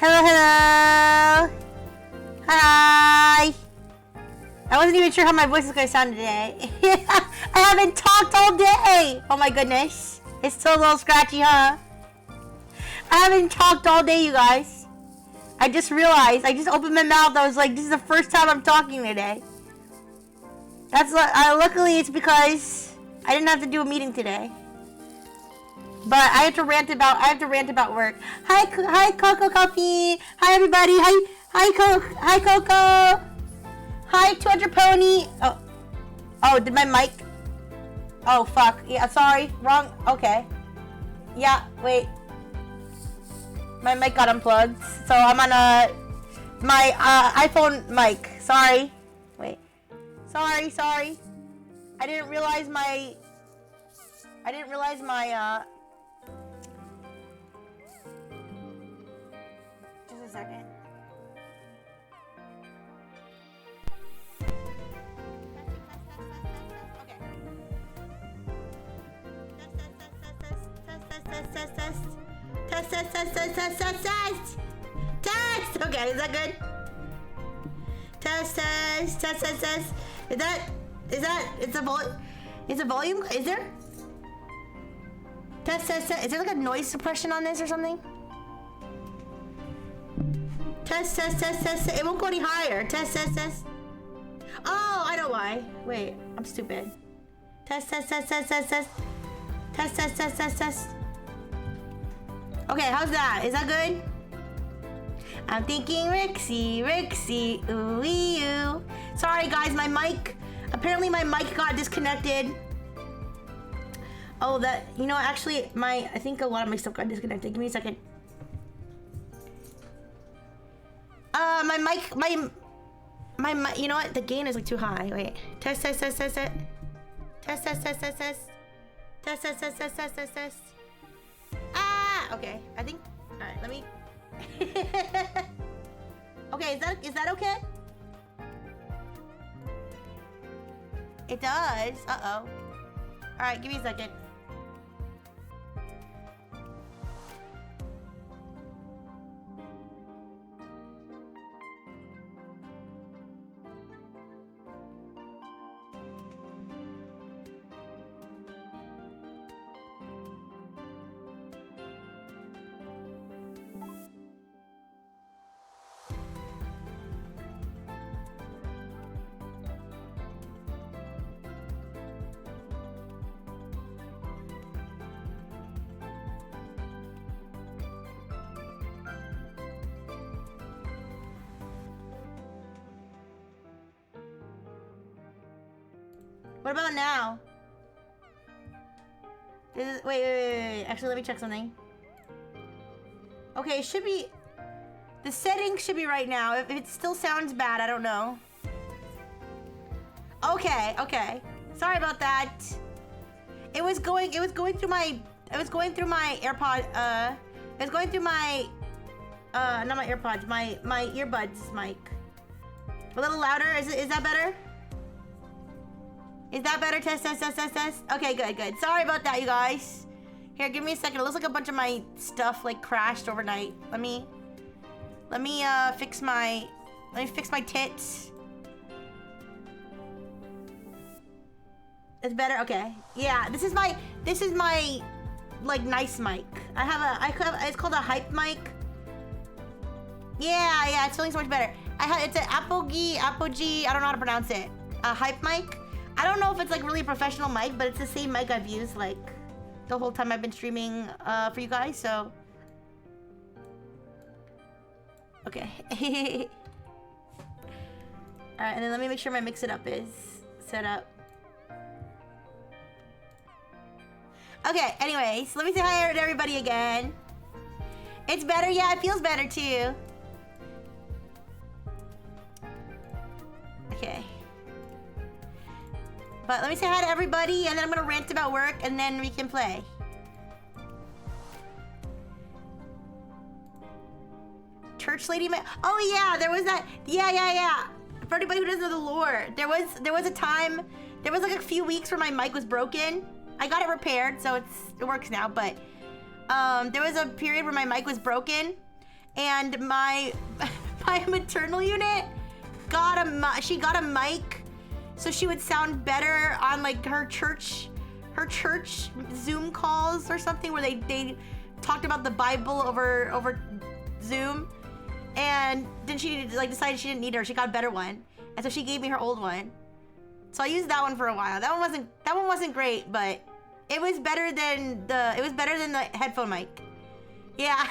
Hello, hello. Hi. I wasn't even sure how my voice is going to sound today. I haven't talked all day. Oh my goodness. It's still a little scratchy, huh? I haven't talked all day, you guys. I just realized. I just opened my mouth. I was like, this is the first time I'm talking today. That's luckily it's because I didn't have to do a meeting today. But I have to rant about work. Hi Coco Coffee. Hi everybody. Hi Coco. Hi 200 Pony. Oh, did my mic? Oh fuck. Yeah, sorry. Wrong. Okay. Yeah, wait. My mic got unplugged. So I'm on my iPhone mic. Sorry. Wait. Sorry. I didn't realize my just a second. Okay. Test. Okay, is that good? Test. Is a volume? Is there? Test. Is there like a noise suppression on this or something? Test. It won't go any higher. Test. Oh, I know why. Wait, I'm stupid. Test. Test. Okay, how's that? Is that good? I'm thinking Rixie, ooh. Sorry guys, my mic. Apparently my mic got disconnected. Oh, that, you know, actually, I think a lot of my stuff got disconnected. Give me a second. My mic, you know what? The gain is like too high. Wait. Test. Test. Ah, okay. I think, all right, let me. Okay, is that okay? It does. Uh-oh. All right, give me a second. What about now? Wait. Actually, let me check something. Okay, it should be... The settings should be right now. If it still sounds bad, I don't know. Okay. Sorry about that. It was going through my AirPod, it was going through my, not my AirPods, my earbuds mic. A little louder, is that better? Is that better? Test. Okay, good. Sorry about that, you guys. Here, give me a second. It looks like a bunch of my stuff like crashed overnight. Let me fix my tits. It's better. Okay. Yeah, this is my like nice mic. It's called a hype mic. Yeah, it's feeling so much better. It's an Apogee. I don't know how to pronounce it. A hype mic. I don't know if it's like really a professional mic, but it's the same mic I've used like the whole time I've been streaming for you guys, so. Okay. Alright, and then let me make sure my mix it up is set up. Okay, anyways, let me say hi to everybody again. It's better, yeah, it feels better too. Okay. But let me say hi to everybody, and then I'm gonna rant about work, and then we can play. Church lady, oh yeah, there was that. Yeah. For anybody who doesn't know the lore, there was a time, there was like a few weeks where my mic was broken. I got it repaired, so it works now. But there was a period where my mic was broken, and my my maternal unit got she got a mic, so she would sound better on like her church Zoom calls or something where they talked about the Bible over Zoom, and then she like decided she didn't need her. She got a better one, and so she gave me her old one. So I used that one for a while. That one wasn't great, but it was better than the headphone mic. Yeah.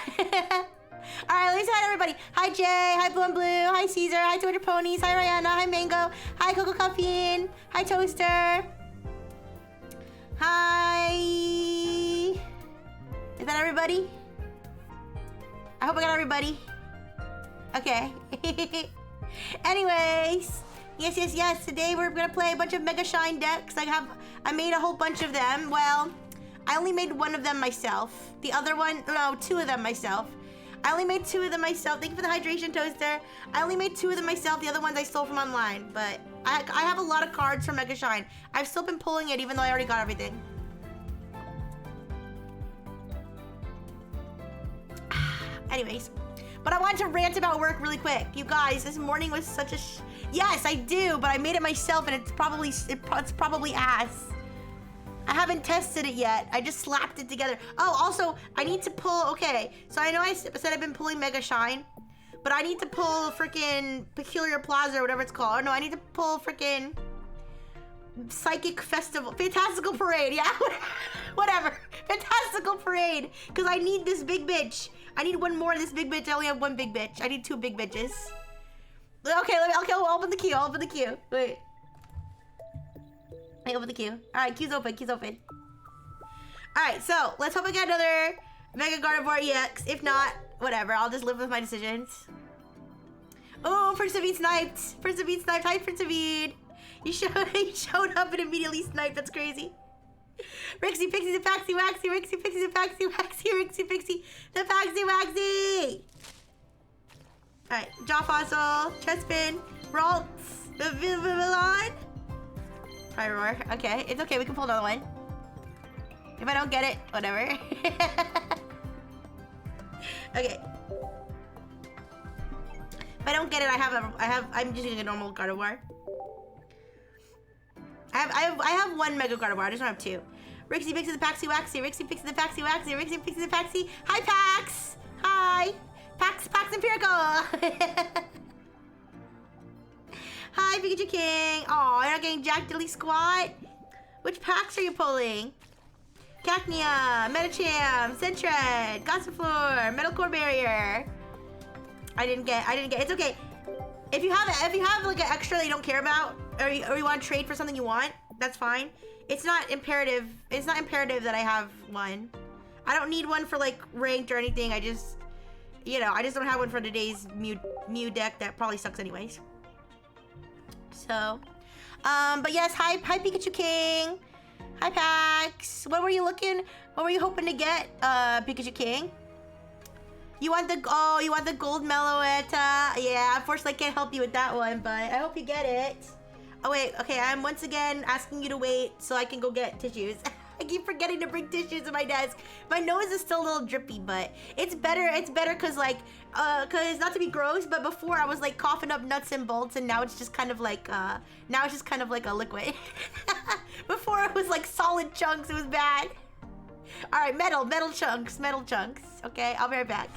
All right, let me say hi to everybody. Hi Jay, hi Blue and Blue, hi Caesar, hi 200 Ponies, hi Rihanna, hi Mango, hi Coco Caffeine, hi Toaster. Hi. Is that everybody? I hope I got everybody. Okay. Anyways, yes. Today we're gonna play a bunch of Mega Shine decks. I made a whole bunch of them. Well, I only made one of them myself. The other one, no, two of them myself. I only made two of them myself. Thank you for the hydration, Toaster. I only made two of them myself. The other ones I stole from online. But I have a lot of cards from Mega Shine. I've still been pulling it even though I already got everything. Anyways, but I wanted to rant about work really quick. You guys, this morning was such a yes, I do, but I made it myself and it's probably ass. I haven't tested it yet. I just slapped it together. Oh, also, I need to pull, okay. So I know I said I've been pulling Mega Shine, but I need to pull freaking Peculiar Plaza or whatever it's called. Or no, I need to pull freaking Psychic Festival, Fantastical Parade, yeah? Whatever, Fantastical Parade, because I need this big bitch. I need one more of this big bitch. I only have one big bitch. I need two big bitches. Okay, I'll open the queue, Wait. I open the queue. Alright, queue's open. Alright, so let's hope I get another Mega Gardevoir EX. If not, whatever. I'll just live with my decisions. Oh, Prince David sniped. Hi, Prince David. He showed up and immediately sniped. That's crazy. Rixie, Pixie, the Paxi, Waxy. Rixie, Pixie, the Paxi, Waxy. Rixie, Pixie, the Paxi, Waxy. Alright, Jaw Fossil, Chespin, Ralts, the Vivillon. Roar. Okay, it's okay. We can pull another one. If I don't get it, whatever. Okay. If I don't get it, I'm just using a normal Gardevoir. I have one Mega Gardevoir. I just don't have two. Rixie Pixie the Paxi Waxy. Rixie Pixie the Paxi Waxy. Rixie Pixie the Paxi. Hi, Pax. Hi. Pax Empirical. Hi, Pikachu King. Oh, you're not getting Jack Dilly Squat? Which packs are you pulling? Cacnea, Metacham, Sentret, Gossifleur, Metal Core Barrier. I didn't get. It's okay. If you have like an extra that you don't care about, or you want to trade for something you want, that's fine. It's not imperative. It's not imperative that I have one. I don't need one for like ranked or anything. I just don't have one for today's Mew deck that probably sucks anyways. So, but yes, hi Pikachu King. Hi Pax. What were you hoping to get, Pikachu King? You want the gold Meloetta? Yeah, unfortunately I can't help you with that one, but I hope you get it. Oh wait, okay, I'm once again asking you to wait so I can go get tissues. I keep forgetting to bring tissues to my desk. My nose is still a little drippy, but it's better cause not to be gross, but before I was like coughing up nuts and bolts, and now it's just kind of like a liquid. Before it was like solid chunks. It was bad. All right, metal chunks. Okay, I'll be right back.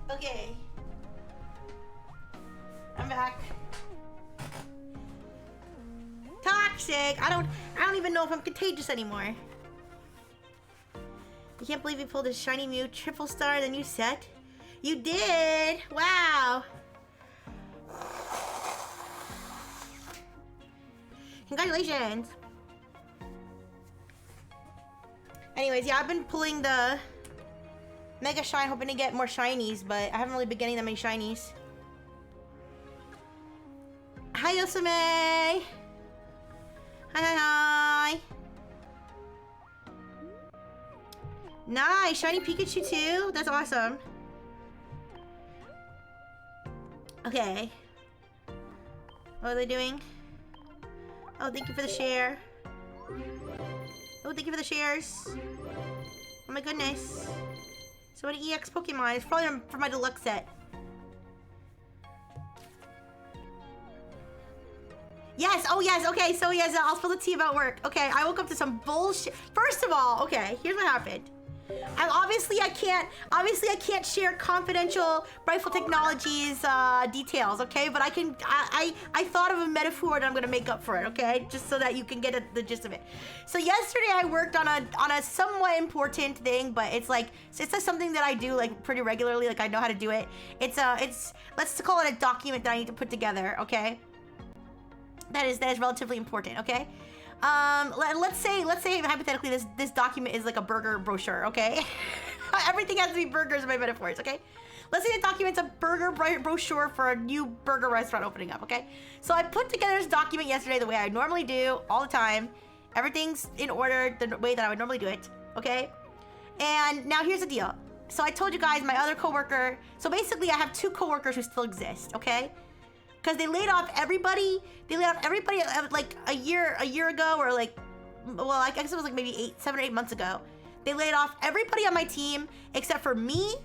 Okay. I'm back. Toxic! I don't even know if I'm contagious anymore. I can't believe you pulled a shiny Mew triple star in the new set. You did! Wow! Congratulations! Anyways, yeah, I've been pulling the Mega Shine, hoping to get more shinies, but I haven't really been getting that many shinies. Hi, Yosame! Hi! Nice! Shiny Pikachu too? That's awesome. Okay. What are they doing? Oh, thank you for the share. Oh, thank you for the shares. Oh my goodness. So many EX Pokemon. It's probably for my deluxe set. Yes, oh yes, okay, so yes, I'll spill the tea about work. Okay, I woke up to some bullshit. First of all, okay, here's what happened. Obviously I can't share confidential Rifle Technologies details, okay? But I thought of a metaphor that I'm gonna make up for it, okay? Just so that you can get the gist of it. So yesterday I worked on a somewhat important thing, but it's just something that I do like pretty regularly, like I know how to do it. It's let's call it a document that I need to put together, okay? That is relatively important, okay? Let's say hypothetically this document is like a burger brochure, okay? Everything has to be burgers in my metaphors, okay? Let's say the document's a burger brochure for a new burger restaurant opening up, okay? So I put together this document yesterday the way I normally do all the time. Everything's in order the way that I would normally do it, okay? And now here's the deal. So I told you guys my other coworker, so basically I have 2 coworkers who still exist, okay? Because they laid off everybody. They laid off everybody like a year ago, or like, well, I guess it was like maybe 7 or 8 months ago. They laid off everybody on my team except for me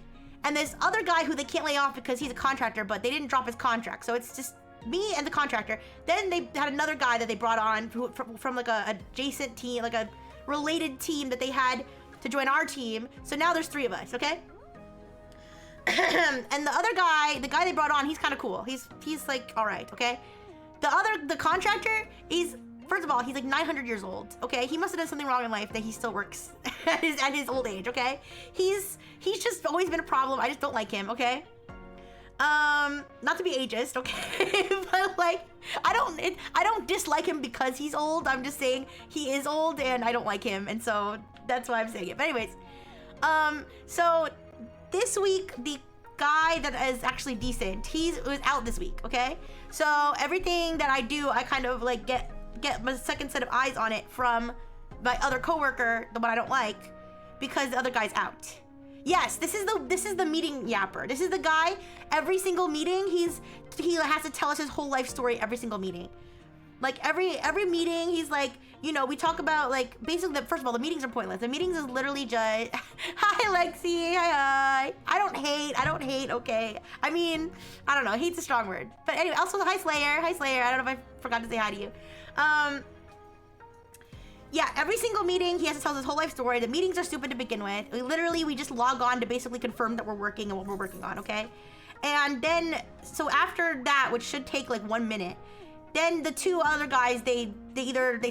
and this other guy who they can't lay off because he's a contractor, but they didn't drop his contract. So it's just me and the contractor. Then they had another guy that they brought on from like a adjacent team, like a related team that they had to join our team. So now there's 3 of us, okay? And the other guy, the guy they brought on, he's kind of cool. He's like, all right, okay? The contractor, first of all, he's like 900 years old, okay? He must have done something wrong in life that he still works at his old age, okay? He's just always been a problem. I just don't like him, okay? Not to be ageist, okay? But like, I don't dislike him because he's old. I'm just saying he is old and I don't like him, and so that's why I'm saying it. But anyways, so this week, the guy that is actually decent, was out this week, okay? So everything that I do, I kind of like get my second set of eyes on it from my other coworker, the one I don't like, because the other guy's out. Yes, this is the meeting yapper. This is the guy, every single meeting, he has to tell us his whole life story every single meeting. Like every meeting, he's like, you know, we talk about like basically first of all, the meetings are pointless. The meetings is literally just, hi Lexi, hi. I don't hate, okay. I mean, I don't know, hate's a strong word. But anyway, also hi Slayer. I don't know if I forgot to say hi to you. Yeah, every single meeting, he has to tell us his whole life story. The meetings are stupid to begin with. We just log on to basically confirm that we're working and what we're working on, okay? And then, so after that, which should take like 1 minute, then the 2 other guys, they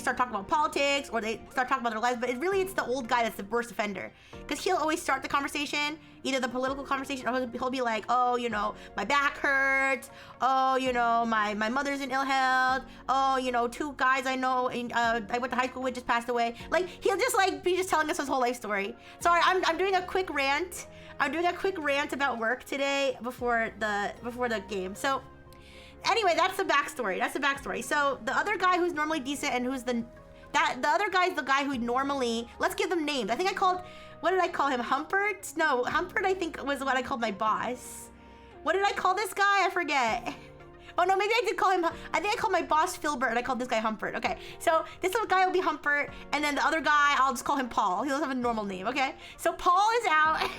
start talking about politics or they start talking about their lives, but it's the old guy that's the worst offender. Because he'll always start the conversation, either the political conversation, or he'll be like, oh, you know, my back hurts. Oh, you know, my mother's in ill health. Oh, you know, 2 guys I know, I went to high school with just passed away. Like, he'll just like be just telling us his whole life story. Sorry, I'm doing a quick rant. I'm doing a quick rant about work today before the game. So, anyway, that's the backstory. So the other guy who's normally decent and the other guy's the guy who normally, let's give them names. What did I call him? Humpert? No, Humpert I think was what I called my boss. What did I call this guy? I forget. Oh no, maybe I did call him, I think I called my boss Filbert and I called this guy Humpert. Okay, so this little guy will be Humpert, and then the other guy, I'll just call him Paul. He doesn't have a normal name, okay? So Paul is out.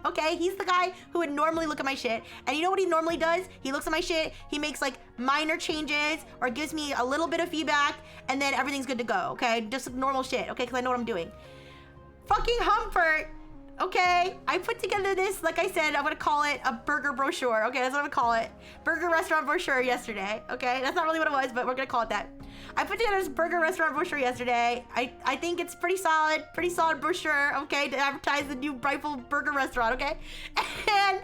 Okay, he's the guy who would normally look at my shit. And you know what he normally does? He looks at my shit, he makes like minor changes or gives me a little bit of feedback, and then everything's good to go, okay? Just normal shit, okay? Because I know what I'm doing. Fucking Humpert, okay? I put together this, like I said, I'm gonna call it a burger brochure, okay? That's what I'm gonna call it. Burger restaurant brochure yesterday, okay? That's not really what it was, but we're gonna call it that. I put together this burger restaurant brochure yesterday. I think it's pretty solid brochure, okay, to advertise the new Rifle Burger restaurant, okay? And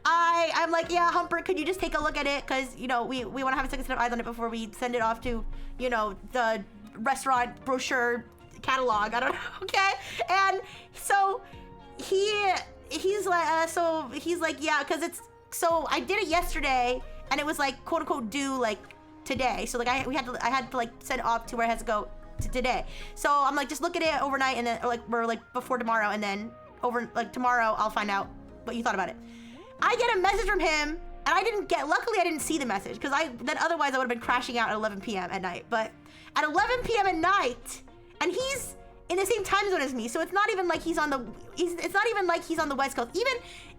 I'm like, yeah, Humpert, could you just take a look at it? Because, you know, we want to have a second set of eyes on it before we send it off to, you know, the restaurant brochure catalog. I don't know, okay? And so he's like, yeah, because so I did it yesterday, and it was like, quote unquote, due like today. So like I had to like send it off to where it has to go to today. So I'm like, just look at it overnight, and then we're like before tomorrow, and then tomorrow I'll find out what you thought about it. I get a message from him And I didn't get, luckily I didn't see the message because then otherwise I would have been crashing out at 11 p.m. at night. But at 11 p.m. at night, and he's in the same time zone as me, so it's not even like he's on the West Coast.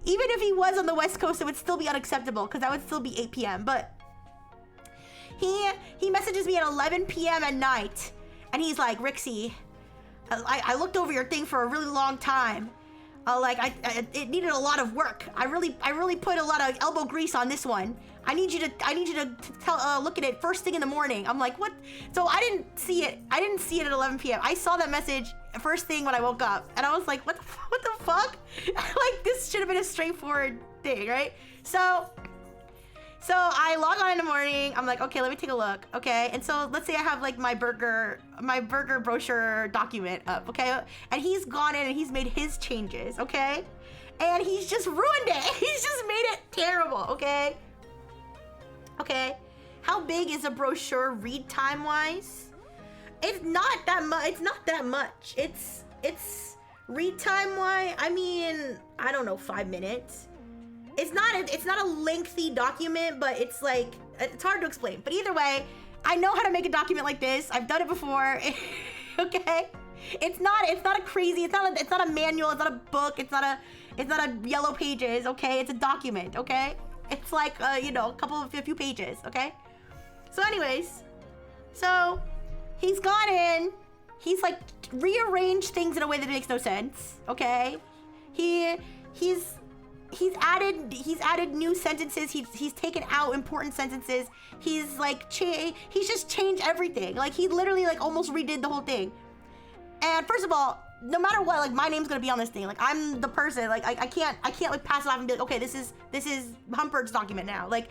Even if he was on the West Coast, it would still be unacceptable because that would still be 8 p.m. But he messages me at 11 p.m. at night, and he's like, Rixie, I looked over your thing for a really long time. It needed a lot of work. I really put a lot of elbow grease on this one. I need you to look at it first thing in the morning. I'm like, what? So I didn't see it at 11 p.m. I saw that message first thing when I woke up, and I was like, what the fuck? Like, this should have been a straightforward thing, right? So I log on in the morning. I'm like, okay, let me take a look. Okay, and so let's say I have like my burger brochure document up. Okay, and he's gone in and he's made his changes. Okay, and he's just ruined it. He's just made it terrible. Okay. Okay, how big is a brochure read time wise? It's not that much. It's not that much. It's read time wise. I mean, I don't know, 5 minutes. It's not a lengthy document, but it's like, it's hard to explain. But either way, I know how to make a document like this. I've done it before. Okay, it's not a crazy. It's not a manual. It's not a book. It's not a yellow pages. Okay, it's a document. Okay, it's like a few pages. Okay, so anyways, so he's gone in. He's like rearranged things in a way that makes no sense. Okay, he's added new sentences. He's taken out important sentences. He's like he's just changed everything. Like, he literally like almost redid the whole thing. And first of all, no matter what, like, my name's gonna be on this thing. Like, I'm the person. Like, I can't like pass it off and be like, okay, this is Humpert's document now. Like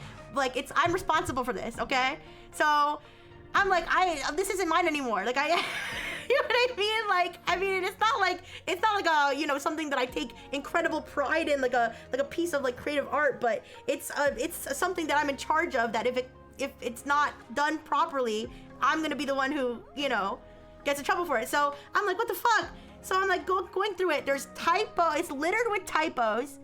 I'm responsible for this. Okay, so I'm like, this isn't mine anymore. Like, you know what I mean? Like, I mean, it's not like a, something that I take incredible pride in, like a piece of like creative art, but it's something that I'm in charge of, that if it's not done properly, I'm gonna be the one who, gets in trouble for it. So I'm like, what the fuck? So I'm like going through it. There's it's littered with typos.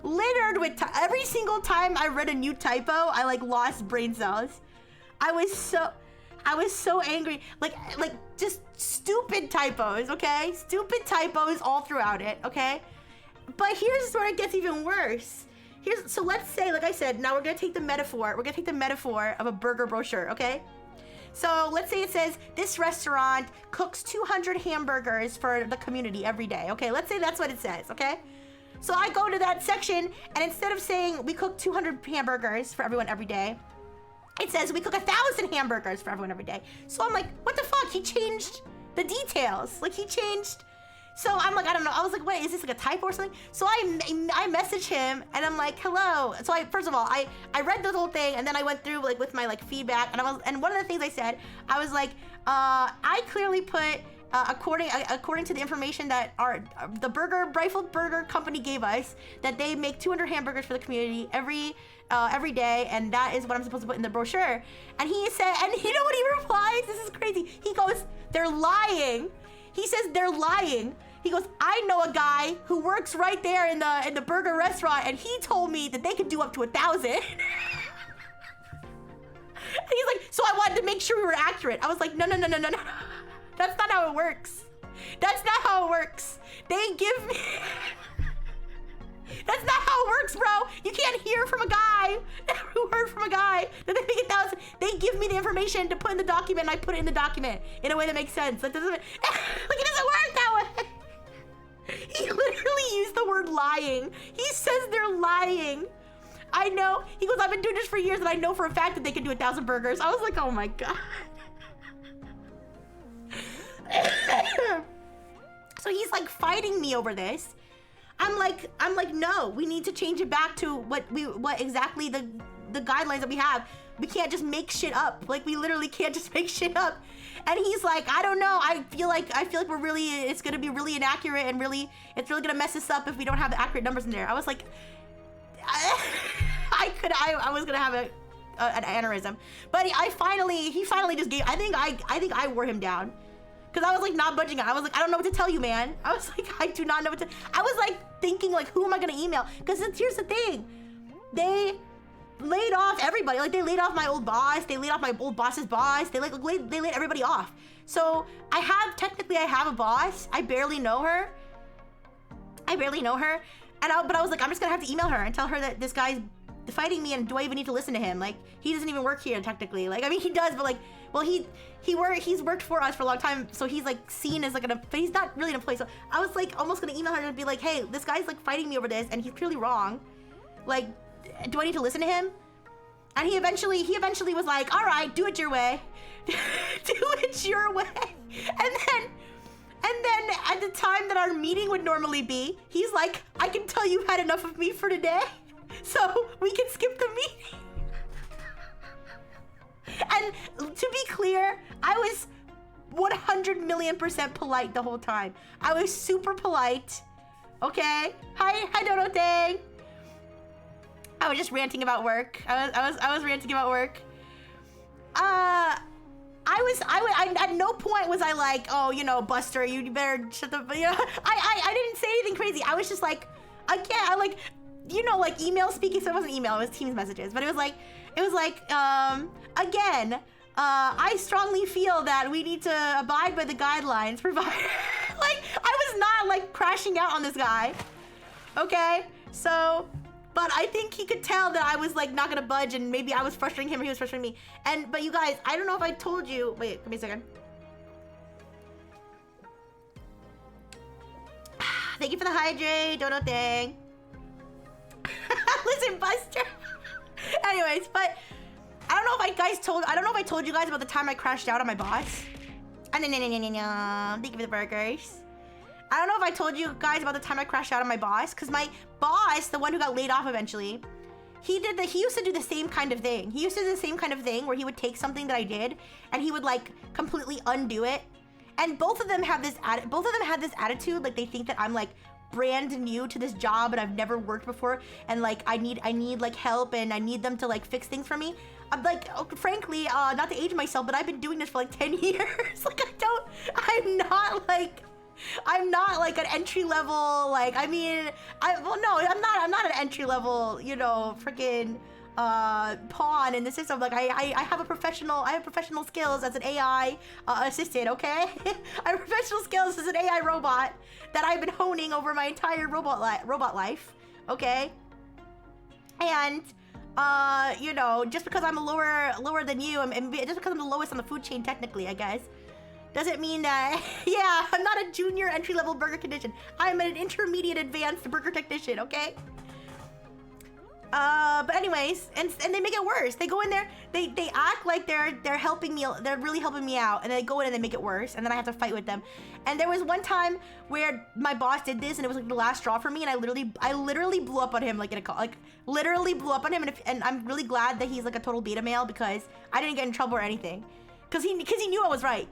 Every single time I read a new typo, I like lost brain cells. I was so angry, like just stupid typos, okay? Stupid typos all throughout it, okay? But here's where it gets even worse. So let's say, like I said, now we're gonna take the metaphor of a burger brochure, okay? So let's say it says, this restaurant cooks 200 hamburgers for the community every day, okay? Let's say that's what it says, okay? So I go to that section, and instead of saying we cook 200 hamburgers for everyone every day, it says we cook 1,000 hamburgers for everyone every day. So I'm like, what the fuck? He changed the details. Like, he changed. So I'm like, I don't know. I was like, wait, is this like a typo or something? So I message him, and I'm like, hello. So first of all, I read the whole thing, and then I went through like with my like feedback, and one of the things I said, I was like, I clearly put according to the information that the Rifle Burger Company gave us, that they make 200 hamburgers for the community every day, and that is what I'm supposed to put in the brochure. And he said, and you know what he replies? This is crazy. He goes, they're lying. He says they're lying. He goes, I know a guy who works right there in the burger restaurant, and he told me that they could do up to 1,000. And he's like, so I wanted to make sure we were accurate. I was like, no. That's not how it works. That's not how it works. They give me... That's not how it works, bro. You can't hear from a guy who heard from a guy that they make 1,000. They give me the information to put in the document, and I put it in the document in a way that makes sense. That doesn't... Like, it doesn't work that way. He literally used the word lying. He says they're lying. I know. He goes, I've been doing this for years, and I know for a fact that they can do 1,000 burgers. I was like, oh my God. So he's like fighting me over this. I'm like, no, we need to change it back to what exactly the guidelines that we have. We can't just make shit up. Like, we literally can't just make shit up. And he's like, I don't know. I feel like it's gonna be really inaccurate, and it's really gonna mess us up if we don't have the accurate numbers in there. I was like, I was gonna have an aneurysm. But he finally just gave. I think I wore him down. Because I was like not budging. I was like, I don't know what to tell you, man. I was like, I do not know what to. I was like thinking, like, who am I gonna email? Because here's the thing, laid off everybody. Like, they laid off my old boss. They laid off my old boss's boss. They laid everybody off. So technically I have a boss. I barely know her. But I was like, I'm just gonna have to email her and tell her that this guy's fighting me, and do I even need to listen to him? Like, he doesn't even work here technically. Like, I mean, he does, but like, well, he's worked for us for a long time, so he's like seen as like but he's not really an employee. So I was like almost gonna email her and be like, hey, this guy's like fighting me over this, and he's clearly wrong. Like, do I need to listen to him? And he eventually was like, all right, do it your way. Do it your way. And then at the time that our meeting would normally be, he's like, I can tell you've had enough of me for today, so we can skip the meeting. And to be clear, I was 100,000,000% polite the whole time. I was super polite. Okay? Hi Dodo Dang. I was just ranting about work. I was ranting about work. I at no point was I like, oh, you know, Buster, you better shut the, you know, I didn't say anything crazy. I was just like, again, I like, you know, like email speaking. So it wasn't email, it was Teams messages, but it was like, again, I strongly feel that we need to abide by the guidelines provided. Like, I was not like crashing out on this guy. Okay, so, but I think he could tell that I was like not gonna budge, and maybe I was frustrating him or he was frustrating me. But you guys, I don't know if I told you, wait, give me a second. Thank you for the hydrate, Dono thing. Listen, Buster. Anyways, but I don't know if I told you guys about the time I crashed out on my boss. Thank you for the burgers. I don't know if I told you guys about the time I crashed out on my boss, because my boss, the one who got laid off eventually, he used to do the same kind of thing. He used to do the same kind of thing where he would take something that I did and he would like completely undo it. And both of them had this attitude, like they think that I'm like brand new to this job and I've never worked before, and like I need like help and I need them to like fix things for me. I'm like, frankly, not to age myself, but I've been doing this for like 10 years. Like I'm not like an entry level, like, I mean, I'm not an entry level, you know, freaking pawn in the system. Like I have professional skills as an AI assistant, okay? I have professional skills as an AI robot that I've been honing over my entire robot life, okay? And you know, just because I'm lower than you, and just because I'm the lowest on the food chain technically, I guess, doesn't mean that, yeah, I'm not a junior entry-level burger technician. I'm an intermediate advanced burger technician, okay? But anyways, and they make it worse. They go in there, they act like they're helping me, they're really helping me out, and then they go in and they make it worse, and then I have to fight with them. And there was one time where my boss did this, and it was like the last straw for me, and I literally blew up on him, like in a call, like literally blew up on him, and I'm really glad that he's like a total beta male, because I didn't get in trouble or anything. Cause he knew I was right.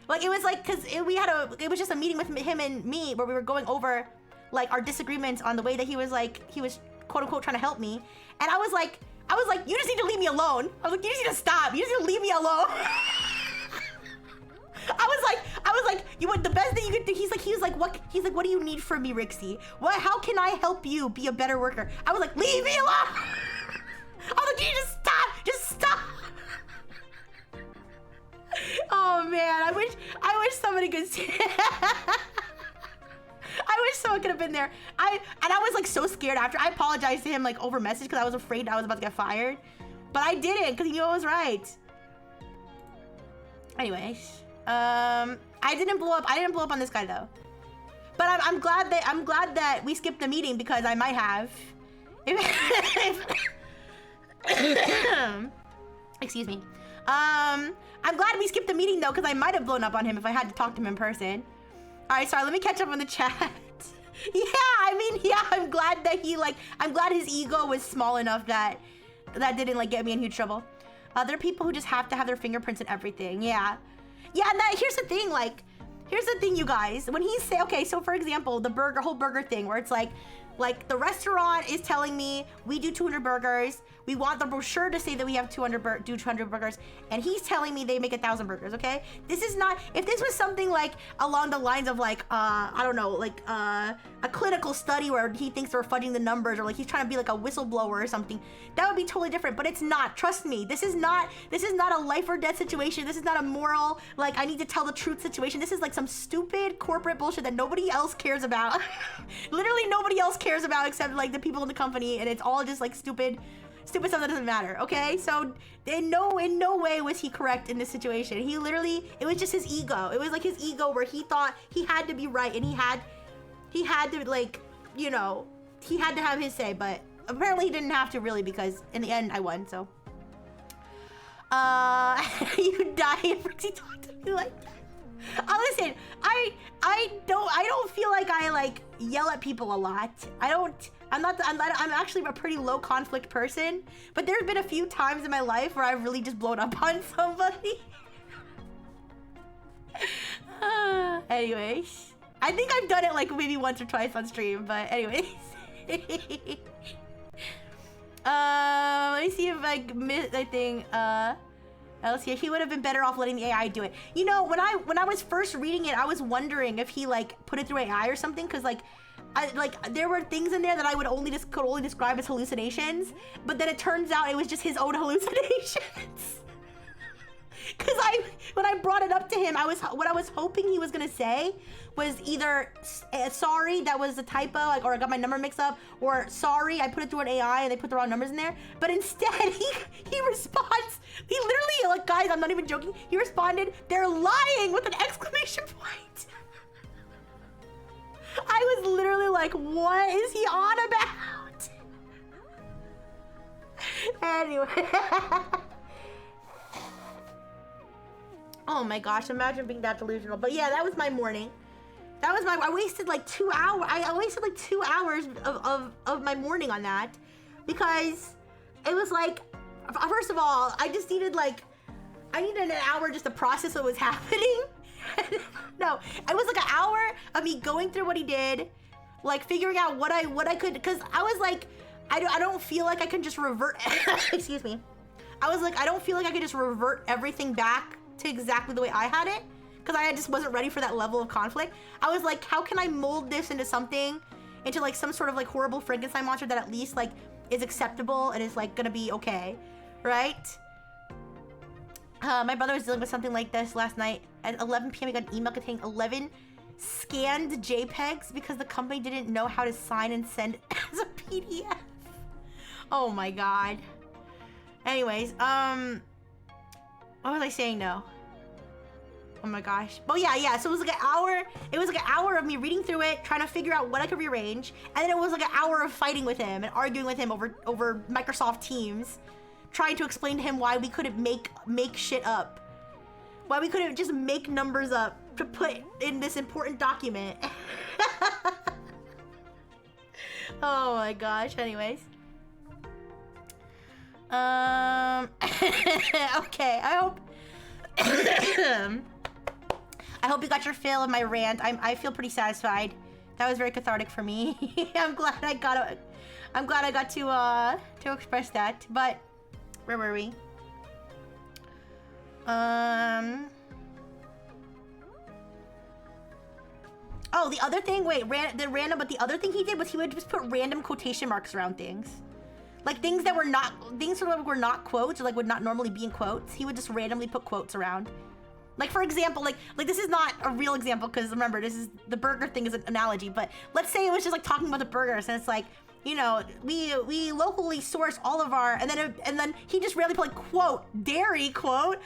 Like, it was like, it was just a meeting with him and me where we were going over like our disagreements on the way that he was quote unquote trying to help me. And I was like, you just need to leave me alone. I was like, you just need to stop. You just need to leave me alone. I was like, you want the best thing you could do. He was like, what do you need from me, Rixie? How can I help you be a better worker? I was like, leave me alone. I was like, you just stop. Oh man, I wish somebody could see. I wish someone could have been there. I was like so scared after. I apologized to him like over message because I was afraid I was about to get fired, but I didn't because he knew I was right. Anyways, I didn't blow up on this guy though. But I'm glad that we skipped the meeting, because I might have. Excuse me. I'm glad we skipped the meeting though, because I might have blown up on him if I had to talk to him in person. All right, sorry, let me catch up on the chat. Yeah, I mean, yeah, I'm glad his ego was small enough that didn't like get me in huge trouble. There are people who just have to have their fingerprints in everything. Yeah, and here's the thing, you guys. When he say, okay, so for example, the whole burger thing, where it's like, Like, the restaurant is telling me we do 200 burgers. We want the brochure to say that we have 200 burgers, and he's telling me they make 1,000 burgers, okay? This is not, if this was something like along the lines of like, I don't know, like a clinical study where he thinks they're fudging the numbers, or like he's trying to be like a whistleblower or something, that would be totally different, but it's not, trust me. This is not a life or death situation. This is not a moral, like, I need to tell the truth situation. This is like some stupid corporate bullshit that nobody else cares about. Literally nobody else cares about except like the people in the company, and it's all just like stupid stuff that doesn't matter, okay? So in no way was he correct in this situation. He literally, it was just his ego. It was like his ego where he thought he had to be right, and he had to, like, you know, he had to have his say, but apparently he didn't have to really, because in the end I won. So you die if Rixie talked to me like that. Listen, I don't feel like I like yell at people a lot. I'm actually a pretty low conflict person, but there's been a few times in my life where I've really just blown up on somebody. Anyways, I think I've done it like maybe once or twice on stream, but anyways. Let me see if I missed anything. Let's see, he would have been better off letting the AI do it. You know, when I was first reading it, I was wondering if he like put it through AI or something, because like there were things in there that I would could only describe as hallucinations, but then it turns out it was just his own hallucinations. Because when I brought it up to him, what I was hoping he was gonna say was either sorry, that was a typo, like, or I got my number mixed up, or sorry, I put it through an AI and they put the wrong numbers in there. But instead, he responds. He literally, like, guys, I'm not even joking. He responded, "They're lying," with an exclamation point. I was literally like, what is he on about? Anyway. Oh my gosh, imagine being that delusional. But yeah, that was my morning. I wasted like 2 hours. I wasted like 2 hours of my morning on that, because it was like, first of all, I needed an hour just to process what was happening. No, it was like an hour of me going through what he did, like figuring out what I could, because I was like, I don't feel like I can just revert, excuse me. I was like, I don't feel like I could just revert everything back to exactly the way I had it, because I just wasn't ready for that level of conflict. I was like, how can I mold this into like some sort of like horrible Frankenstein monster that at least like is acceptable and is like gonna be okay, right? My brother was dealing with something like this last night. At 11 p.m. he got an email containing 11 scanned JPEGs because the company didn't know how to sign and send as a PDF. Oh my god. Anyways, what was I saying now? Oh my gosh. Oh yeah, so it was like an hour of me reading through it, trying to figure out what I could rearrange, and then it was like an hour of fighting with him and arguing with him over Microsoft Teams, trying to explain to him why we couldn't make shit up. Why we couldn't just make numbers up to put in this important document. Oh my gosh, anyways. Okay, I hope you got your fill of my rant. I feel pretty satisfied. That was very cathartic for me. I'm glad I got to express that. But where were we? Oh, the other thing. Wait, but the other thing he did was he would just put random quotation marks around things. Like things that were not quotes, or like would not normally be in quotes. He would just randomly put quotes around. Like, for example, like this is not a real example, because remember, this is the burger thing is an analogy, but let's say it was just like talking about the burgers, and it's like, you know, we locally source all of our, and then he just randomly put like quote, dairy quote,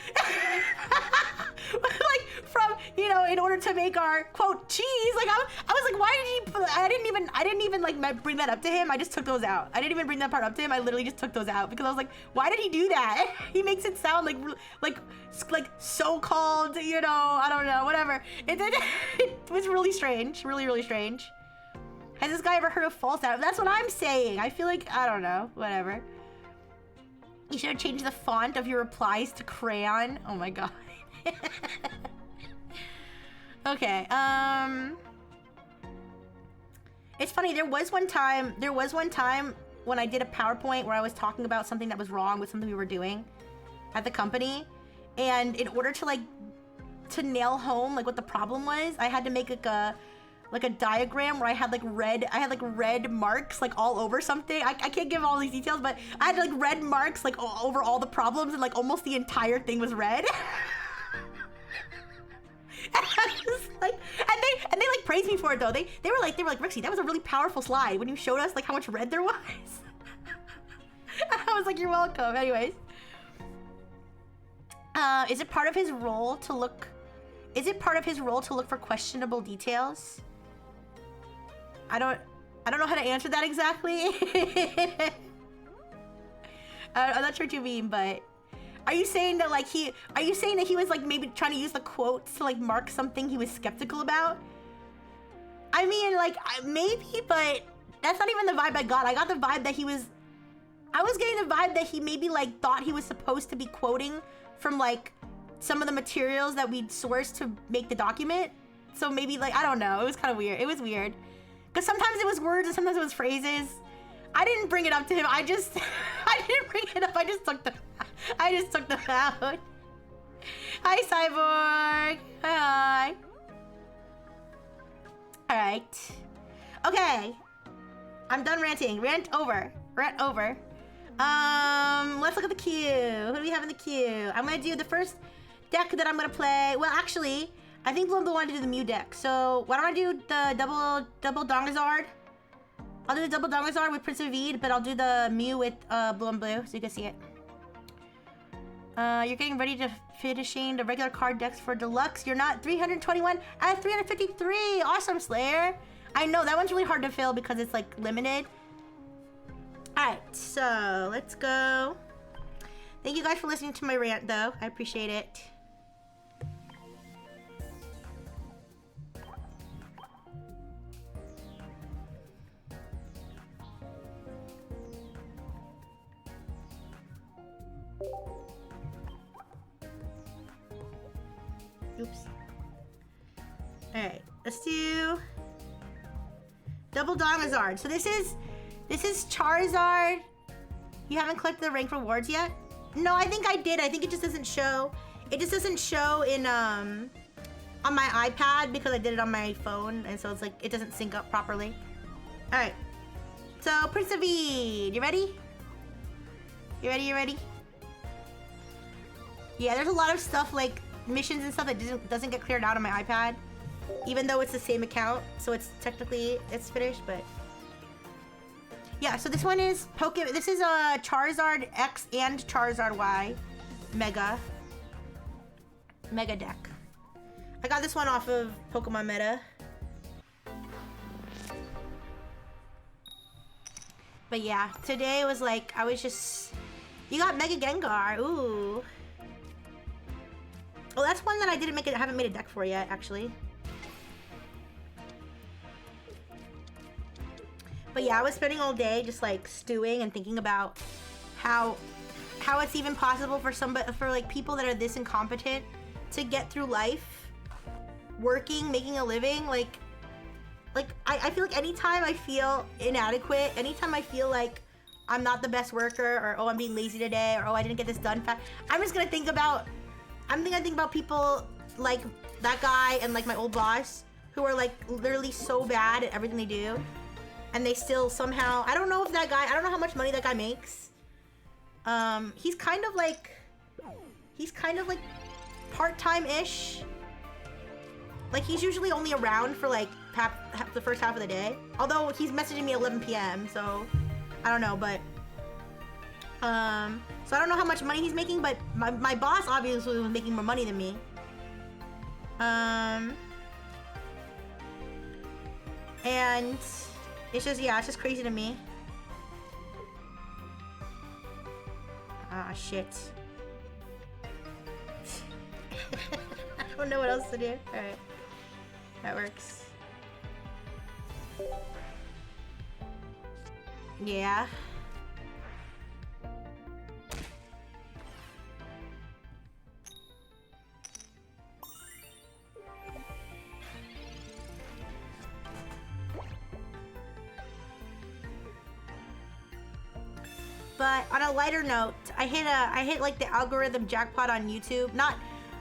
like from, you know, in order to make our quote cheese. Like I was like, why did he put, I didn't even like bring that up to him. I just took those out. I didn't even bring that part up to him. I literally just took those out, because I was like, why did he do that? He makes it sound like so-called, you know, I don't know, whatever. It was really strange, really strange. Has this guy ever heard of false advertising? That's what I'm saying. I feel like, I don't know, whatever. You should have changed the font of your replies to crayon. Oh my god. Okay, It's funny, there was one time when I did a PowerPoint where I was talking about something that was wrong with something we were doing at the company. And in order to like, to nail home like what the problem was, I had to make like a diagram where I had like red marks like all over something. I can't give all these details, but I had like red marks like all over all the problems, and like almost the entire thing was red. And I was like, and they like praised me for it though. They were like Rixie, that was a really powerful slide when you showed us like how much red there was. I was like, you're welcome. Anyways, is it part of his role to look? Is it part of his role to look for questionable details? I don't know how to answer that exactly. I'm not sure what you mean, but are you saying that like he was like maybe trying to use the quotes to like mark something he was skeptical about? I mean, like maybe, but that's not even the vibe I got. I got the vibe that I was getting the vibe that he maybe like thought he was supposed to be quoting from like some of the materials that we'd sourced to make the document. So maybe like, I don't know, it was kind of weird. It was weird. Because sometimes it was words and sometimes it was phrases. I didn't bring it up to him. I didn't bring it up. I just took them out. Hi, Cyborg. Hi. All right. Okay. I'm done ranting. Rant over. Let's look at the queue. Who do we have in the queue? I'm gonna do the first deck that I'm gonna play. Well, actually, I think Blue and Blue wanted to do the Mew deck. So why don't I do the double DONGIZARD? I'll do the double DONGIZARD with Prince of Veed, but I'll do the Mew with Blue and Blue so you can see it. You're getting ready to finishing the regular card decks for Deluxe. You're not 321 out of 353. Awesome, Slayer. I know that one's really hard to fill because it's like limited. Alright, so let's go. Thank you guys for listening to my rant though. I appreciate it. Oops. Alright, let's do double DONGIZARD. So this is Charizard. You haven't collected the rank rewards yet? No, I think I did. I think it just doesn't show. It just doesn't show in on my iPad because I did it on my phone, and so it's like it doesn't sync up properly. Alright. So Prince of Veed, you ready? You ready? Yeah, there's a lot of stuff like missions and stuff that doesn't get cleared out on my iPad, even though it's the same account, so it's technically finished. But yeah, so this one is this is a Charizard X and Charizard Y Mega deck. I got this one off of Pokemon Meta. But yeah, today was like you got Mega Gengar. Ooh. Oh, that's one that I haven't made a deck for yet, actually. But yeah, I was spending all day just like stewing and thinking about how it's even possible for like people that are this incompetent to get through life, working, making a living. Like I feel like anytime I feel inadequate, anytime I feel like I'm not the best worker, or oh, I'm being lazy today, or oh, I didn't get this done fast, I'm gonna think about people like that guy and like my old boss who are like literally so bad at everything they do, and they still somehow, I don't know how much money that guy makes. He's kind of like part-time-ish. Like he's usually only around for like the first half of the day. Although he's messaging me at 11 p.m. so I don't know, but so I don't know how much money he's making, but my boss obviously was making more money than me. And it's just crazy to me. Ah, shit. I don't know what else to do. Alright. That works. Yeah. But on a lighter note, I hit like the algorithm jackpot on YouTube.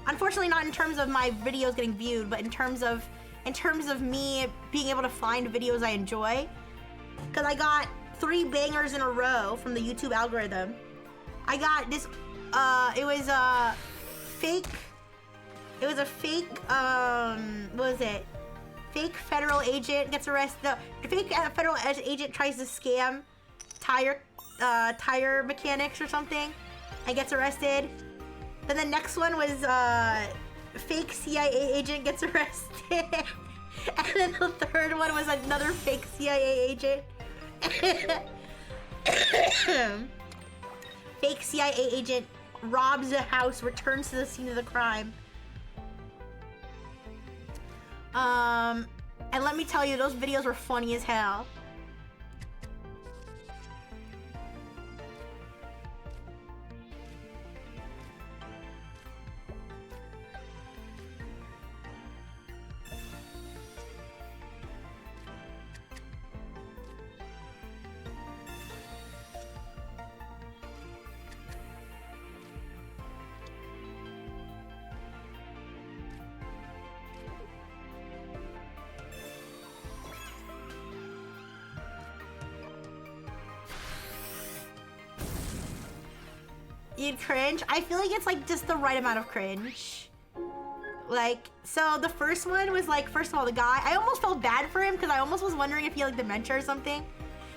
Unfortunately not in terms of my videos getting viewed, but in terms of me being able to find videos I enjoy. Cause I got 3 bangers in a row from the YouTube algorithm. I got this, it was a fake, what was it? Fake federal agent gets arrested. The fake federal agent tries to scam tire mechanics or something and gets arrested. Then the next one was fake CIA agent gets arrested. And then the third one was another fake CIA agent. Fake CIA agent robs a house, returns to the scene of the crime. And let me tell you, those videos were funny as hell. You'd cringe? I feel like it's like just the right amount of cringe. Like, so the first one was like, first of all, the guy, I almost felt bad for him because I almost was wondering if he had like dementia or something.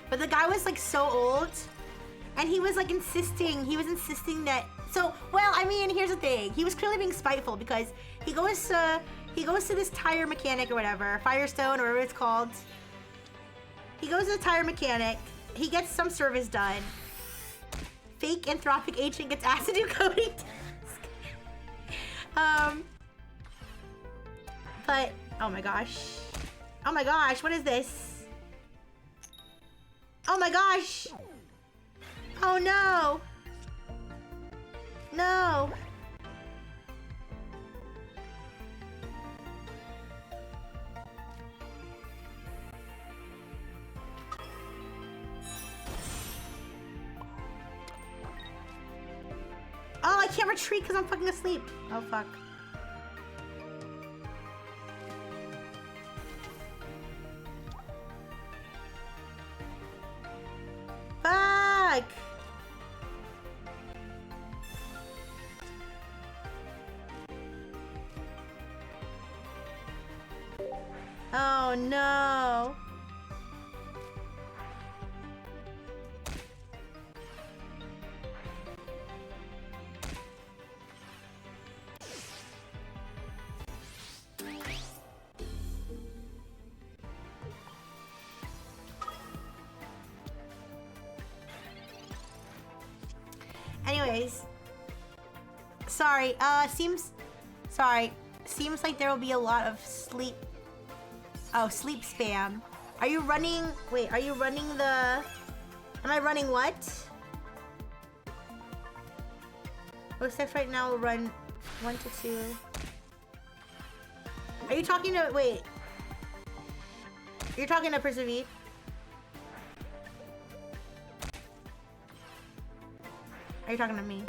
But the guy was like so old and he was like insisting that, so, well, I mean, here's the thing. He was clearly being spiteful because he goes to this tire mechanic or whatever, Firestone or whatever it's called. He goes to the tire mechanic, he gets some service done. Fake Anthropic agent gets asked to do coding task. But, oh my gosh. Oh my gosh, what is this? Oh my gosh! Oh no! No! Oh, I can't retreat because I'm fucking asleep. Oh, fuck. Fuck! Oh, no. Anyways, sorry, seems like there will be a lot of sleep spam. Are you running, wait, are you running am I running what? Looks like right now we'll run 1 to 2. Are you talking to, wait. You're talking to Persevere? Are you talking to me?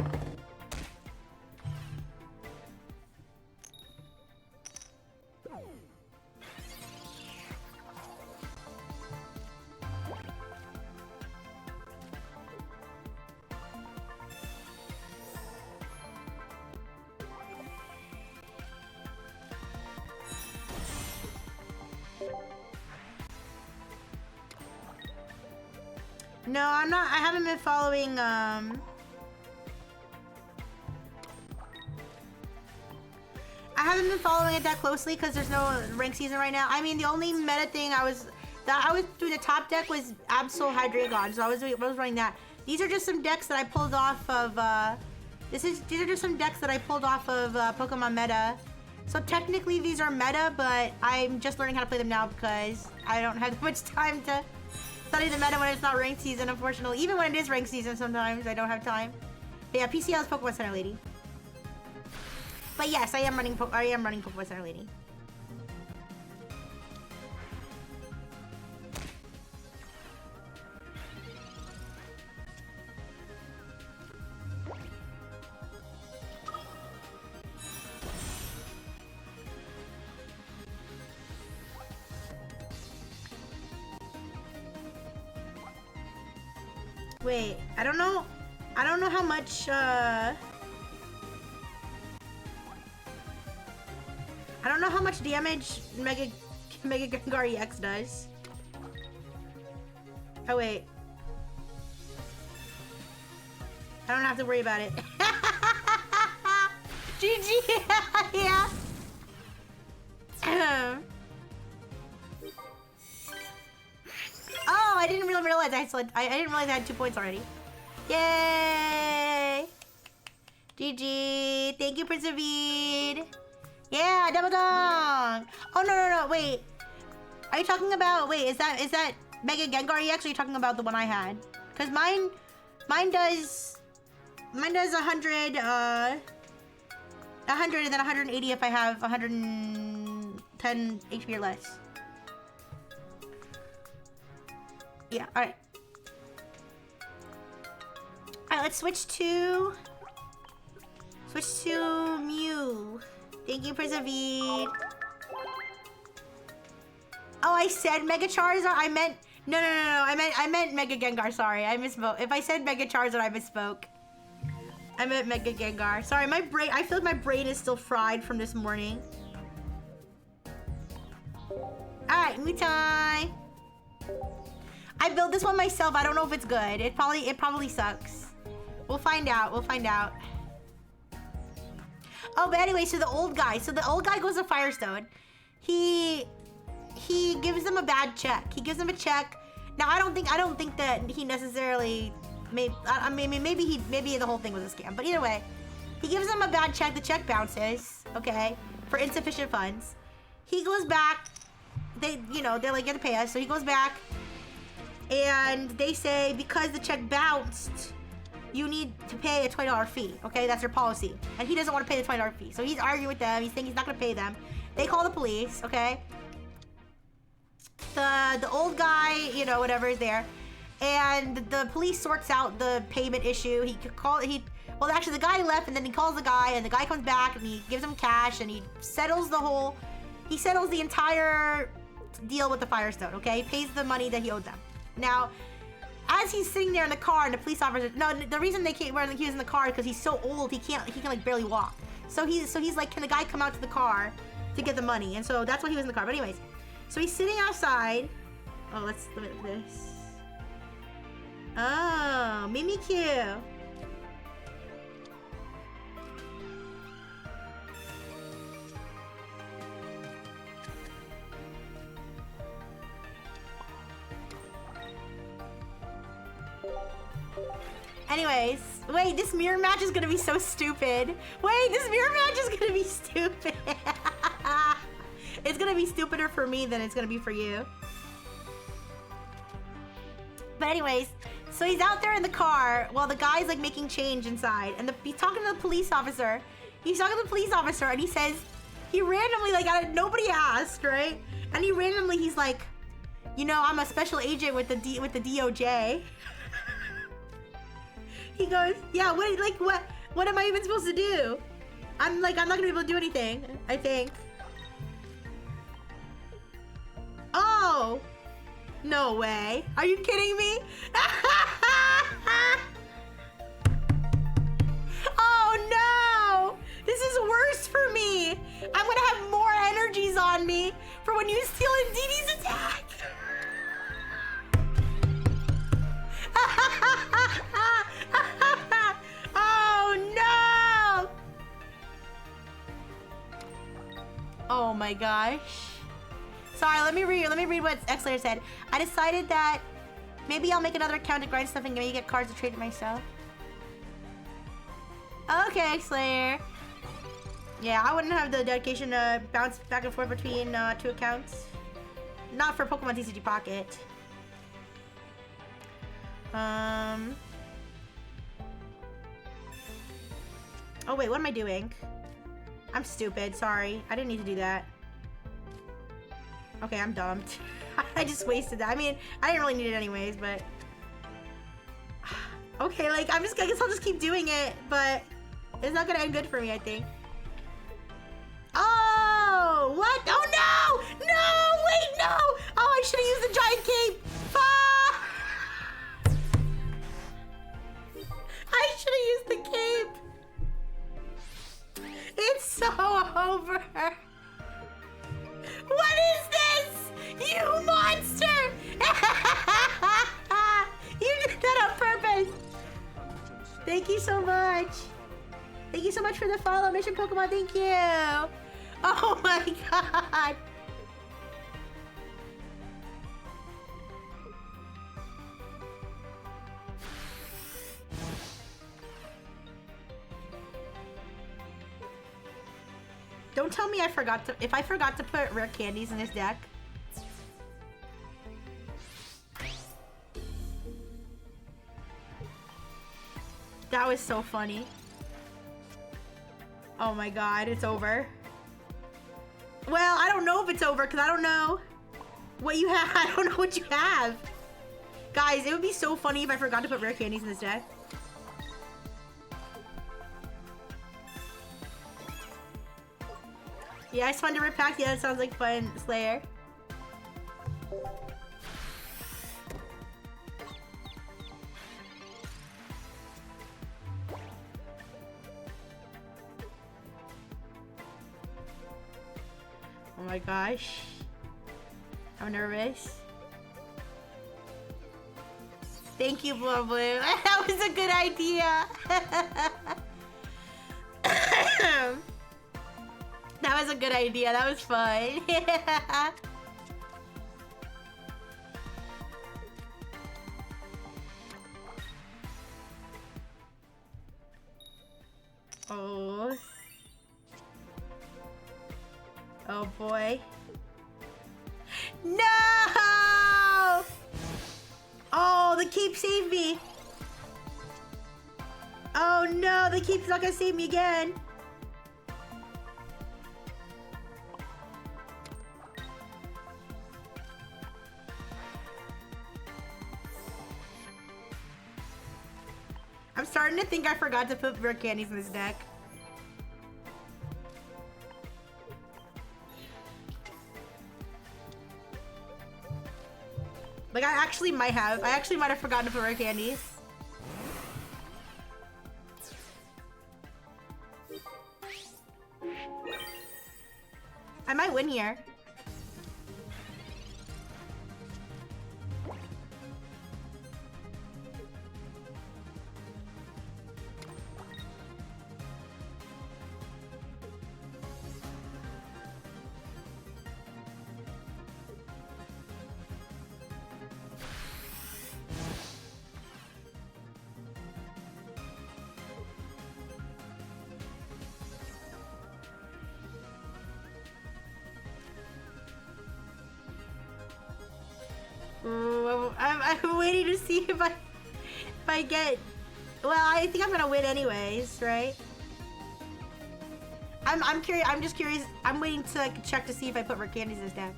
No, I'm not. I haven't been following, I haven't been following it that closely because there's no rank season right now. I mean, the only meta thing I was doing the top deck was Absol Hydreigon, so I was running that. These are just some decks that I pulled off of, these are just some decks that I pulled off of Pokemon Meta. So technically these are meta, but I'm just learning how to play them now because I don't have much time to study the meta when it's not ranked season, unfortunately. Even when it is ranked season, sometimes I don't have time. But yeah, PCL is Pokemon Center Lady. But yes, I am running Pokemon Center Lady. Wait, I don't know how much, I don't know how much damage Mega Gengar EX does. Oh, wait. I don't have to worry about it. GG, yeah. Oh, I didn't really realize I didn't realize I had 2 points already. Yay! GG. Thank you, Prince David. Yeah, double dong. Oh no, wait. Are you talking about? Wait, is that Mega Gengar EX? Or are you talking about the one I had? Cause mine does 100, 100 and then 180 if I have 110 HP or less. Yeah, alright. Alright, let's switch to Mew. Thank you, Prince David. Oh, I said Mega Charizard? I meant... No. I meant Mega Gengar, sorry. I misspoke. If I said Mega Charizard, I misspoke. I meant Mega Gengar. Sorry, my brain... I feel like my brain is still fried from this morning. Alright, Mew time. I built this one myself. I don't know if it's good. It probably sucks. We'll find out. Oh, but anyway, so the old guy goes to Firestone. He gives them a bad check. He gives them a check. Now I don't think that he necessarily maybe the whole thing was a scam. But either way, he gives them a bad check. The check bounces, okay, for insufficient funds. He goes back. They're like, you have to pay us. So he goes back, and they say because the check bounced, you need to pay a $20 fee, okay? That's their policy. And he doesn't want to pay the $20 fee. So he's arguing with them. He's saying he's not going to pay them. They call the police, okay? The old guy, whatever, is there. And the police sorts out the payment issue. Well, actually, the guy left, and then he calls the guy, and the guy comes back, and he gives him cash, and he settles the entire deal with the Firestone, okay? He pays the money that he owed them. Now, as he's sitting there in the car, and the police officer... No, the reason he was in the car is because he's so old, he can like barely walk. So he's like, can the guy come out to the car to get the money? And so that's why he was in the car. But anyways, so he's sitting outside. Oh, let's look at this. Oh, Mimikyu. Anyways, wait, this mirror match is gonna be so stupid. It's gonna be stupider for me than it's gonna be for you. But anyways, so he's out there in the car while the guy's like making change inside, and he's talking to the police officer. And he says, he randomly, like, nobody asked, right? And he's like, I'm a special agent with the DOJ. He goes, yeah, what am I even supposed to do? I'm not gonna be able to do anything, I think. Oh, no way. Are you kidding me? Oh no, this is worse for me. I'm gonna have more energies on me for when you steal Indeed's attack. Oh no! Oh my gosh. Sorry, let me read what X-Layer said. I decided that maybe I'll make another account to grind stuff and maybe get cards to trade myself. Okay, X-Layer. Yeah, I wouldn't have the dedication to bounce back and forth between 2 accounts. Not for Pokemon TCG Pocket. Oh wait, what am I doing? I'm stupid, sorry. I didn't need to do that. Okay, I'm dumb. I just wasted that. I mean, I didn't really need it anyways, but... Okay, like, I guess I'll just keep doing it, but... It's not gonna end good for me, I think. Oh! What? Oh no! No! Wait, no! Oh, I should've used the giant cape! Ah! should have used the cape. It's so over. What is this? You monster! You did that on purpose. Thank you so much. Thank you so much for the follow, Mission Pokemon. Thank you. Oh my god. Don't tell me if I forgot to put rare candies in this deck. That was so funny. Oh my god, it's over. Well, I don't know if it's over because I don't know what you have. I don't know what you have. Guys, it would be so funny if I forgot to put rare candies in this deck. Yeah, I spawned a rip pack. Yeah, that sounds like fun, Slayer. Oh my gosh. I'm nervous. Thank you, Blue Blue. That was a good idea. That was a good idea. That was fun. Oh. Oh boy. No! Oh, the keep saved me. Oh no, the keep's not gonna save me again. I'm starting to think I forgot to put rare candies in this deck. Like, I actually might have. I actually might have forgotten to put rare candies. I might win here. Ooh, I'm waiting to see if I get. Well, I think I'm gonna win anyways, right? I'm curious. I'm just curious. I'm waiting to like check to see if I put rare candies in this deck.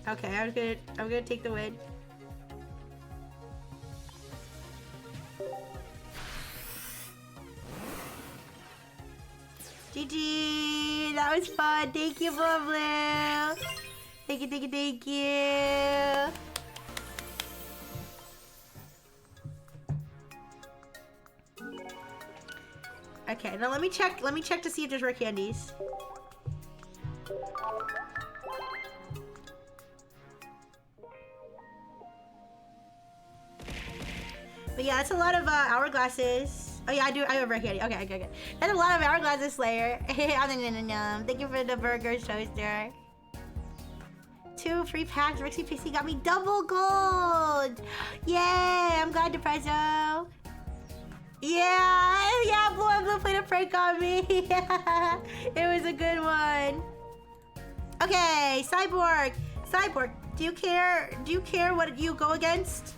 Okay, I'm gonna take the win. GG! That was fun. Thank you, Blue Blue. Thank you, thank you, thank you. Okay, now let me check to see if there's rare candies. But yeah, that's a lot of hourglasses. Oh yeah, I have a rare candy. Okay, okay. That's a lot of hourglasses, Slayer. Thank you for the burger toaster. 2 free packs. Rixie Pixie got me double gold. Yay! I'm glad to Prezzo. Yeah, Blue played a prank on me. Yeah, it was a good one. Okay, Cyborg. Do you care what you go against?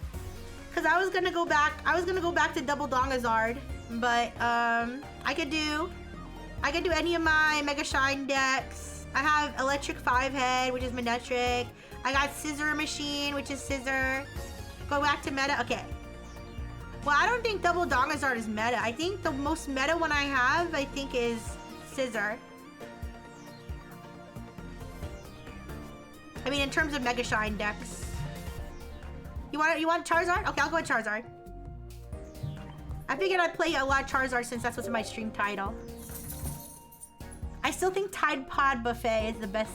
Cause I was gonna go back to double Dongizard, but I could do any of my Mega Shine decks. I have Electric 5-head, which is Manectric. I got Scissor Machine, which is Scissor. Go back to meta. Okay. Well, I don't think double Dongizard is meta. I think the most meta one I have, is Scissor. I mean, in terms of Mega Shine decks. You want Charizard? Okay, I'll go with Charizard. I figured I'd play a lot of Charizard since that's what's in my stream title. I still think Tide Pod Buffet is the best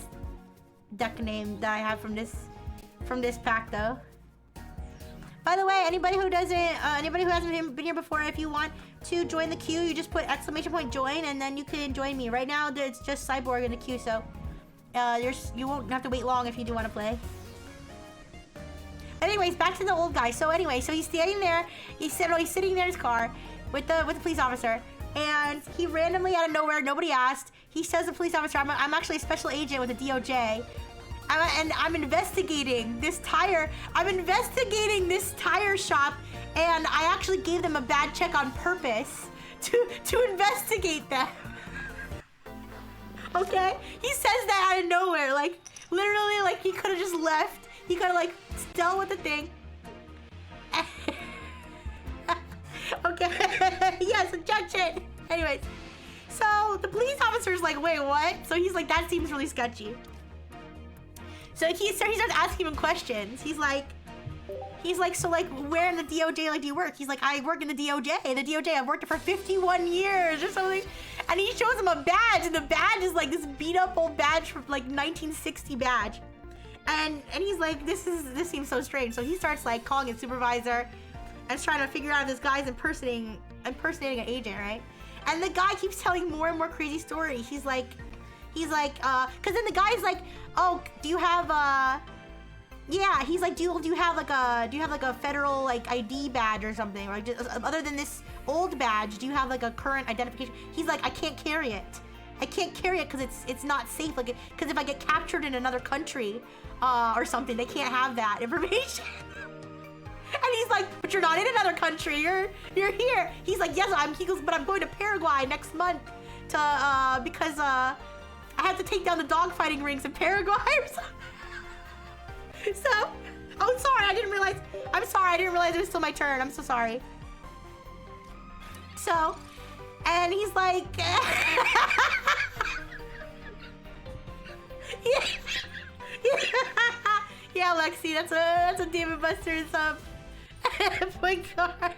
deck name that I have from this pack, though. By the way, anybody who hasn't been here before, if you want to join the queue, you just put !join, and then you can join me. Right now, it's just Cyborg in the queue, so you won't have to wait long if you do want to play. Anyways, back to the old guy. So anyway, so he's standing there. He's sitting there in his car with the police officer, and he randomly out of nowhere, nobody asked. He says to the police officer, "I'm actually a special agent with the DOJ, and I'm investigating this tire. I'm investigating this tire shop, and I actually gave them a bad check on purpose to investigate them." Okay, he says that out of nowhere, like literally, like he could have just left. He could have like dealt with the thing. Okay, yes, objection. Anyways, so the police officer's like, wait, what? So he's like, that seems really sketchy. So he starts asking him questions. He's like, so like, where in the DOJ like do you work? He's like, I work in the DOJ. The DOJ, I've worked there for 51 years or something. And he shows him a badge, and the badge is like this beat up old badge from like 1960 badge. And he's like, this seems so strange. So he starts like calling his supervisor and trying to figure out if this guy's impersonating an agent, right? And the guy keeps telling more and more crazy stories. He's like, cause then the guy's like, oh, do you have yeah, he's like, do you have like a federal like ID badge or something, or just, other than this old badge, do you have like a current identification? He's like, I can't carry it. I can't carry it because it's not safe. Like, because if I get captured in another country or something, they can't have that information. And he's like, but you're not in another country. You're here. He's like, yes, he goes, but I'm going to Paraguay next month to because I have to take down the dogfighting rings in Paraguay or something. So, oh, sorry, I didn't realize. I'm sorry, I didn't realize it was still my turn. I'm so sorry. So, and he's like, yeah, Lexi, that's a David Buster's point guard.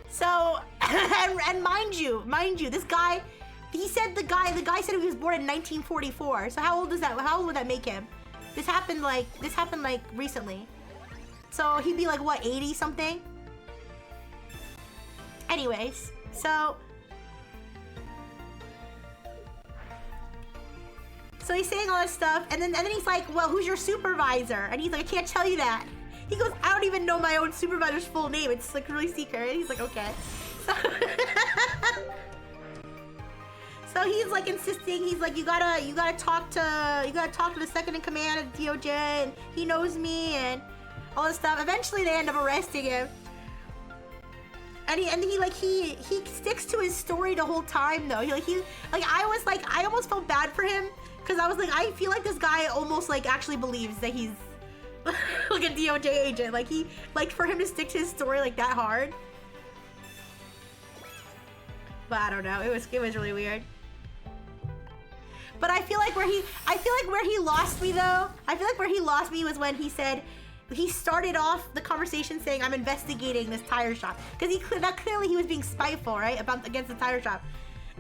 So, and mind you, this guy, he said the guy said he was born in 1944. So how old would that make him? This happened like recently. So he'd be like what, 80 something? Anyways, so he's saying all this stuff, and then he's like, well, who's your supervisor? And he's like, I can't tell you that. He goes, I don't even know my own supervisor's full name. It's like really secret. And he's like, okay. So he's like insisting. He's like, you gotta talk to the second in command of the DOJ, and he knows me and all this stuff. Eventually, they end up arresting him. And he sticks to his story the whole time though. I almost felt bad for him, because I was like, I feel like this guy almost like actually believes that he's like a DOJ agent. Like for him to stick to his story like that hard. But I don't know. It was really weird. But I feel like where he lost me though. I feel like where he lost me was when he said, he started off the conversation saying, I'm investigating this tire shop. Because clearly he was being spiteful, right? Against the tire shop.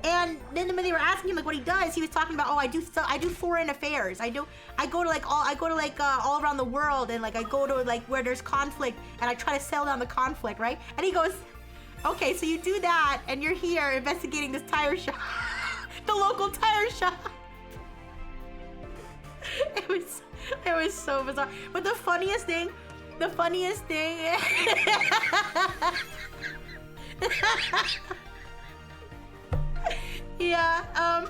And then when they were asking him like what he does, he was talking about, oh, I do foreign affairs. I go to all around the world, and like I go to like where there's conflict, and I try to settle down the conflict, right? And he goes, okay, so you do that, and you're here investigating this tire shop, the local tire shop. It was so bizarre. But the funniest thing. Yeah,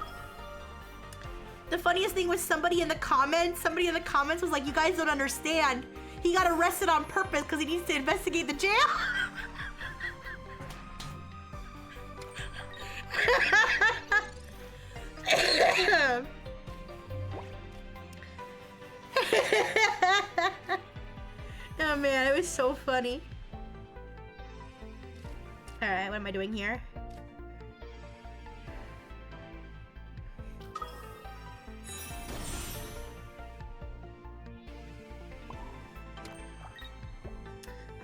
the funniest thing was somebody in the comments was like, you guys don't understand. He got arrested on purpose because he needs to investigate the jail. Oh man, it was so funny. Alright, what am I doing here?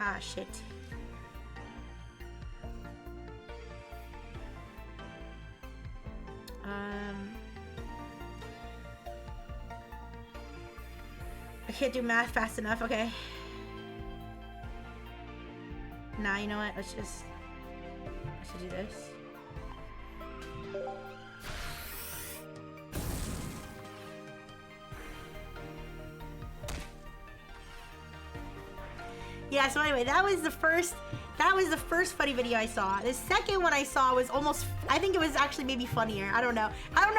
Ah, shit. I can't do math fast enough, okay. Nah, you know what? Let's do this. Yeah, so anyway, that was the first funny video I saw. The second one I saw was almost, I think it was actually maybe funnier. I don't know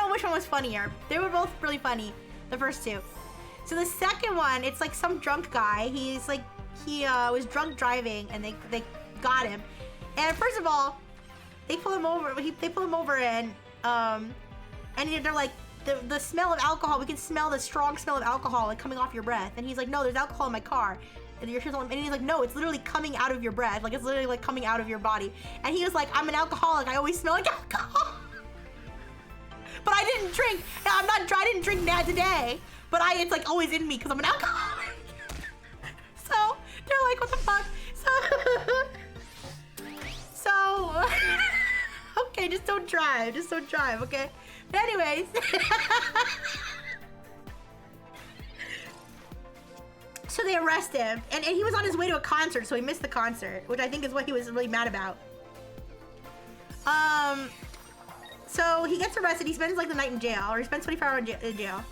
which one was funnier. They were both really funny, the first two. So the second one, it's like some drunk guy. He's like, he was drunk driving and they got him. And first of all, they pull him over, and they're like, the smell of alcohol, we can smell the strong smell of alcohol like coming off your breath. And he's like, no, there's alcohol in my car. And he's like, no, it's literally coming out of your breath. Like, it's literally like coming out of your body. And he was like, I'm an alcoholic. I always smell like alcohol. But I didn't drink. I didn't drink that today. But it's like always in me because I'm an alcoholic. So they're like, what the fuck? So okay, just don't drive. Just don't drive, okay? But anyways. So they arrest him, and he was on his way to a concert, so he missed the concert, which I think is what he was really mad about. So he gets arrested. He spends like the night in jail, or he spends 24 hours in jail.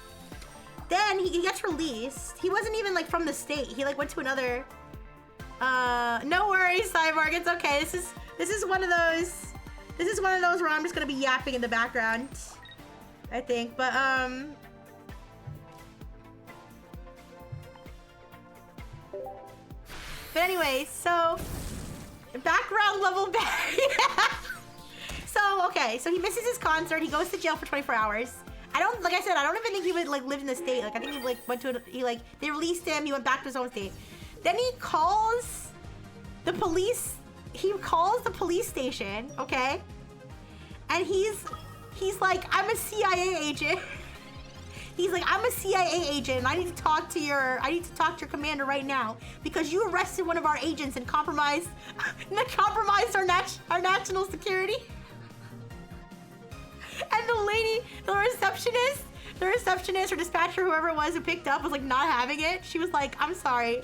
Then he gets released. He wasn't even like from the state. He like went to another. No worries, Cyborg. It's okay. This is one of those. This is one of those where I'm just gonna be yapping in the background, I think. But But anyways, so background level back. So okay, so he misses his concert. He goes to jail for 24 hours. Like I said, I don't even think he would like live in the state. Like I think he like went to they released him. He went back to his home state. Then he calls the police. He calls the police station, okay? And he's like, I'm a CIA agent. He's like, I'm a CIA agent, and I need to talk to your commander right now because you arrested one of our agents and compromised our national security. And the lady, the receptionist or dispatcher, whoever it was who picked up, was like not having it. She was like, I'm sorry.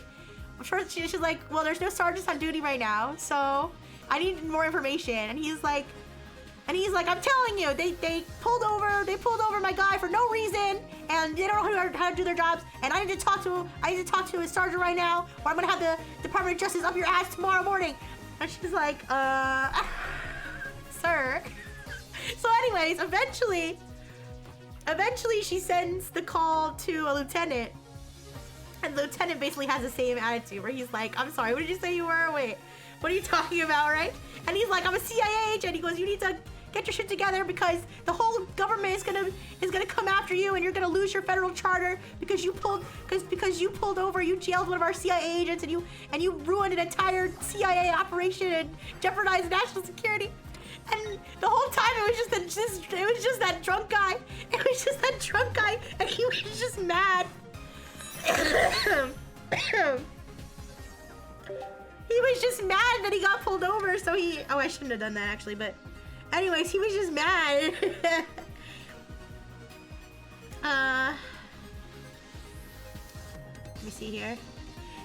First, she's like, well, there's no sergeants on duty right now, so I need more information. And he's like, I'm telling you, they pulled over my guy for no reason, and they don't know how to do their jobs. And I need to talk to his sergeant right now, or I'm gonna have the Department of Justice up your ass tomorrow morning. And she's like, sir. So anyways, eventually she sends the call to a lieutenant, and the lieutenant basically has the same attitude where he's like, I'm sorry, what did you say you were? Wait, what are you talking about, right? And he's like, I'm a CIA agent. He goes, you need to get your shit together because the whole government is gonna come after you, and you're gonna lose your federal charter because you pulled over, you jailed one of our CIA agents, and you ruined an entire CIA operation and jeopardized national security. And the whole time it was just that drunk guy. It was just that drunk guy, and he was just mad. He was just mad that he got pulled over, so I shouldn't have done that actually, but anyways, he was just mad. Let me see here.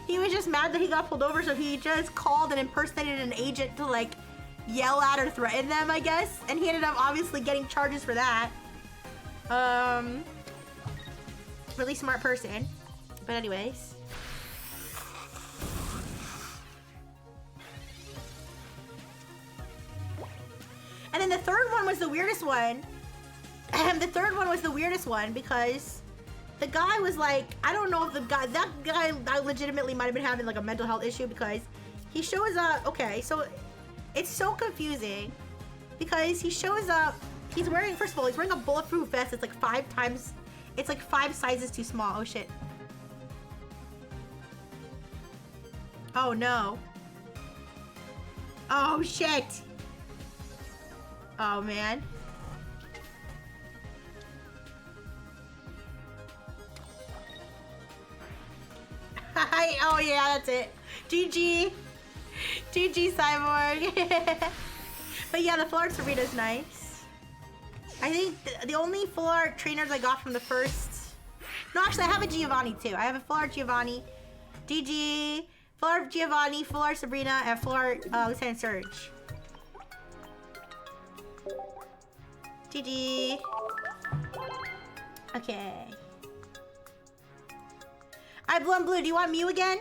He was just mad that he got pulled over, so he just called and impersonated an agent to like yell at or threaten them, I guess, and he ended up obviously getting charges for that. Really smart person. But anyways. And then the third one was the weirdest one. The third one was the weirdest one because the guy was like, I don't know if that guy legitimately might have been having like a mental health issue because he shows up, okay, so it's so confusing because he shows up, he's wearing, first of all, he's wearing a bulletproof vest. It's like 5 sizes too small. Oh shit. Oh no. Oh shit. Oh man. Oh yeah, that's it. GG. GG Cyborg. But yeah, the full art Sabrina's nice. I think the only full art trainers I got from the first... No, actually, I have a Giovanni too. I have a full art Giovanni. GG. Full art Giovanni, full art Sabrina, and full art Lieutenant Surge. GG. Okay. Alright, Blue and Blue, do you want Mew again?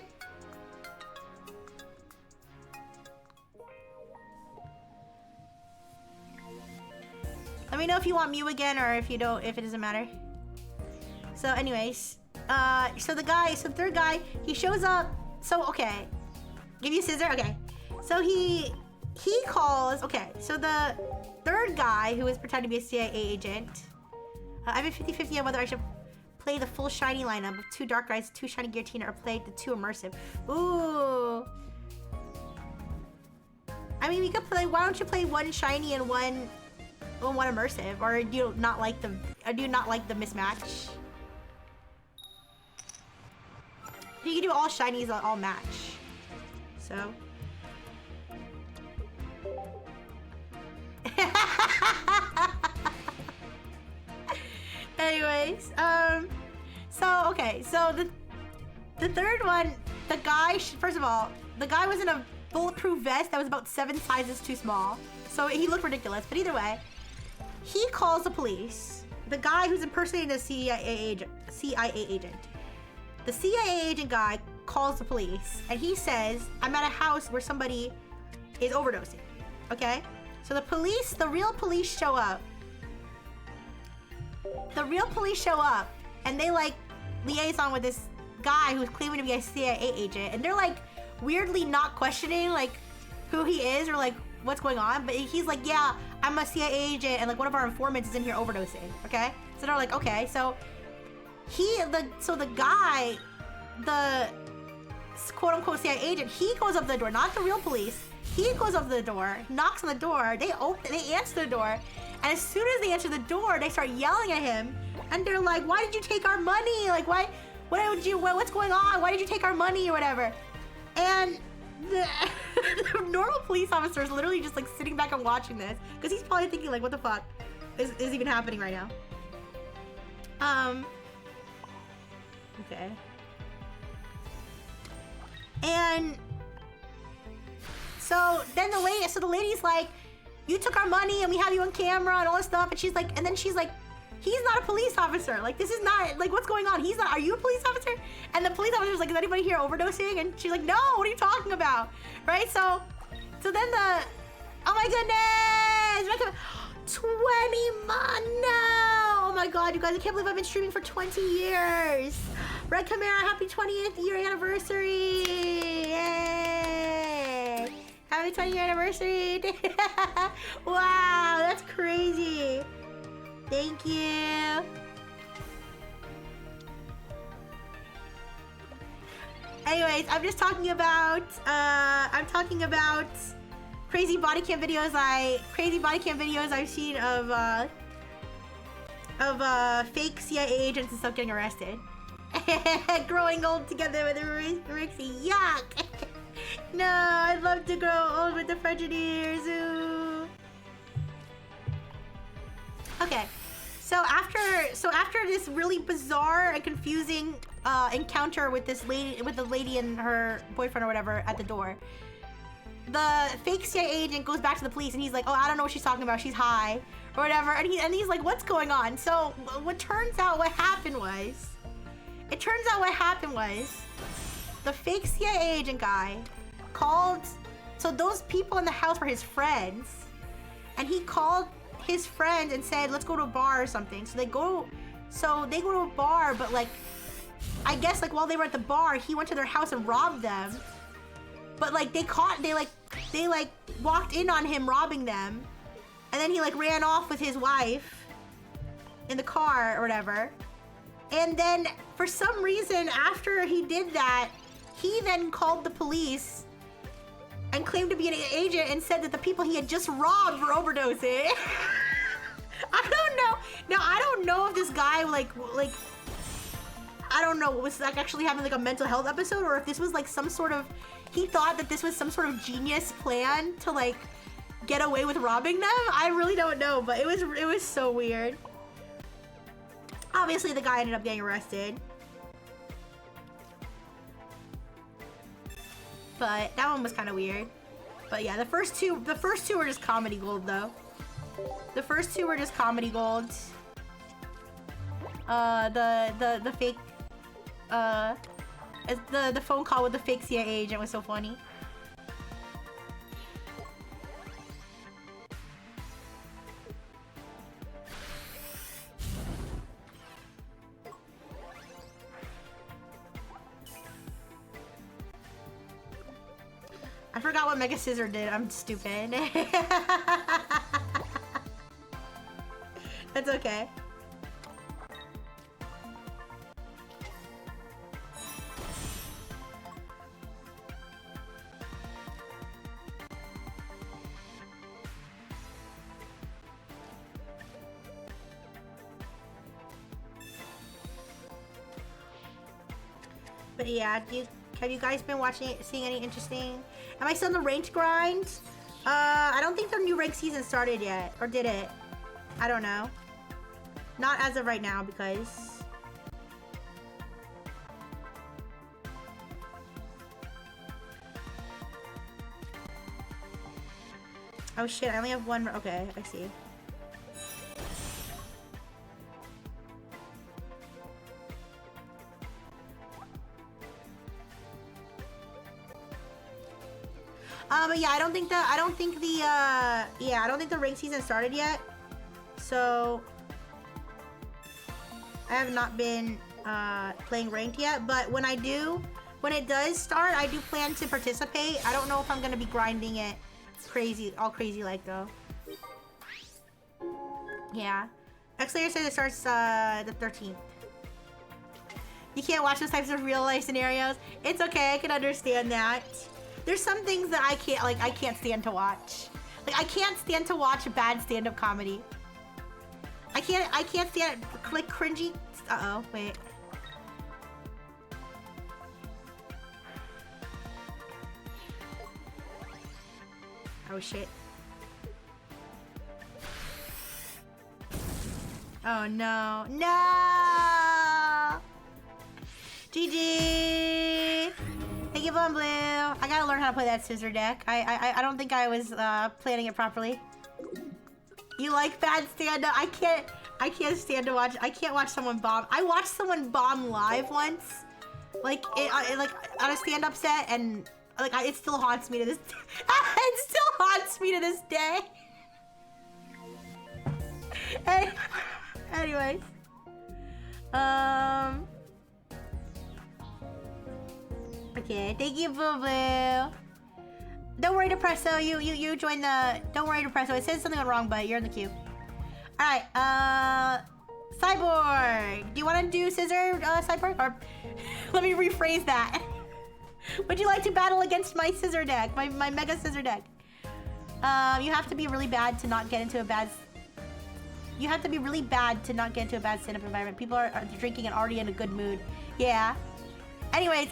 Let me know if you want Mew again or if you don't, if it doesn't matter. So anyways, so the third guy, he shows up. So, okay. Give you a scissor? Okay. So he calls, okay. So the third guy who is pretending to be a CIA agent, I have a 50-50 on whether I should play the full shiny lineup of 2 Dark Eyes, 2 Shiny Giratina, or play the 2 Immersive. Ooh. I mean, we could play, why don't you play 1 shiny and one Immersive? Or do you not like the mismatch? You can do all shinies, all match. So. Anyways, so okay, so the third one, the guy, first of all, the guy was in a bulletproof vest that was about 7 sizes too small, so he looked ridiculous. But either way, he calls the police. The guy who's impersonating the CIA agent. The CIA agent guy calls the police, and he says, "I'm at a house where somebody is overdosing." Okay, so the real police show up. And they like liaison with this guy who's claiming to be a CIA agent, and they're like weirdly not questioning like who he is or like what's going on, but he's like, "Yeah, I'm a CIA agent, and like one of our informants is in here overdosing." Okay, so they're like, "Okay," so the guy, the quote-unquote CIA agent, he goes up to the door, not the real police. He goes up to the door, knocks on the door, they answer the door, and as soon as they answer the door, they start yelling at him, and they're like, "Why did you take our money? Like, what's going on? Why did you take our money?" or whatever. And the normal police officer is literally just like sitting back and watching this, because he's probably thinking like, what the fuck is even happening right now? Okay. And so then the lady's like, "You took our money and we have you on camera and all this stuff." And she's like, "He's not a police officer. Like, this is not, like, what's going on? He's not, are you a police officer?" And the police officer's like, "Is anybody here overdosing?" And she's like, "No, what are you talking about?" Right? So then oh my goodness! 20 months! No! Oh my god, you guys, I can't believe I've been streaming for 20 years. Red Chimera, happy 20th year anniversary! Yay! Happy 20th year anniversary! Wow, that's crazy. Thank you. Anyways, I'm talking about crazy body cam videos I've seen of fake CIA agents and stuff getting arrested. Growing old together with Rixie. Yuck! No, I'd love to grow old with the Frenchineers. Ooh. Okay, so after this really bizarre and confusing encounter with the lady and her boyfriend or whatever at the door, the fake CIA agent goes back to the police and he's like, "Oh, I don't know what she's talking about. She's high or whatever." And he's like, "What's going on?" So what happened was the fake CIA agent guy called. So those people in the house were his friends, and he called his friend and said, "Let's go to a bar or something." So they go to a bar, but like, I guess like while they were at the bar, he went to their house and robbed them. But like they walked in on him robbing them, and then he like ran off with his wife in the car or whatever. And then for some reason, after he did that, he then called the police and claimed to be an agent and said that the people he had just robbed were overdosing. I don't know. Now, I don't know if this guy, I don't know, was like actually having like a mental health episode, or if this was like some sort of, he thought that this was some sort of genius plan to like get away with robbing them. I really don't know, but it was so weird. Obviously the guy ended up getting arrested. But that one was kind of weird. But yeah, the first two were just comedy gold though. The first two were just comedy gold. The fake, the phone call with the fake CIA agent was so funny. I forgot what Mega Scissor did. I'm stupid. That's okay. But yeah, have you guys been seeing any interesting? Am I still in the ranked grind? I don't think the new rank season started yet, or did it? I don't know. Not as of right now, because oh shit, I only have one. Okay, I see. But yeah, I don't think the rank season started yet. So I have not been playing ranked yet, but when it does start, I do plan to participate. I don't know if I'm gonna be grinding it all crazy like though. Yeah. X-Layer says it starts the 13th. You can't watch those types of real life scenarios. It's okay, I can understand that. There's some things that I can't stand to watch. Like I can't stand to watch bad stand-up comedy. I can't stand like cringy. Uh-oh, wait. Oh shit. Oh no. No! GG! Thank you, Blue. I gotta learn how to play that scissor deck. I don't think I was planning it properly. You like bad stand-up? I can't stand to watch. I can't watch someone bomb. I watched someone bomb live once, like on a stand-up set, and like it still haunts me to this. It still haunts me to this day. Anyways, okay, thank you, Boo Boo. Don't worry, Depresso. You joined the. Don't worry, Depresso. It says something went wrong, but you're in the queue. All right, Cyborg. Do you want to do scissor, Cyborg? Or let me rephrase that. Would you like to battle against my scissor deck, my mega scissor deck? You have to be really bad to not get into a bad. You have to be really bad to not get into a bad stand-up environment. People are drinking and already in a good mood. Yeah. Anyways,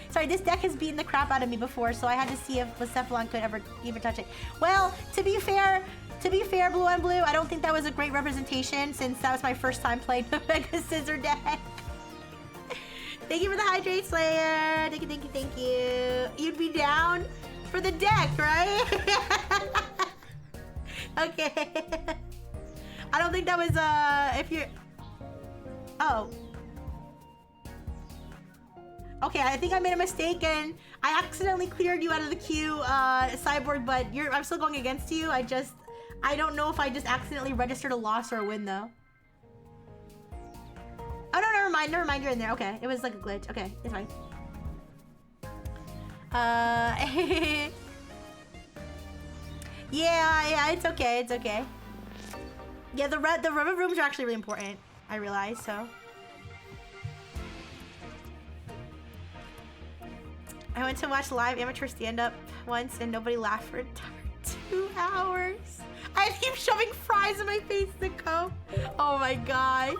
sorry, this deck has beaten the crap out of me before, so I had to see if Cephalon could ever even touch it. Well, to be fair, Blue and Blue, I don't think that was a great representation since that was my first time playing the Mega Scissor deck. Thank you for the Hydrate Slayer. Thank you. You'd be down for the deck, right? Okay. I don't think that was, if you're... Oh. Okay, I think I made a mistake and I accidentally cleared you out of the queue, Cyborg, but I'm still going against you. I don't know if I just accidentally registered a loss or a win, though. Oh, no, never mind, you're in there. Okay, it was like a glitch. Okay, it's fine. Yeah, it's okay. Yeah, the rubber rooms are actually really important, I realize, so. I went to watch live amateur stand-up once and nobody laughed for 2 hours. I keep shoving fries in my face to go. Oh my gosh.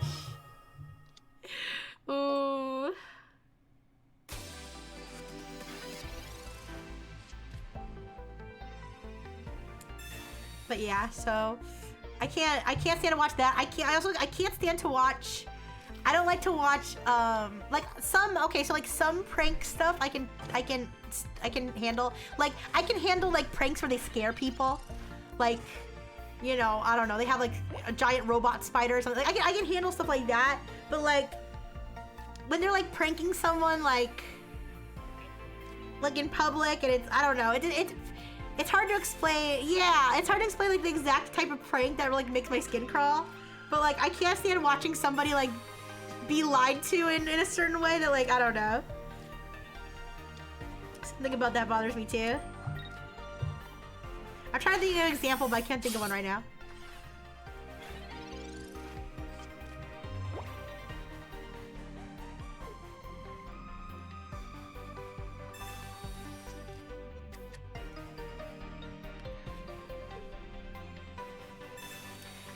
Ooh. But yeah, so I can't stand to watch that. I can't stand to watch. I don't like to watch like some some prank stuff I can handle. Like I can handle like pranks where they scare people. Like, you know, I don't know, they have like a giant robot spider or something. Like, I can handle stuff like that. But like when they're like pranking someone like in public and it's, I don't know, it's hard to explain. Yeah, it's hard to explain like the exact type of prank that like makes my skin crawl. But like I can't stand watching somebody like be lied to in a certain way that like, I don't know. Something about that bothers me too. I'm trying to think of an example, but I can't think of one right now.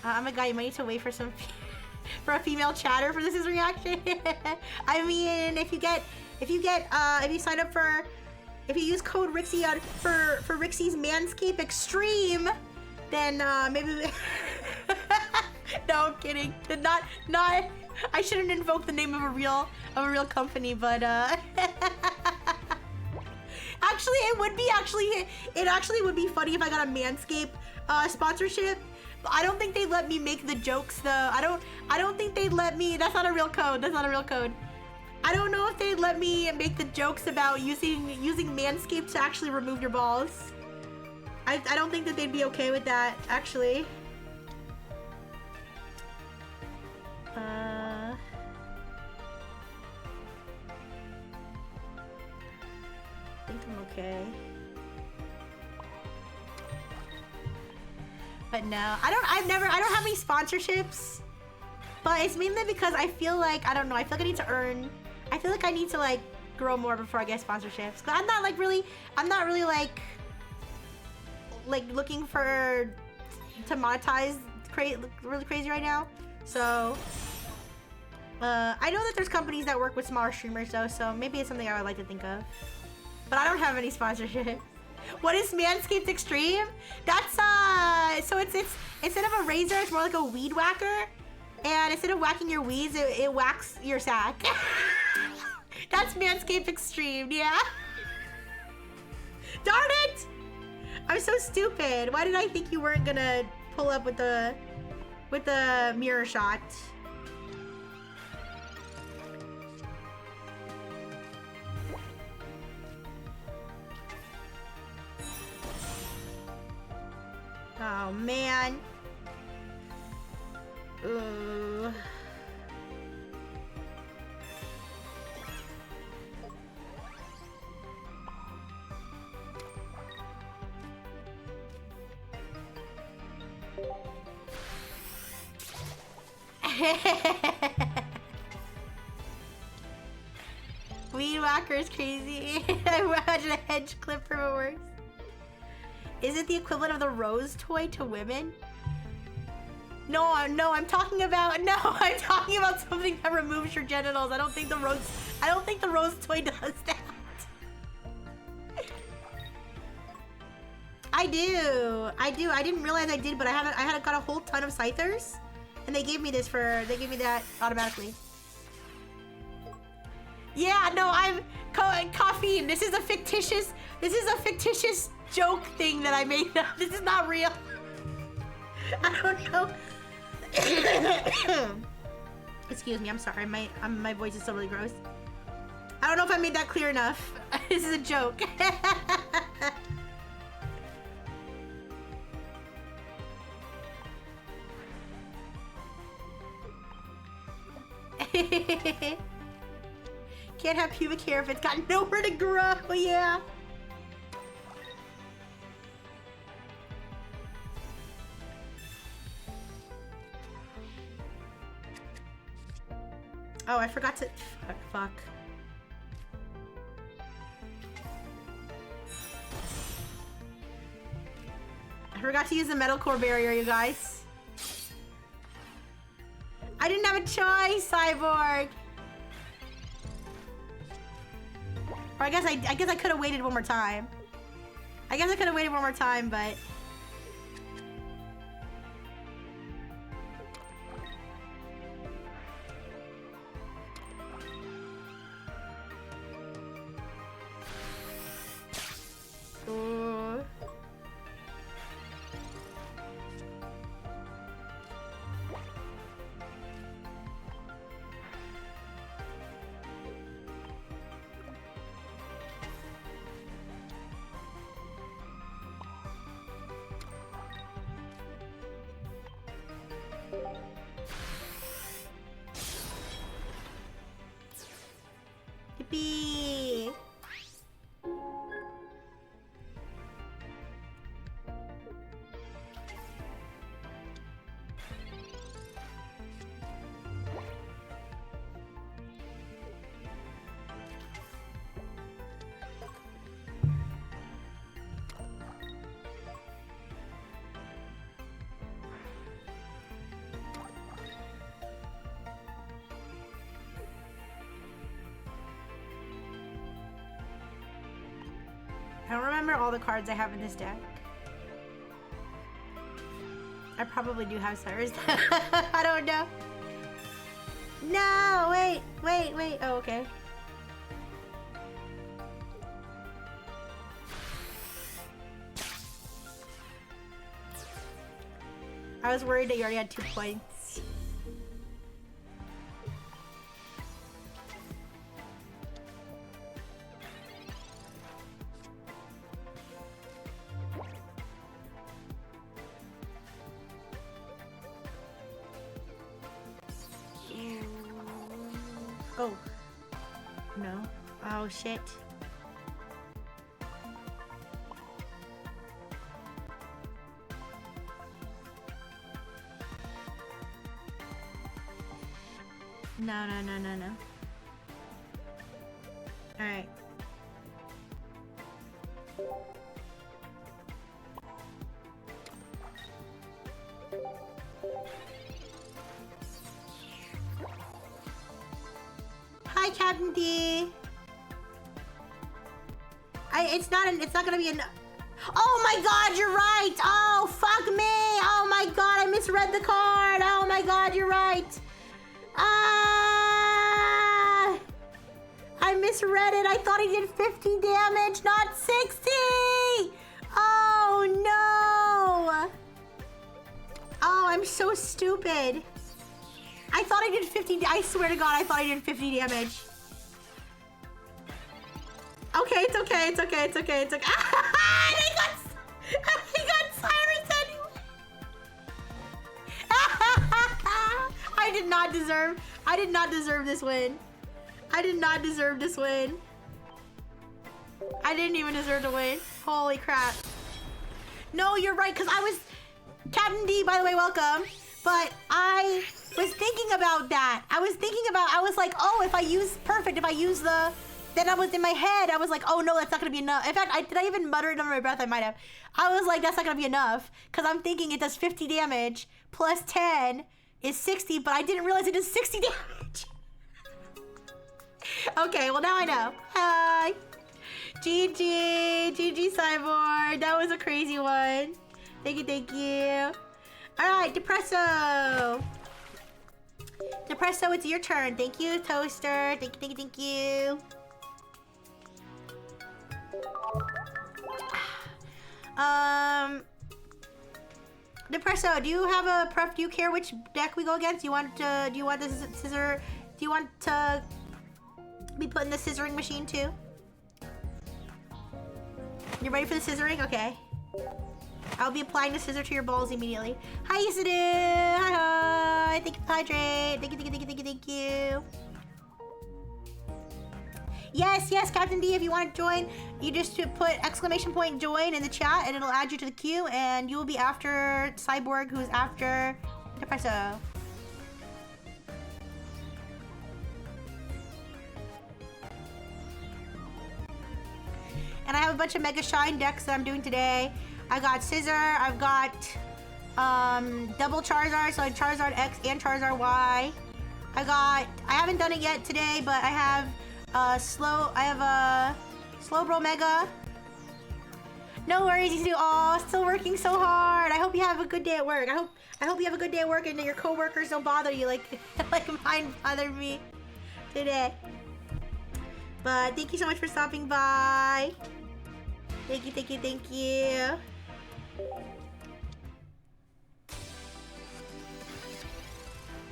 Oh my god, you might need to wait for some for a female chatter for this is reaction. I mean, if you sign up for, if you use code Rixie for Rixie's Manscaped Extreme, then maybe. No, I'm kidding. Not. I shouldn't invoke the name of a real company, but actually, it actually would be funny if I got a Manscaped sponsorship. I don't think they'd let me make the jokes though. I don't think they'd let me. That's not a real code. That's not a real code. I don't know if they'd let me make the jokes about using Manscaped to actually remove your balls. I don't think that they'd be okay with that, actually. I think I'm okay. But no, I don't have any sponsorships. But it's mainly because I feel like, I don't know, I feel like I need to earn, I feel like I need to like grow more before I get sponsorships. Cause I'm not really like looking for to monetize really crazy right now. So I know that there's companies that work with smaller streamers though, so maybe it's something I would like to think of. But I don't have any sponsorship. What is Manscaped Extreme? That's so it's instead of a razor, it's more like a weed whacker. And instead of whacking your weeds, it whacks your sack. That's Manscaped Extreme, yeah. Darn it! I'm so stupid. Why did I think you weren't gonna pull up with the mirror shot? Oh man. Ooh. Weed whacker is crazy. I imagine a hedge clipper works. Is it the equivalent of the rose toy to women? No, I'm talking about something that removes your genitals. I don't think the rose toy does that. I do. I didn't realize I did, but I had got a whole ton of scythers, and they gave me that automatically. Yeah, no, I'm caffeine. This is a fictitious joke thing that I made up. This is not real. I don't know. Excuse me, I'm sorry. My voice is still really gross. I don't know if I made that clear enough. This is a joke. Can't have pubic hair if it's got nowhere to grow. Yeah. Oh, I forgot to... Fuck. I forgot to use the metalcore barrier, you guys. I didn't have a choice, Cyborg. Or I guess I could have waited one more time. But... Cappy. I don't remember all the cards I have in this deck. I probably do have Cyrus. I don't know. No, wait. Oh, okay. I was worried that you already had 2 points. Oh. No. Oh, shit. No. Alright. Hi, Captain D. It's not gonna be an. Oh my God, you're right. Oh, fuck me. Oh my God, I misread the card. Oh my God, you're right. I misread it. I thought he did 50 damage, not 60. Oh no. Oh, I'm so stupid. I thought I did 50. I swear to God, I thought I did 50 damage. Okay, it's okay. I got Cyrus anyway. I did not deserve this win. I did not deserve this win. I didn't even deserve to win. Holy crap. No, you're right, because I was... Captain D, by the way, welcome. But I was thinking about that. I was like, oh, if I use perfect, if I use the... Then I was in my head, I was like, oh no, that's not gonna be enough. In fact, did I even mutter it under my breath? I might have. I was like, that's not gonna be enough. Because I'm thinking it does 50 damage plus 10 is 60, but I didn't realize it does 60 damage. Okay, well now I know. Hi. GG Cyborg. That was a crazy one. Thank you. Alright, Depresso. Depresso, it's your turn. Thank you, Toaster. Thank you. Depresso, do you have a pref? Do you care which deck we go against? Do you want the scissor? Do you want to be put in the scissoring machine too? You ready for the scissoring? Okay. I'll be applying the scissor to your balls immediately. Hi, Isidoo. Hi. Thank you for hydrate. Thank you. Yes, Captain D, if you want to join, you just put ! join in the chat and it'll add you to the queue and you will be after Cyborg, who's after Depresso. And I have a bunch of Mega Shine decks that I'm doing today. I got Scissor, I've got double Charizard, so like Charizard X and Charizard Y. I haven't done it yet today, but I have Slowbro Mega. No worries, you do all still working so hard. I hope you have a good day at work. I hope you have a good day at work and that your coworkers don't bother you like mine bothered me today. But thank you so much for stopping by. Thank you.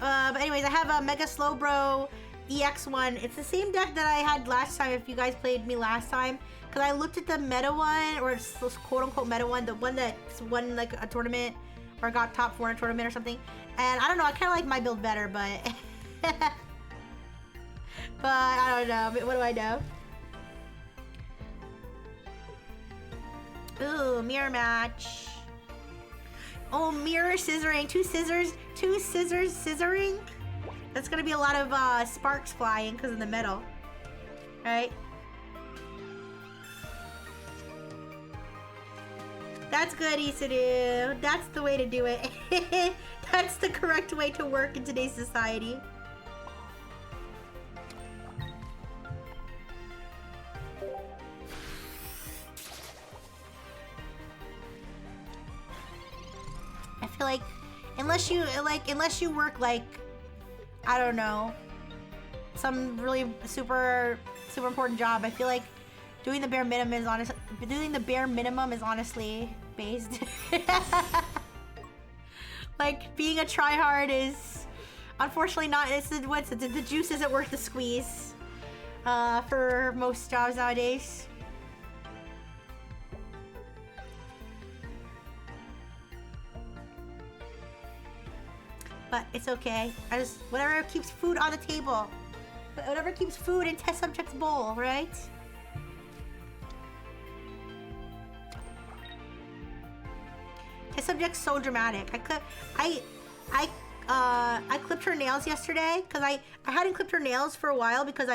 But anyways, I have a Mega Slowbro EX1. It's the same deck that I had last time, if you guys played me last time. Because I looked at the meta one, or quote-unquote meta one, the one that won like a tournament, or got top 4 in a tournament or something. And I don't know, I kind of like my build better, but... But I don't know. What do I know? Ooh, mirror match. Oh, mirror scissoring. Two scissors scissoring. That's gonna be a lot of sparks flying because of the metal. Right? That's good, Isuru. That's the way to do it. That's the correct way to work in today's society. I feel like unless you work like, I don't know, some really super important job, I feel like doing the bare minimum is honestly based. Like being a tryhard is unfortunately not. The juice isn't worth the squeeze for most jobs nowadays. But it's okay. Whatever keeps food on the table, whatever keeps food in test subject's bowl, right? Test subject's so dramatic. I clipped her nails yesterday because I hadn't clipped her nails for a while because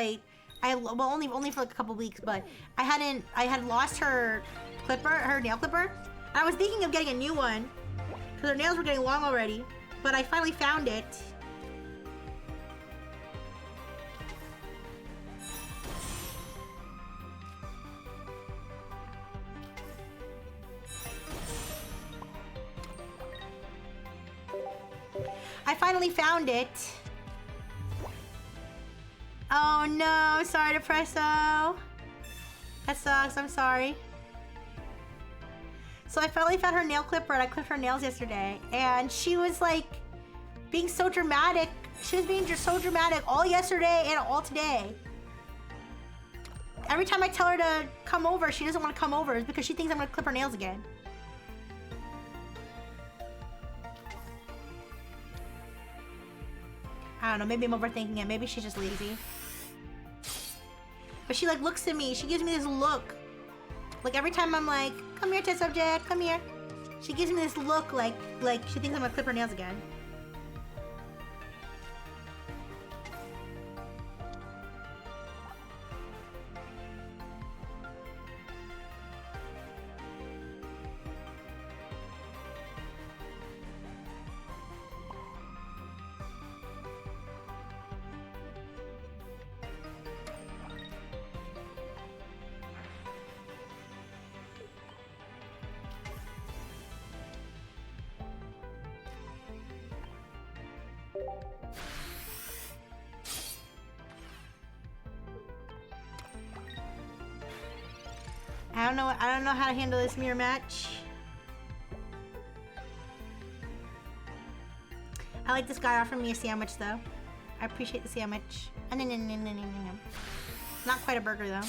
well, only for like a couple weeks, but I had lost her nail clipper, and I was thinking of getting a new one because her nails were getting long already. But I finally found it. I finally found it. Oh no, sorry Depresso. That sucks, I'm sorry. So I finally found her nail clipper and I clipped her nails yesterday. And she was like being so dramatic. She was being so dramatic all yesterday and all today. Every time I tell her to come over, she doesn't want to come over. It's because she thinks I'm going to clip her nails again. I don't know, maybe I'm overthinking it. Maybe she's just lazy. But she like looks at me. She gives me this look. Like every time I'm like, come here, test subject, come here. She gives me this look like she thinks I'm gonna clip her nails again. I don't know how to handle this mirror match. I like this guy offering me a sandwich though. I appreciate the sandwich. Not quite a burger though.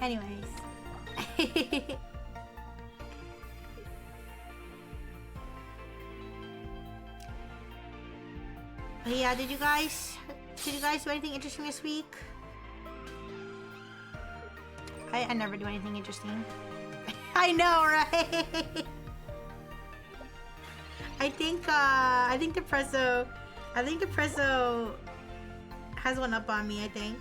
Anyways. But yeah, did you guys do anything interesting this week? I never do anything interesting. I know, right? I think Depresso has one up on me, I think.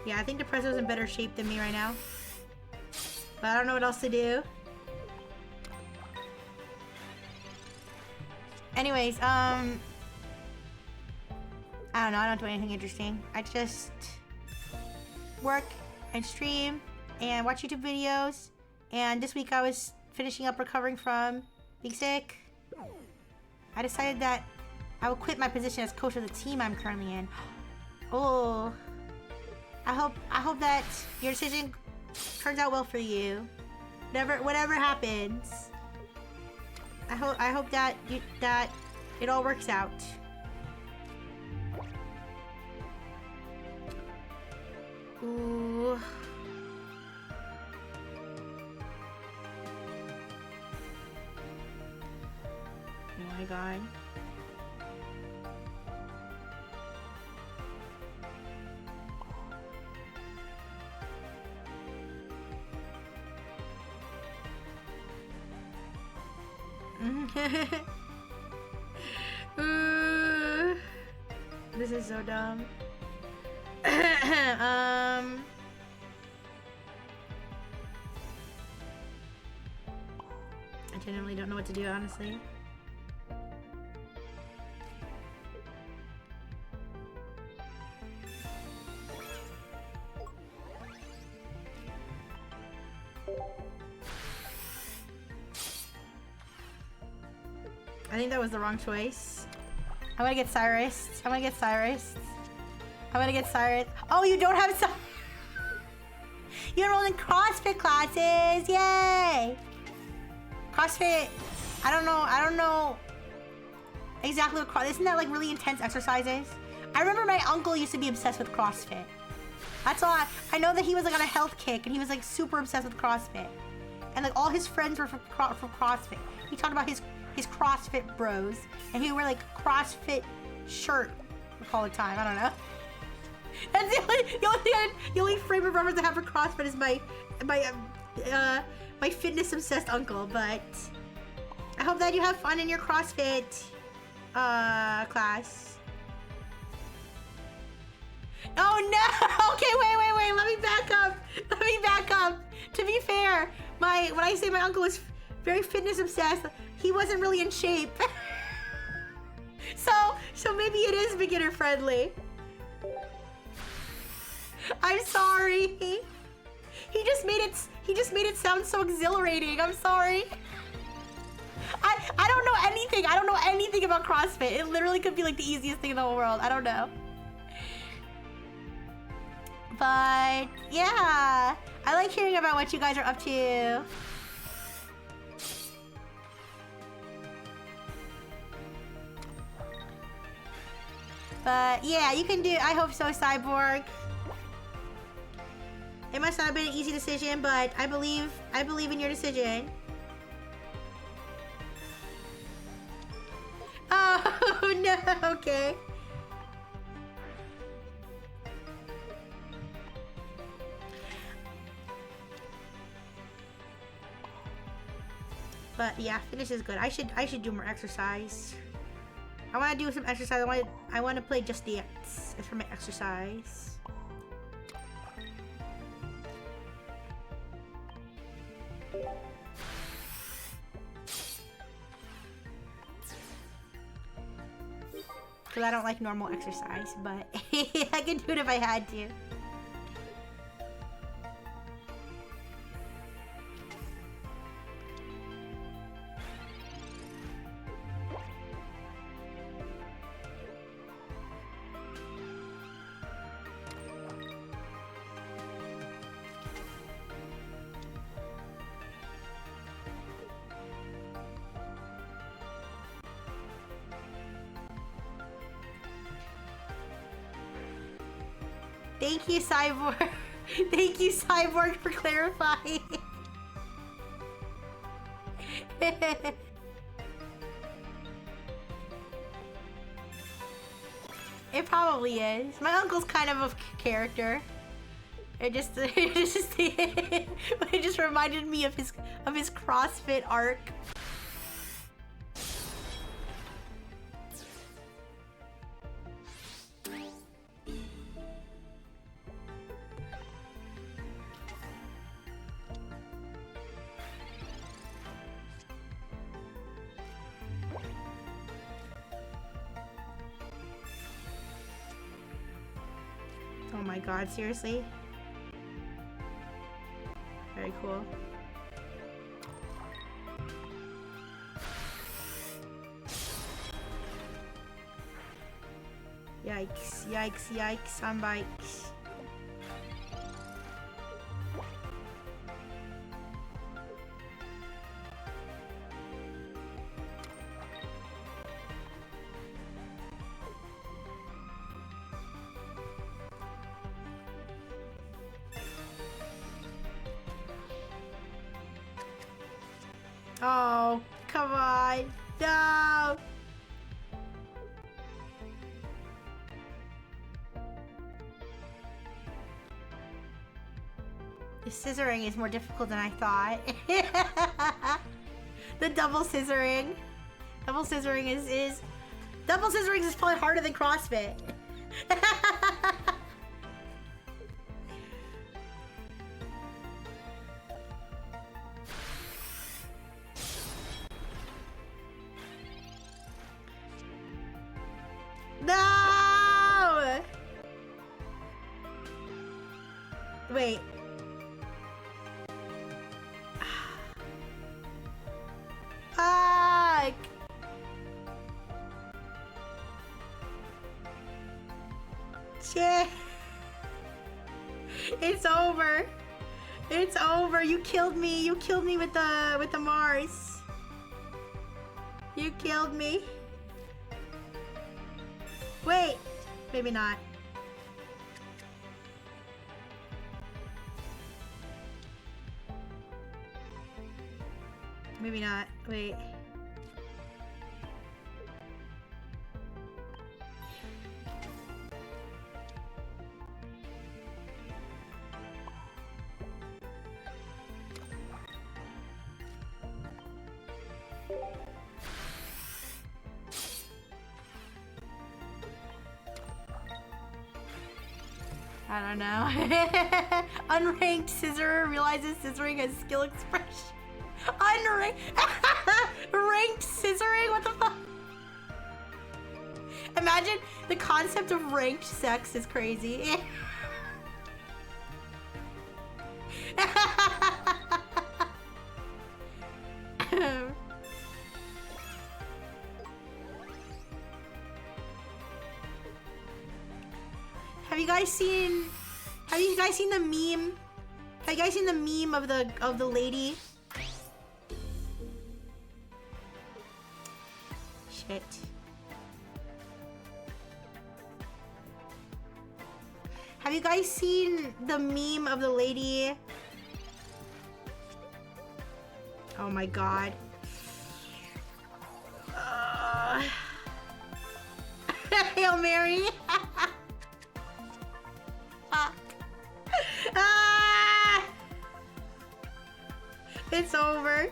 Yeah, I think Depresso's in better shape than me right now. But I don't know what else to do. Anyways, I don't know, I don't do anything interesting. I just work and stream and watch YouTube videos. And this week I was finishing up recovering from being sick. I decided that I will quit my position as coach of the team I'm currently in. Oh, I hope that your decision turns out well for you. Whatever happens. I hope that it all works out. Ooh. Oh my god. This is so dumb. I genuinely don't know what to do, honestly. I think that was the wrong choice. I'm gonna get Cyrus. I'm gonna get Cyrus. I'm gonna get Cyrus. Oh, you don't have some. You enrolled in CrossFit classes. Yay! CrossFit. I don't know exactly what CrossFit. Isn't that like really intense exercises? I remember my uncle used to be obsessed with CrossFit. That's all. I know that he was like on a health kick and he was like super obsessed with CrossFit. And like all his friends were from CrossFit. He talked about his CrossFit bros, and he would wear like CrossFit shirt all the time. I don't know. That's the only frame of reference I have for CrossFit is my fitness obsessed uncle. But I hope that you have fun in your CrossFit class. Oh no! Okay, wait. Let me back up. To be fair, when I say my uncle was very fitness obsessed, he wasn't really in shape. So maybe it is beginner friendly. I'm sorry. He just made it sound so exhilarating. I'm sorry. I don't know anything. I don't know anything about CrossFit. It literally could be like the easiest thing in the whole world. I don't know. But yeah, I like hearing about what you guys are up to. But yeah, you can do. I hope so, Cyborg. It must not have been an easy decision, but I believe in your decision. Oh no, okay. But yeah, fitness is good. I should do more exercise. I want to do some exercise. I want to play Just Dance for my exercise. Because I don't like normal exercise, but I could do it if I had to. Thank you, Cyborg. Thank you, Cyborg, for clarifying. It probably is. My uncle's kind of a character. It just it just reminded me of his CrossFit arc. Oh my god, seriously? Very cool. Yikes, yikes, yikes on bikes. Oh, come on. No. The scissoring is more difficult than I thought. The double scissoring. Double scissoring is double scissoring is probably harder than CrossFit. No! Wait. Fuck! Shit. It's over. It's over. You killed me. You killed me with the Mars. You killed me. Wait. Maybe not. Maybe not. Wait. I don't know. Unranked scissorer realizes scissoring has skill expression. Unranked ranked scissoring? What the fuck? Imagine the concept of ranked sex is crazy. Have you guys seen the meme? Have you guys seen the meme of the lady? Shit. Have you guys seen the meme of the lady? Oh my god. Hail Mary. Fuck. Ah! It's over.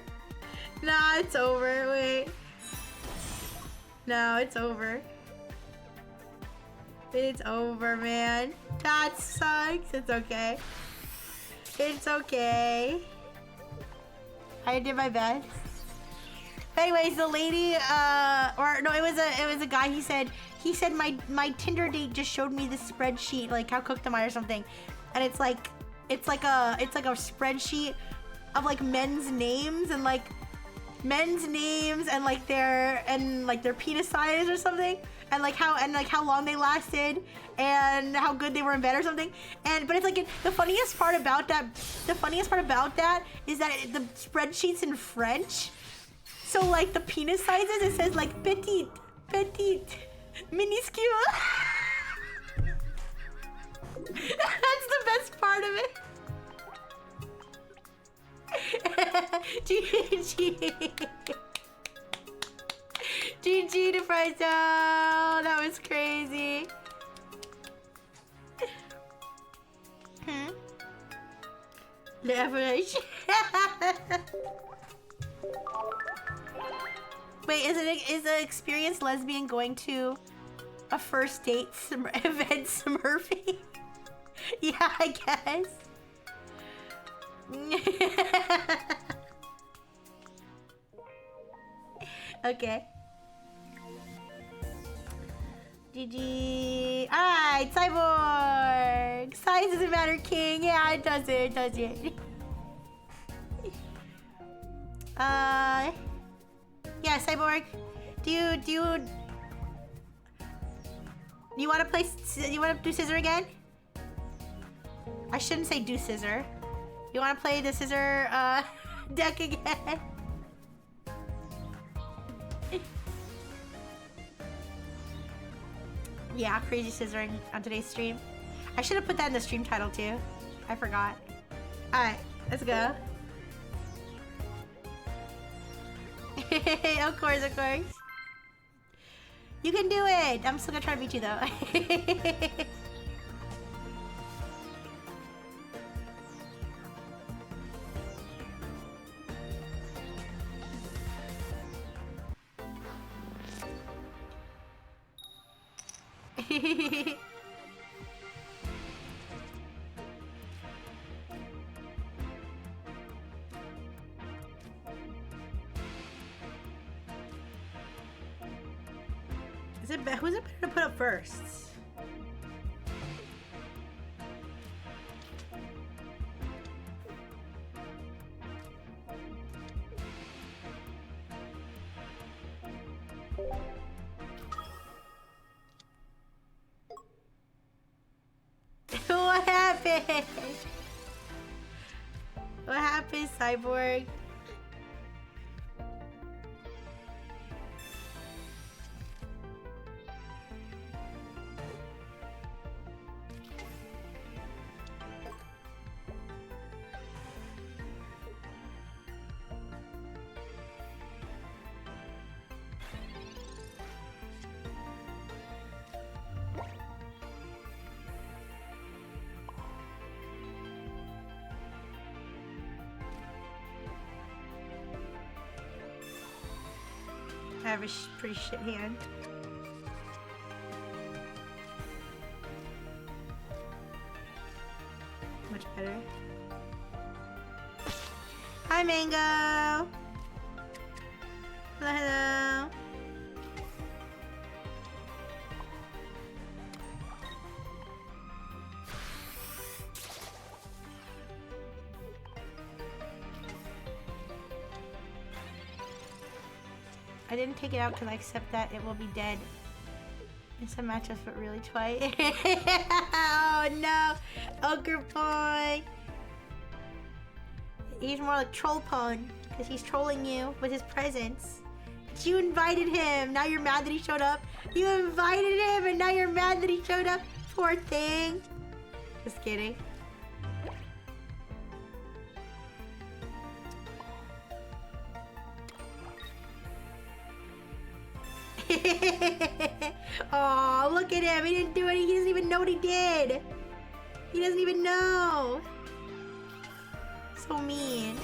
Nah, it's over. Wait. No, it's over. It's over, man. That sucks. It's okay. It's okay. I did my best. Anyways, the lady, or no, it was a guy. He said my Tinder date just showed me this spreadsheet, like how cooked am I or something, and it's like a spreadsheet of like men's names and like their penis size or something, and like how long they lasted and how good they were in bed or something. But it's like the funniest part about that is that the spreadsheet's in French. So like the penis sizes, it says like petite, minuscule. That's the best part of it. GG to Frizo. That was crazy. The avalanche. Wait, is the experienced lesbian going to a first date event Smurfy? Yeah, I guess. Okay. GG. Alright, Cyborg! Size doesn't matter, King. Yeah, it doesn't. It doesn't. Yeah, Cyborg. Do you want to play? You want to do scissor again? I shouldn't say do scissor. You want to play the scissor deck again? Yeah, crazy scissoring on today's stream. I should have put that in the stream title too. I forgot. Alright, let's go. Of course, of course. You can do it! I'm still gonna try to beat you though. Who's it better to put up first? What happened? What happened, Cyborg? I have a pretty shit hand. Much better. Hi, Mango! Hello, hello. I didn't take it out because I accept that it will be dead in some matchups, but really twice. Oh no! Ogre Boy! He's more like Troll Pwn because he's trolling you with his presence. But you invited him! Now you're mad that he showed up? You invited him and now you're mad that he showed up? Poor thing! Just kidding. Oh, look at him. He didn't do anything. He doesn't even know what he did. He doesn't even know. So mean.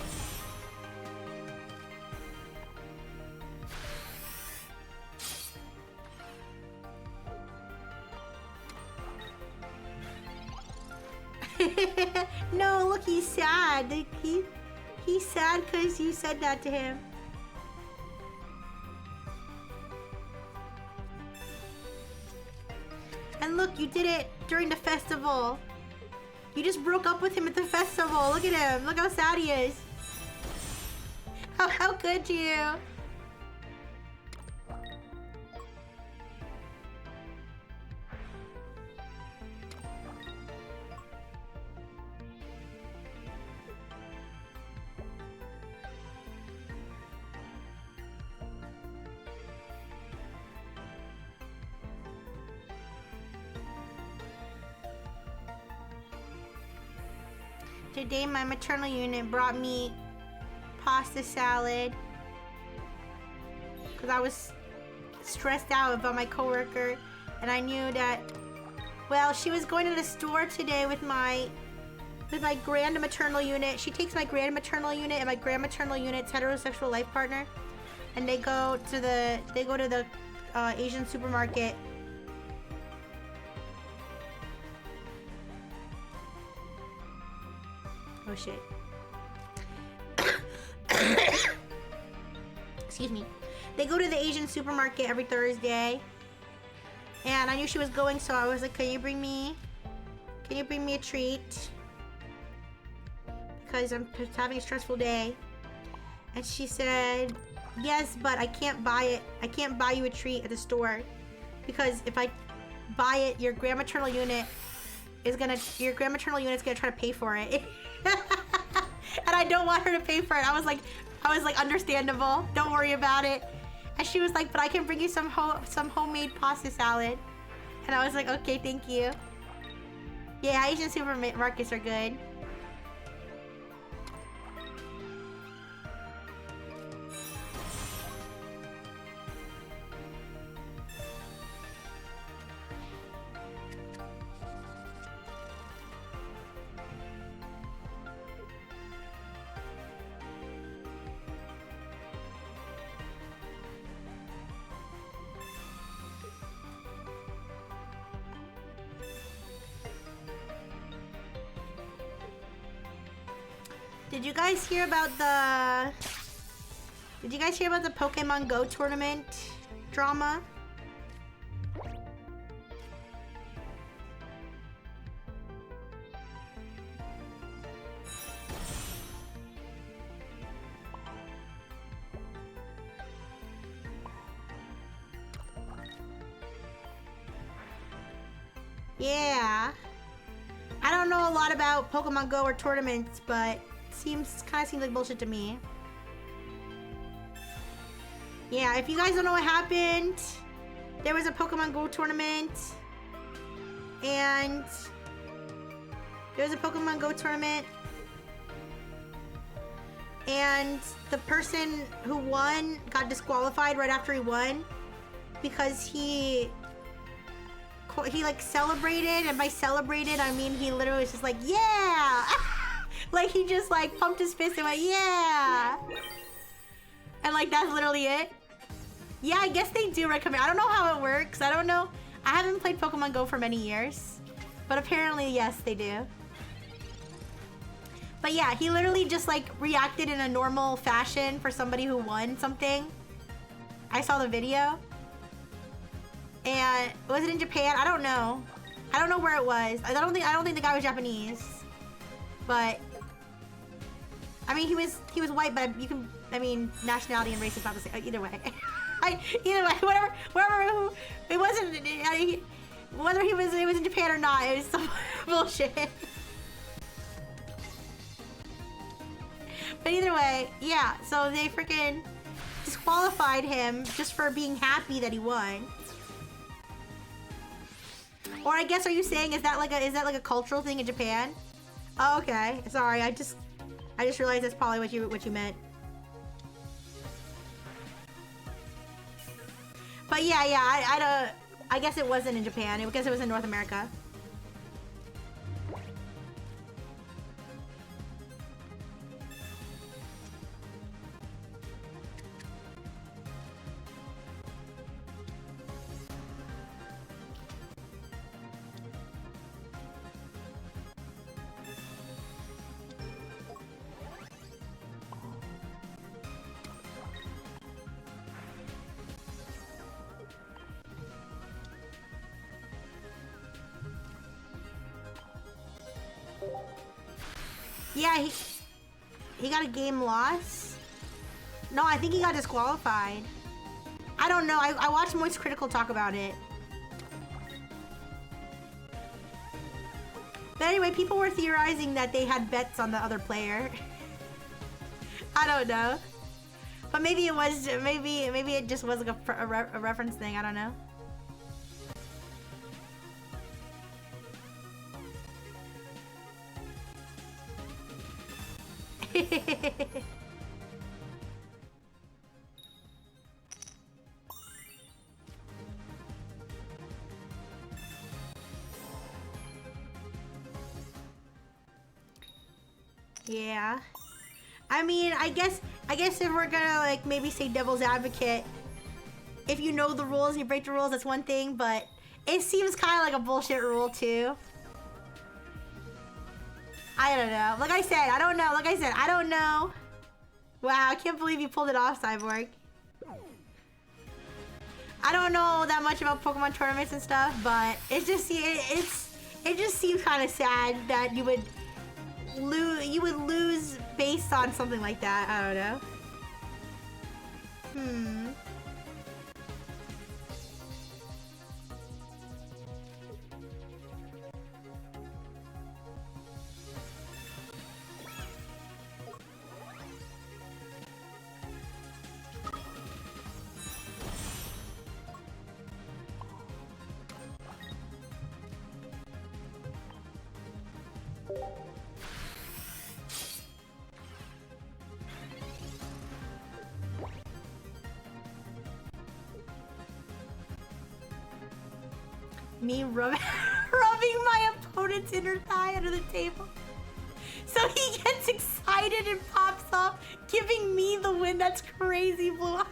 No, look, he's sad. He's sad because you said that to him. And look, you did it during the festival. You just broke up with him at the festival. Look at him. Look how sad he is. How could you? Today my maternal unit brought me pasta salad because I was stressed out about my coworker and I knew that, well, she was going to the store today with my with my grand maternal unit. She takes my grand maternal unit and my grand maternal unit's heterosexual life partner, and they go to the Asian supermarket. Oh shit. Excuse me. They go to the Asian supermarket every Thursday, and I knew she was going, so I was like, can you bring me a treat? Because I'm having a stressful day. And she said, yes, but I can't buy it. I can't buy you a treat at the store, because if I buy it, your grand maternal unit's gonna try to pay for it. And I don't want her to pay for it. I was like, understandable. Don't worry about it. And she was like, but I can bring you some homemade pasta salad. And I was like, okay, thank you. Yeah, Asian supermarkets are good. Did you guys hear about the Pokemon Go tournament drama? Yeah. I don't know a lot about Pokemon Go or tournaments, but kind of seems like bullshit to me. Yeah, if you guys don't know what happened, there was a Pokemon Go tournament, and the person who won got disqualified right after he won, because he like celebrated, and by celebrated I mean he literally was just like, yeah. Like, he just, like, pumped his fist and went, yeah! And, like, that's literally it. Yeah, I guess they do recommend. I don't know how it works. I don't know. I haven't played Pokemon Go for many years. But apparently, yes, they do. But yeah, he literally just, like, reacted in a normal fashion for somebody who won something. I saw the video. And was it in Japan? I don't know. I don't know where it was. I don't think the guy was Japanese. But I mean, he was white, but you can, I mean, nationality and race is not the same. Either way, whatever, it wasn't. Whether it was in Japan or not, it was some bullshit. But either way, yeah. So they freaking disqualified him just for being happy that he won. Or I guess, are you saying is that like a cultural thing in Japan? Oh, okay. Sorry, I just realized that's probably what you meant. But yeah, I guess it wasn't in Japan. I guess it was in North America. Yeah, he got a game loss. No, I think he got disqualified. I don't know. I watched Moist Critical talk about it. But anyway, people were theorizing that they had bets on the other player. I don't know. But maybe it was, maybe it just was like a reference thing. I don't know. Yeah. I mean, I guess if we're gonna like maybe say devil's advocate, if you know the rules and you break the rules, that's one thing, but it seems kind of like a bullshit rule too. I don't know. Like I said, I don't know. Like I said, I don't know. Wow, I can't believe you pulled it off, Cyborg. I don't know that much about Pokemon tournaments and stuff, but it just seems kind of sad that you would lose based on something like that. I don't know. Me rubbing my opponent's inner thigh under the table. So he gets excited and pops up, giving me the win. That's crazy, Blue Eye.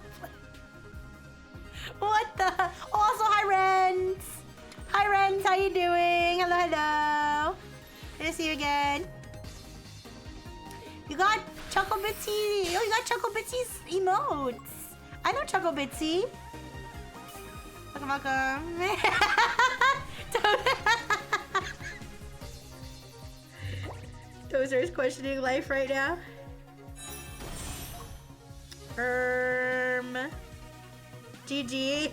What the? Also, hi, Renz. Hi, Renz. How you doing? Hello, hello. Good to see you again. You got Choco Bitsy. Oh, you got Choco Bitsy's emotes. I know Choco Bitsy. Welcome. Tozer is questioning life right now. GG.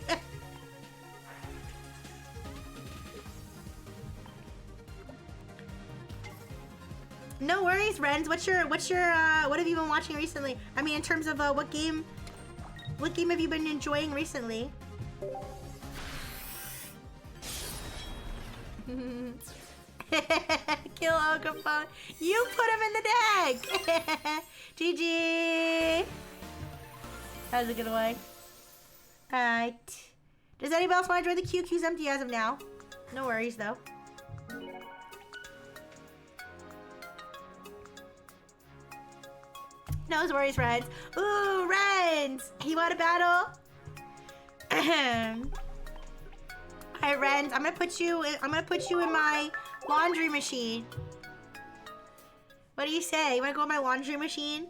No worries, Renz. What have you been watching recently? I mean, in terms of what game have you been enjoying recently? Kill Okaphone. You put him in the deck. GG. That was a good one. Alright. Does anybody else want to join the queue? Queue's empty as of now. No worries though. No worries, Renz. Ooh, Renz. You want a battle? Alright, Renz. I'm gonna put you in my laundry machine. What do you say? You wanna go in my laundry machine?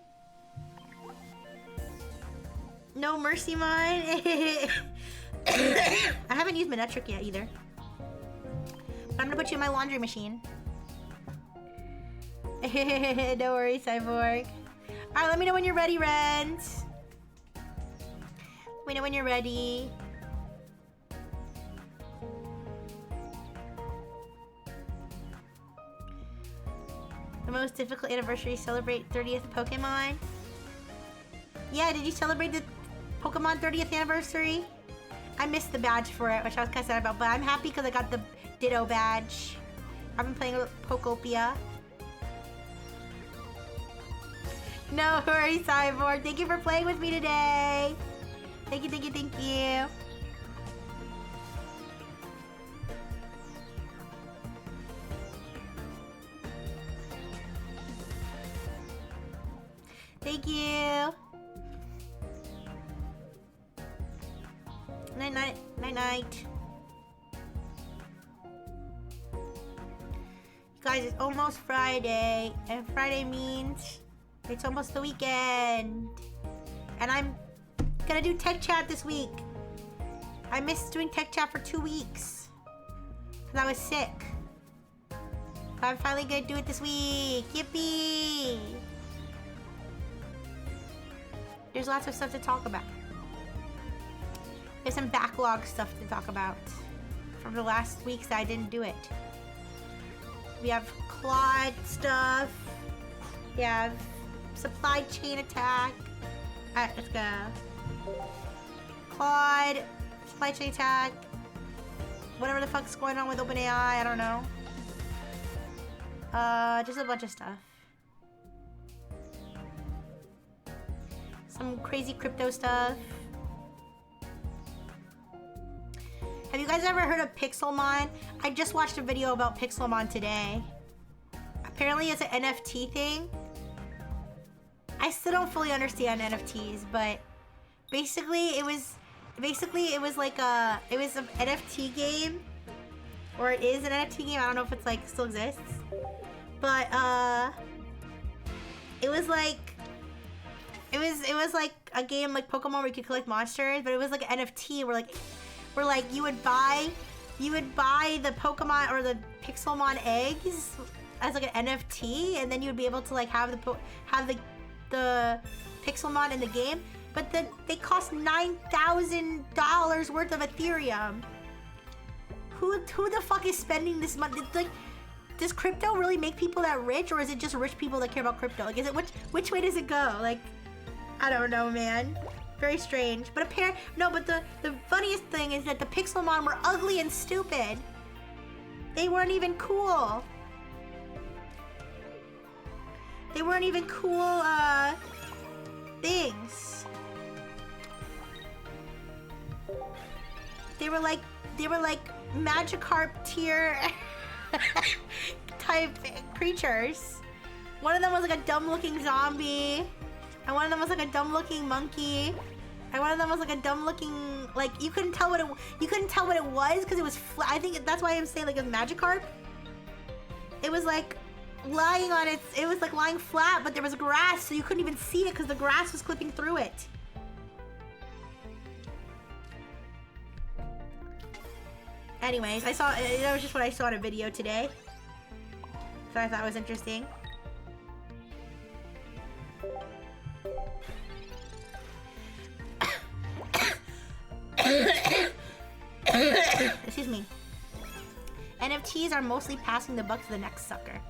No mercy, mine. I haven't used Manectric yet either. But I'm gonna put you in my laundry machine. No worries, Cyborg. Alright, let me know when you're ready, Renz. Let me know when you're ready. The most difficult anniversary celebrate 30th Pokemon. Yeah, did you celebrate the Pokemon 30th anniversary? I missed the badge for it, which I was kind of sad about, but I'm happy because I got the Ditto badge. I've been playing Pokopia. No worries, Cyborg. Thank you for playing with me today. Thank you, thank you, thank you. Thank you. Night, night, night, night. You guys, it's almost Friday, and Friday means it's almost the weekend. And I'm gonna do tech chat this week. I missed doing tech chat for 2 weeks because I was sick. But I'm finally gonna do it this week. Yippee! There's lots of stuff to talk about. There's some backlog stuff to talk about from the last weeks that I didn't do it. We have Claude stuff. We have supply chain attack. Alright, let's go. Claude, supply chain attack. Whatever the fuck's going on with OpenAI, I don't know. Just a bunch of stuff. Some crazy crypto stuff. Have you guys ever heard of Pixelmon? I just watched a video about Pixelmon today. Apparently it's an NFT thing. I still don't fully understand NFTs, but basically it was like an NFT game, or it is an NFT game. I don't know if it's like still exists, but it was like a game like Pokemon where you could collect monsters, but it was like an NFT where you would buy the Pokemon or the Pixelmon eggs as like an NFT, and then you would be able to like have the Pixelmon in the game. But then they cost $9,000 worth of Ethereum. Who the fuck is spending this money? Like, does crypto really make people that rich, or is it just rich people that care about crypto? Like, is it which way does it go? Like, I don't know, man. Very strange. But but the funniest thing is that the Pixelmon were ugly and stupid. They weren't even cool. They weren't even cool things. They were like Magikarp tier type creatures. One of them was like a dumb looking zombie, and one of them was like a dumb looking monkey, and one of them was like a dumb looking, like you couldn't tell what it was because it was flat. I think that's why I'm saying like a Magikarp. It was like lying on it was like lying flat, but there was grass, so you couldn't even see it because the grass was clipping through it. Anyways, that was just what I saw in a video today, so I thought it was interesting. Excuse me. NFTs are mostly passing the buck to the next sucker.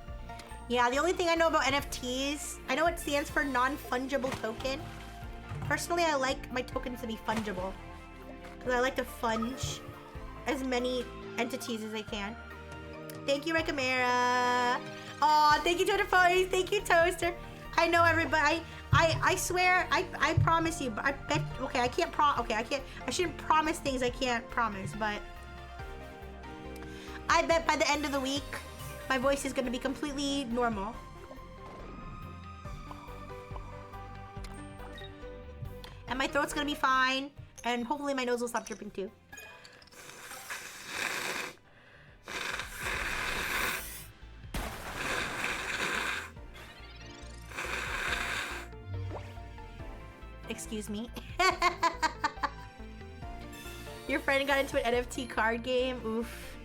Yeah, the only thing I know about NFTs, I know it stands for non-fungible token. Personally, I like my tokens to be fungible, because I like to funge as many entities as I can. Thank you, Recamera. Aw, thank you, Twitter Ponies. Thank you, Toaster. I know everybody. I swear, I promise you, but I bet, okay, I shouldn't promise things I can't promise, but I bet by the end of the week, my voice is gonna be completely normal. And my throat's gonna be fine, and hopefully my nose will stop dripping too. Excuse me. Your friend got into an NFT card game? Oof.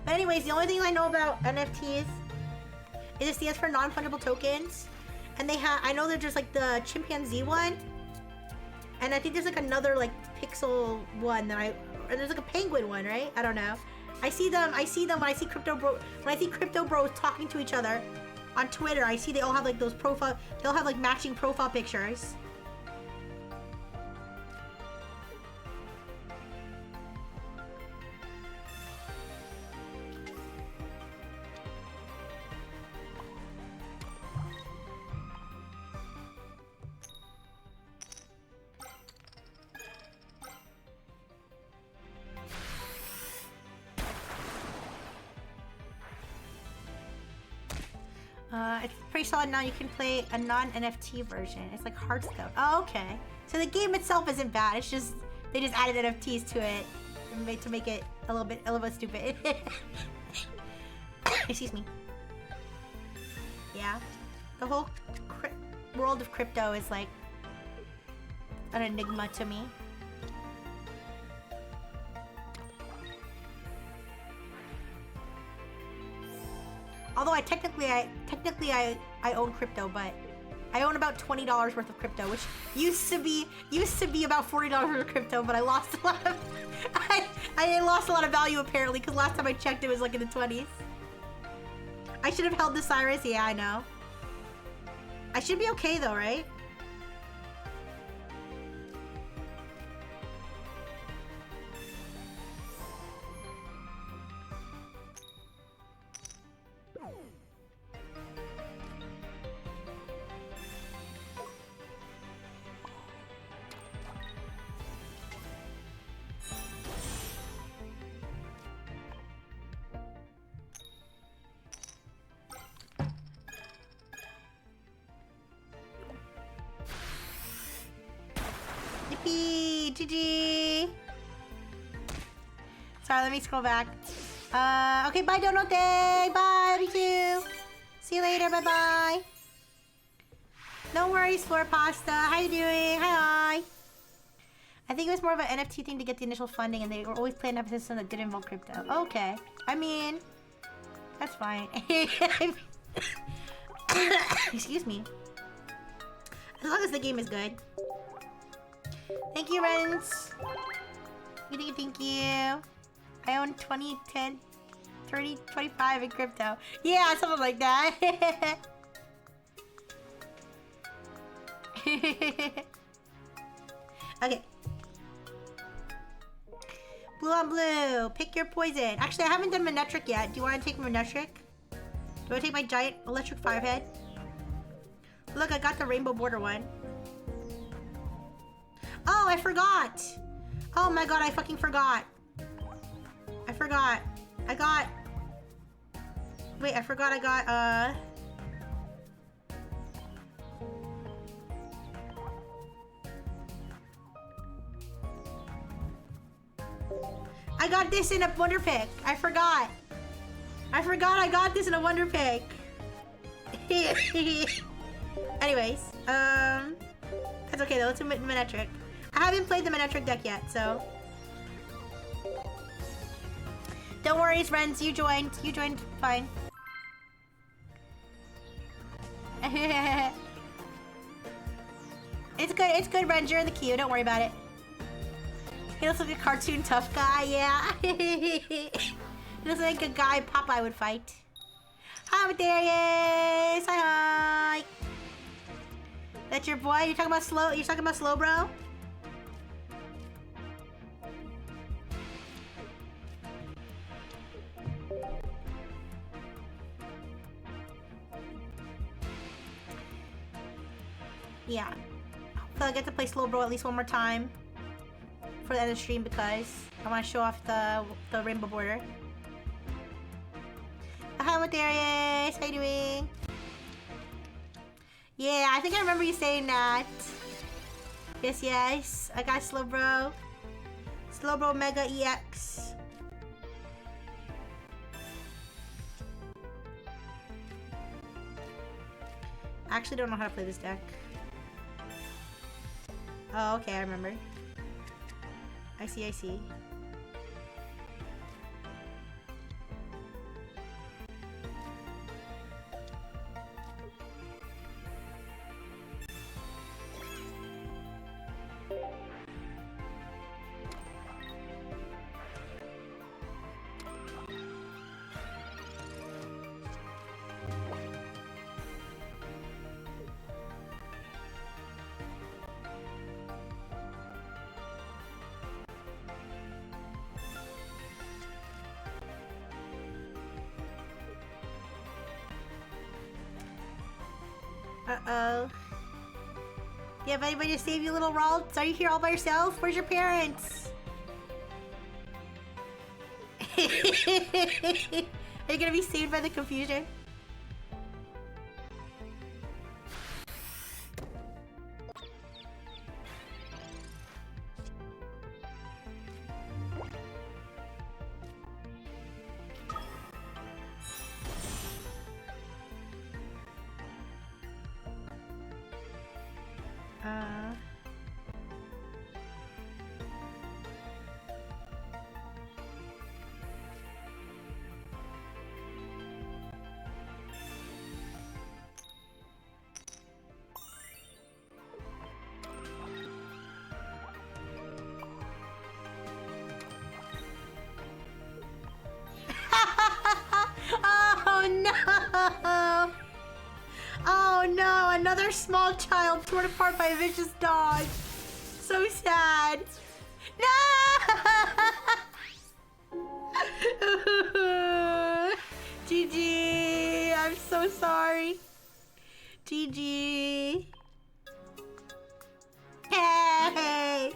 But anyways, the only thing I know about NFTs is it stands for non-fungible tokens. And I know there's just like the chimpanzee one. And I think there's like another like pixel one and there's like a penguin one, right? I don't know. I see them when I see crypto bros talking to each other on Twitter. I see they all have like they all have like matching profile pictures. It's pretty solid now. You can play a non-NFT version. It's like Hearthstone. Oh, okay. So the game itself isn't bad. It's just they just added NFTs to it to make it a little bit stupid. Excuse me. Yeah, the whole world of crypto is like an enigma to me. Although I technically own crypto, but I own about $20 worth of crypto, which used to be about $40 worth of crypto, but I lost a lot of I lost a lot of value apparently, because last time I checked it was like in the 20s. I should have held the Cyrus. Yeah, I know. I should be okay though, right? GG. Sorry, let me scroll back. Okay, bye, Donote. Bye, me too. See you later. Bye-bye. No worries, Floor Pasta. How you doing? Hi. I think it was more of an NFT thing to get the initial funding, and they were always playing a system that didn't involve crypto. Okay. I mean, that's fine. Excuse me. As long as the game is good. Thank you, Renz. Thank you. I own 20, 10, 30, 25 in crypto. Yeah, something like that. Okay. Blue on blue. Pick your poison. Actually, I haven't done Manetric yet. Do you want to take Manetric? Do you want to take my giant electric firehead? Look, I got the rainbow border one. Oh, I forgot. Oh my god, I fucking forgot. I forgot. I got... Wait, I forgot I got, I got this in a Wonder Pick. I forgot. I forgot I got this in a Wonder Pick. Anyways, that's okay though. Let's do Manetric. I haven't played the Manetric deck yet, so... Don't worry, friends. You joined. You joined fine. It's good. It's good, Ren. You're in the queue. Don't worry about it. He looks like a cartoon tough guy. Yeah. He looks like a guy Popeye would fight. Hi, Darius. Hi. That's your boy. You're talking about slow. You're talking about slow, bro. Yeah. So I get to play Slow Bro at least one more time for the end of the stream because I want to show off the rainbow border. Hi, Darius. How you doing? Yeah, I think I remember you saying that. Yes, yes. I got Slow Bro. Slow Bro Mega EX. I actually don't know how to play this deck. Oh, okay, I remember. I see, I see. Uh-oh. Do you have anybody to save you, little Ralts? Are you here all by yourself? Where's your parents? Are you gonna be saved by the confusion? Another small child torn apart by a vicious dog. So sad. No! GG. I'm so sorry. GG. Hey!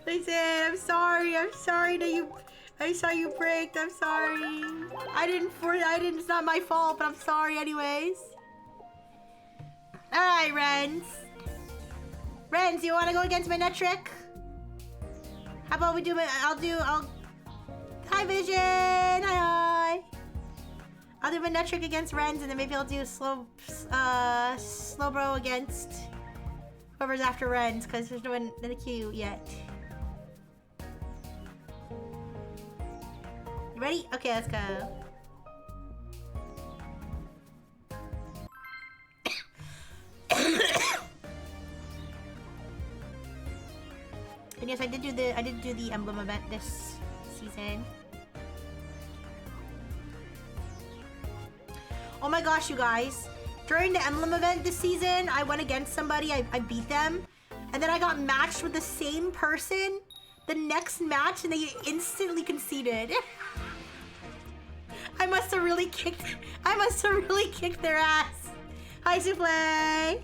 Listen, I'm sorry. I'm sorry that you... I saw you break. I'm sorry. It's not my fault, but I'm sorry anyways. Alright, Renz. Renz, you want to go against Manetric? How about we do it? Hi, Vision! Hi! I'll do my nut trick against Rens, and then maybe I'll do slow bro against whoever's after Rens, because there's no one in the queue yet. You ready? Okay, let's go. And yes, I did do the emblem event this season. Oh my gosh, you guys. During the emblem event this season, I went against somebody, I beat them, and then I got matched with the same person the next match, and they instantly conceded. I must have really kicked their ass. Hi, Souffle.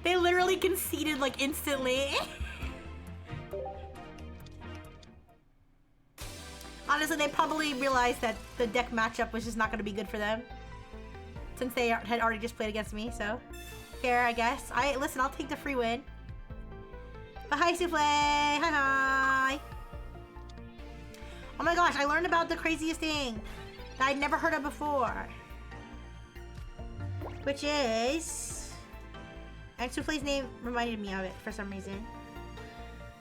They literally conceded like instantly. Honestly, they probably realized that the deck matchup was just not going to be good for them, since they had already just played against me, so fair, I guess. Listen, I'll take the free win. But hi, Souffle! Hi! Oh my gosh, I learned about the craziest thing that I'd never heard of before. Which is... And Souffle's name reminded me of it for some reason.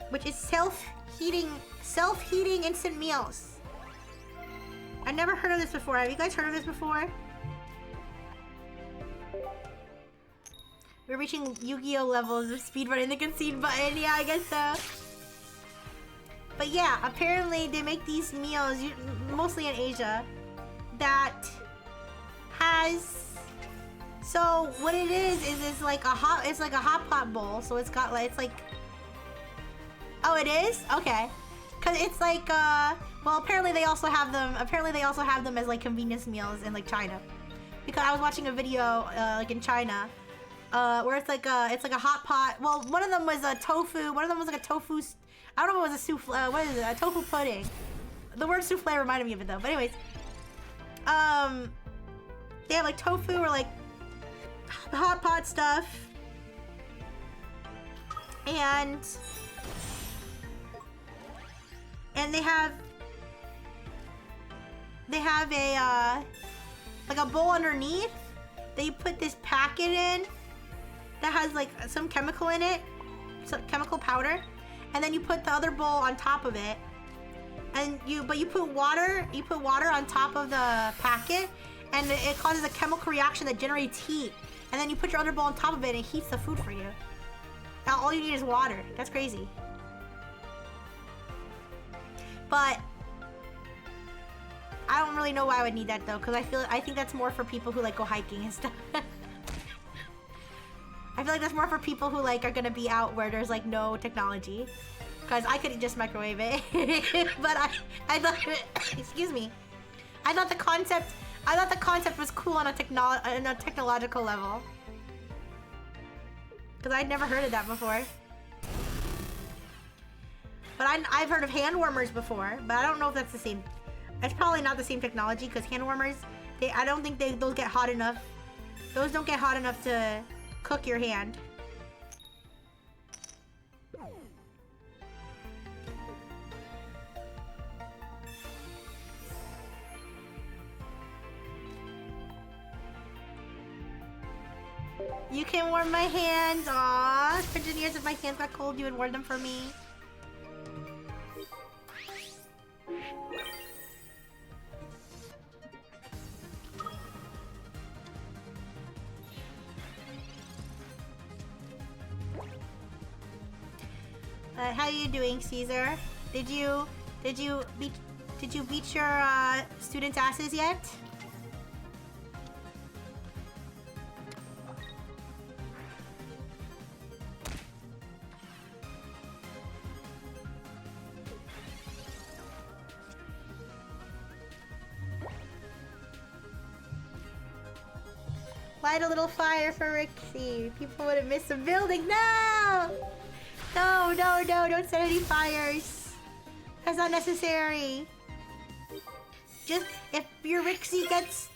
Which is self-heating instant meals. I've never heard of this before. Have you guys heard of this before? We're reaching Yu-Gi-Oh levels of speedrunning the concede button. Yeah, I guess so. But yeah, apparently they make these meals, mostly in Asia, that has... So what it is it's like a hot pot bowl. So it's got like, it's like... Oh, it is? Okay. Cause it's like, well, apparently they also have them as like convenience meals in like China. Because I was watching a video, like in China, where it's like a hot pot. Well, one of them was a tofu. One of them was like a tofu. I don't know if it was a souffle. What is it? A tofu pudding. The word souffle reminded me of it though. But anyways, they have like tofu or like hot pot stuff, and they have a like a bowl underneath that you put this packet in that has like some chemical in it, some chemical powder, and then you put the other bowl on top of it, and you put water on top of the packet, and it causes a chemical reaction that generates heat, and then you put your other bowl on top of it and it heats the food for you. Now all you need is water. That's crazy. But I don't really know why I would need that though, because I think that's more for people who like go hiking and stuff. I feel like that's more for people who like are gonna be out where there's like no technology, because I could just microwave it. But I thought excuse me, I thought the concept was cool on a technological level, because I'd never heard of that before. But I've heard of hand warmers before, but I don't know if that's the same. It's probably not the same technology, because hand warmers, I don't think those get hot enough. Those don't get hot enough to cook your hand. You can warm my hands. Aww. Engineers, if my hands got cold, you would warm them for me. How are you doing, Caesar? Did you beat your students' asses yet? Light a little fire for Rixie. People would have missed the building. No! No, no, no, don't set any fires. That's not necessary. Just, if your Rixie gets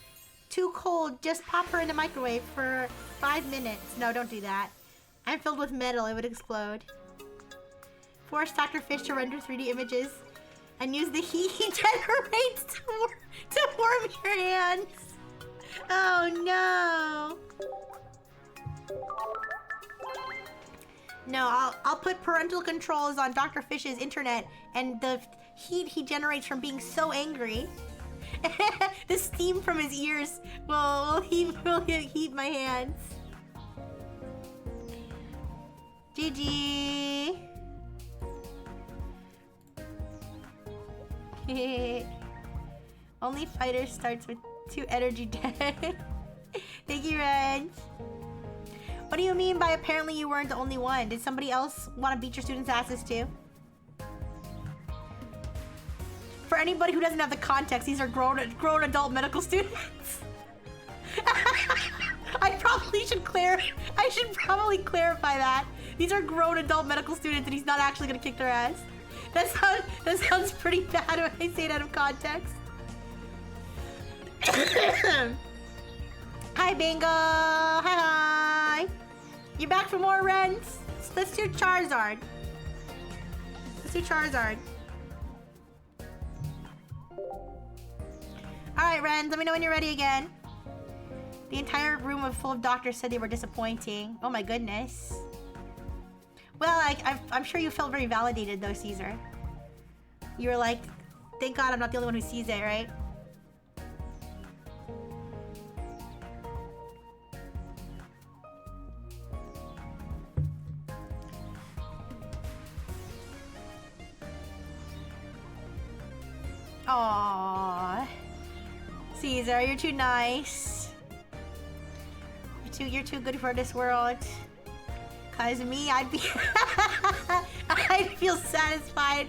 too cold, just pop her in the microwave for 5 minutes. No, don't do that. I'm filled with metal, it would explode. Force Dr. Fish to render 3D images and use the heat he generates to warm your hands. Oh no. No, I'll put parental controls on Dr. Fish's internet and the heat he generates from being so angry. The steam from his ears will heat my hands. GG. Only fighter starts with 2 energy dead. Thank you, Reg. What do you mean by apparently you weren't the only one? Did somebody else want to beat your students' asses too? For anybody who doesn't have the context, these are grown adult medical students. I should probably clarify that. These are grown adult medical students and he's not actually gonna kick their ass. That sounds pretty bad when I say it out of context. Hi, Bingo! Hi! You back for more, Rens? Let's do Charizard. Alright, Rens, let me know when you're ready again. The entire room full of doctors said they were disappointing. Oh my goodness. Well, I'm sure you felt very validated though, Caesar. You were like, thank God I'm not the only one who sees it, right? Aww. Caesar, you're too nice. You're too good for this world. Cause me, I'd feel satisfied.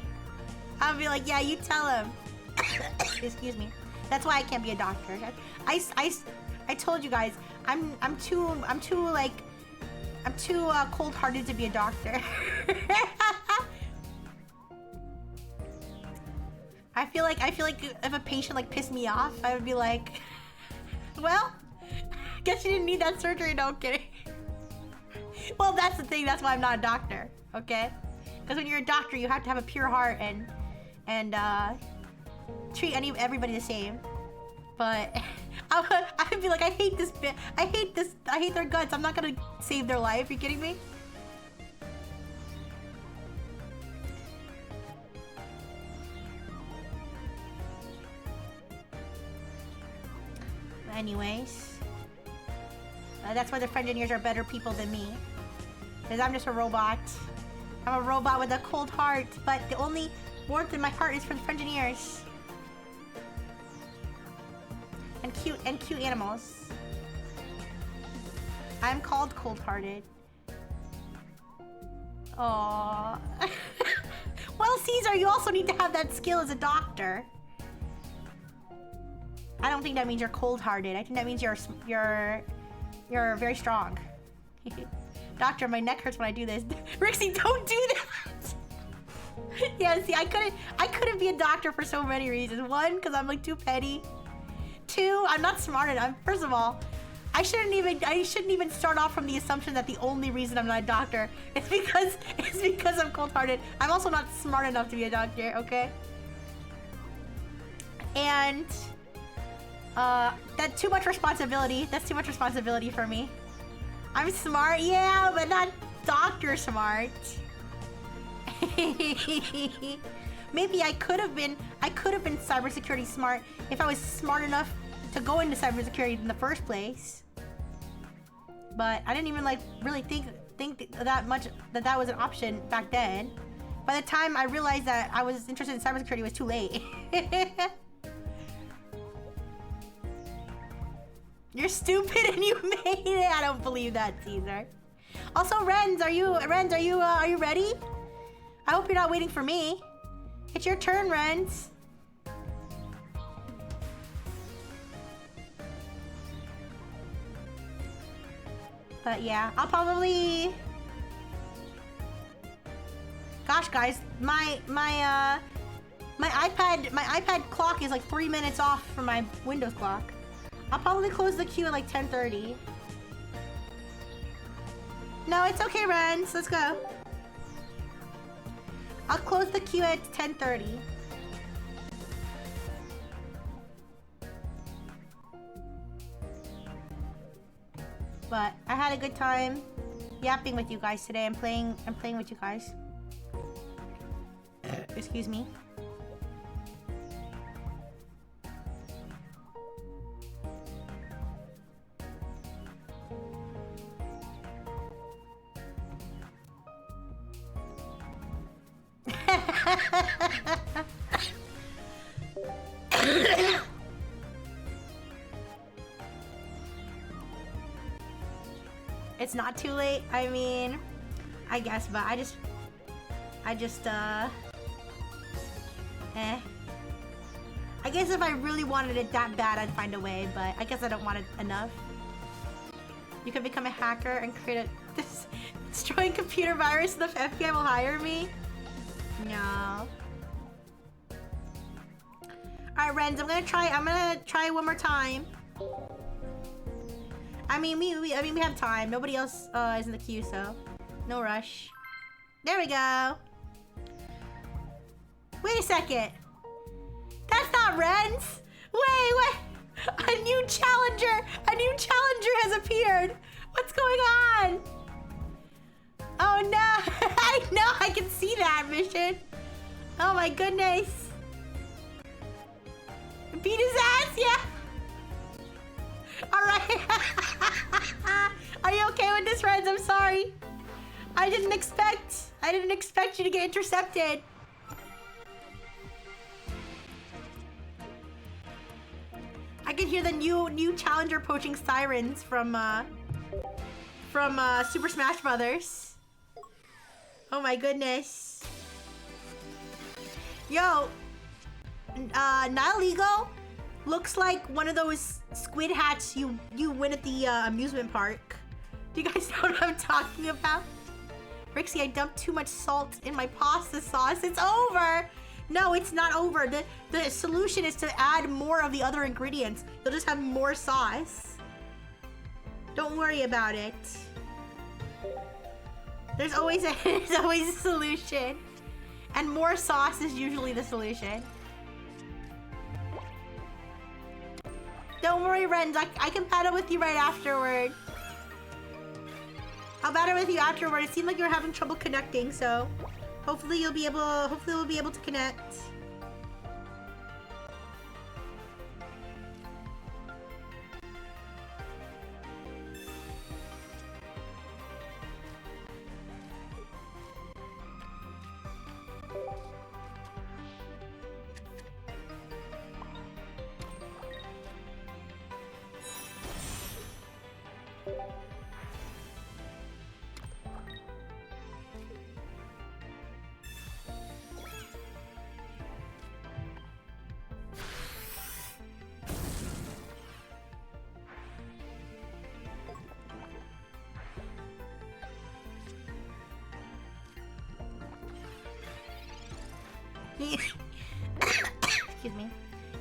I'd be like, yeah, you tell him. Excuse me. That's why I can't be a doctor. I told you guys, I'm too cold-hearted to be a doctor. I feel like if a patient like pissed me off, I would be like, well, guess you didn't need that surgery. No, I'm kidding. Well, that's the thing. That's why I'm not a doctor. Okay? Because when you're a doctor, you have to have a pure heart and treat everybody the same. But I'd be like, I hate this bit. I hate their guts. I'm not gonna save their life. Are you kidding me? Anyways, that's why the French engineers are better people than me. Because I'm just a robot. I'm a robot with a cold heart, but the only warmth in my heart is for the French engineers. And cute animals. I'm called cold-hearted. Aww. Well, Caesar, you also need to have that skill as a doctor. I don't think that means you're cold-hearted. I think that means you're very strong. Doctor, my neck hurts when I do this. Rixie, don't do that! Yeah, see, I couldn't be a doctor for so many reasons. One, because I'm like too petty. Two, I'm not smart enough. First of all, I shouldn't even start off from the assumption that the only reason I'm not a doctor is because I'm cold-hearted. I'm also not smart enough to be a doctor, okay? And that's too much responsibility. That's too much responsibility for me. I'm smart, yeah, but not doctor smart. Maybe I could have been cybersecurity smart if I was smart enough to go into cybersecurity in the first place. But I didn't even like really think that much that was an option back then. By the time I realized that I was interested in cybersecurity, it was too late. You're stupid and you made it. I don't believe that, Caesar. Also, Renz, are you ready? I hope you're not waiting for me. It's your turn, Renz. But yeah, I'll probably... Gosh, guys, my iPad clock is like 3 minutes off from my Windows clock. I'll probably close the queue at like 10:30. No, it's okay, Renz. Let's go. I'll close the queue at 10:30. But I had a good time yapping with you guys today. I'm playing with you guys. Excuse me. It's not too late. I mean, I guess, but I just I guess if I really wanted it that bad, I'd find a way, but I guess I don't want it enough. You can become a hacker and create a destroying computer virus and the FBI will hire me? No. Alright, Renz, I'm gonna try one more time. I mean, we have time. Nobody else is in the queue, so no rush. There we go. Wait a second. That's not Renz. Wait. A new challenger has appeared. What's going on? Oh no. I know, I can see that mission. Oh my goodness. Beat his ass, yeah. Alright. Are you okay with this, Renz? I'm sorry. I didn't expect you to get intercepted. I can hear the new challenger poaching sirens from Super Smash Brothers. Oh my goodness. Yo, Nihiligo looks like one of those squid hats you win at the amusement park. Do you guys know what I'm talking about? Rixie, I dumped too much salt in my pasta sauce. It's over. No, it's not over. The solution is to add more of the other ingredients. You'll just have more sauce. Don't worry about it. There's always a solution. And more sauce is usually the solution. Don't worry, Renz. I can battle with you right afterward. I'll battle with you afterward. It seemed like you were having trouble connecting, so hopefully we'll be able to connect. Excuse me.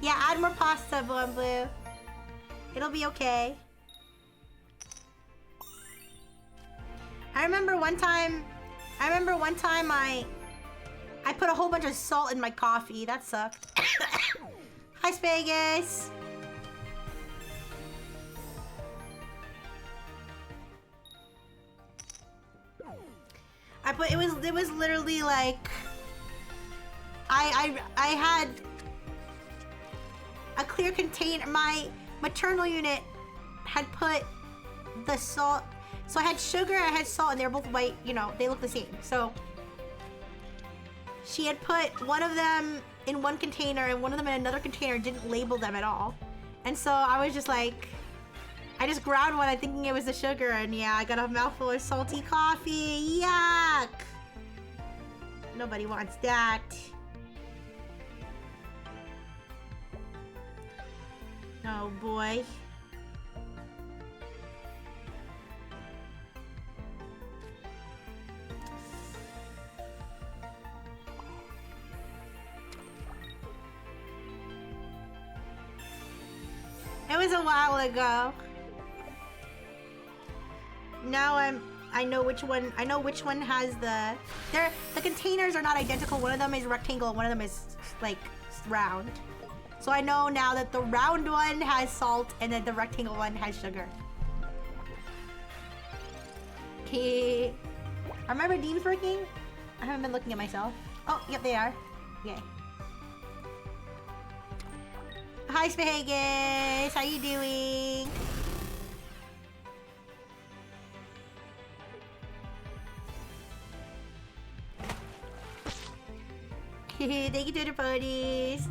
Yeah, add more pasta, Blue. It'll be okay. I remember one time I put a whole bunch of salt in my coffee. That sucked. Hi, Spagus. It was literally like I had a clear container. My maternal unit had put the salt. So I had sugar, I had salt, and they're both white. You know, they look the same. So she had put one of them in one container and one of them in another container. Didn't label them at all. And so I was just like, I just grabbed one, thinking it was the sugar, and yeah, I got a mouthful of salty coffee. Yuck! Nobody wants that. Oh boy. It was a while ago. Now I know which one has the containers are not identical. One of them is rectangle, one of them is like round. So I know now that the round one has salt and then the rectangle one has sugar. Okay. Are my redeems working? I haven't been looking at myself. Oh, yep, they are. Yay. Hi, Spahagus. How you doing? Thank you to the ponies.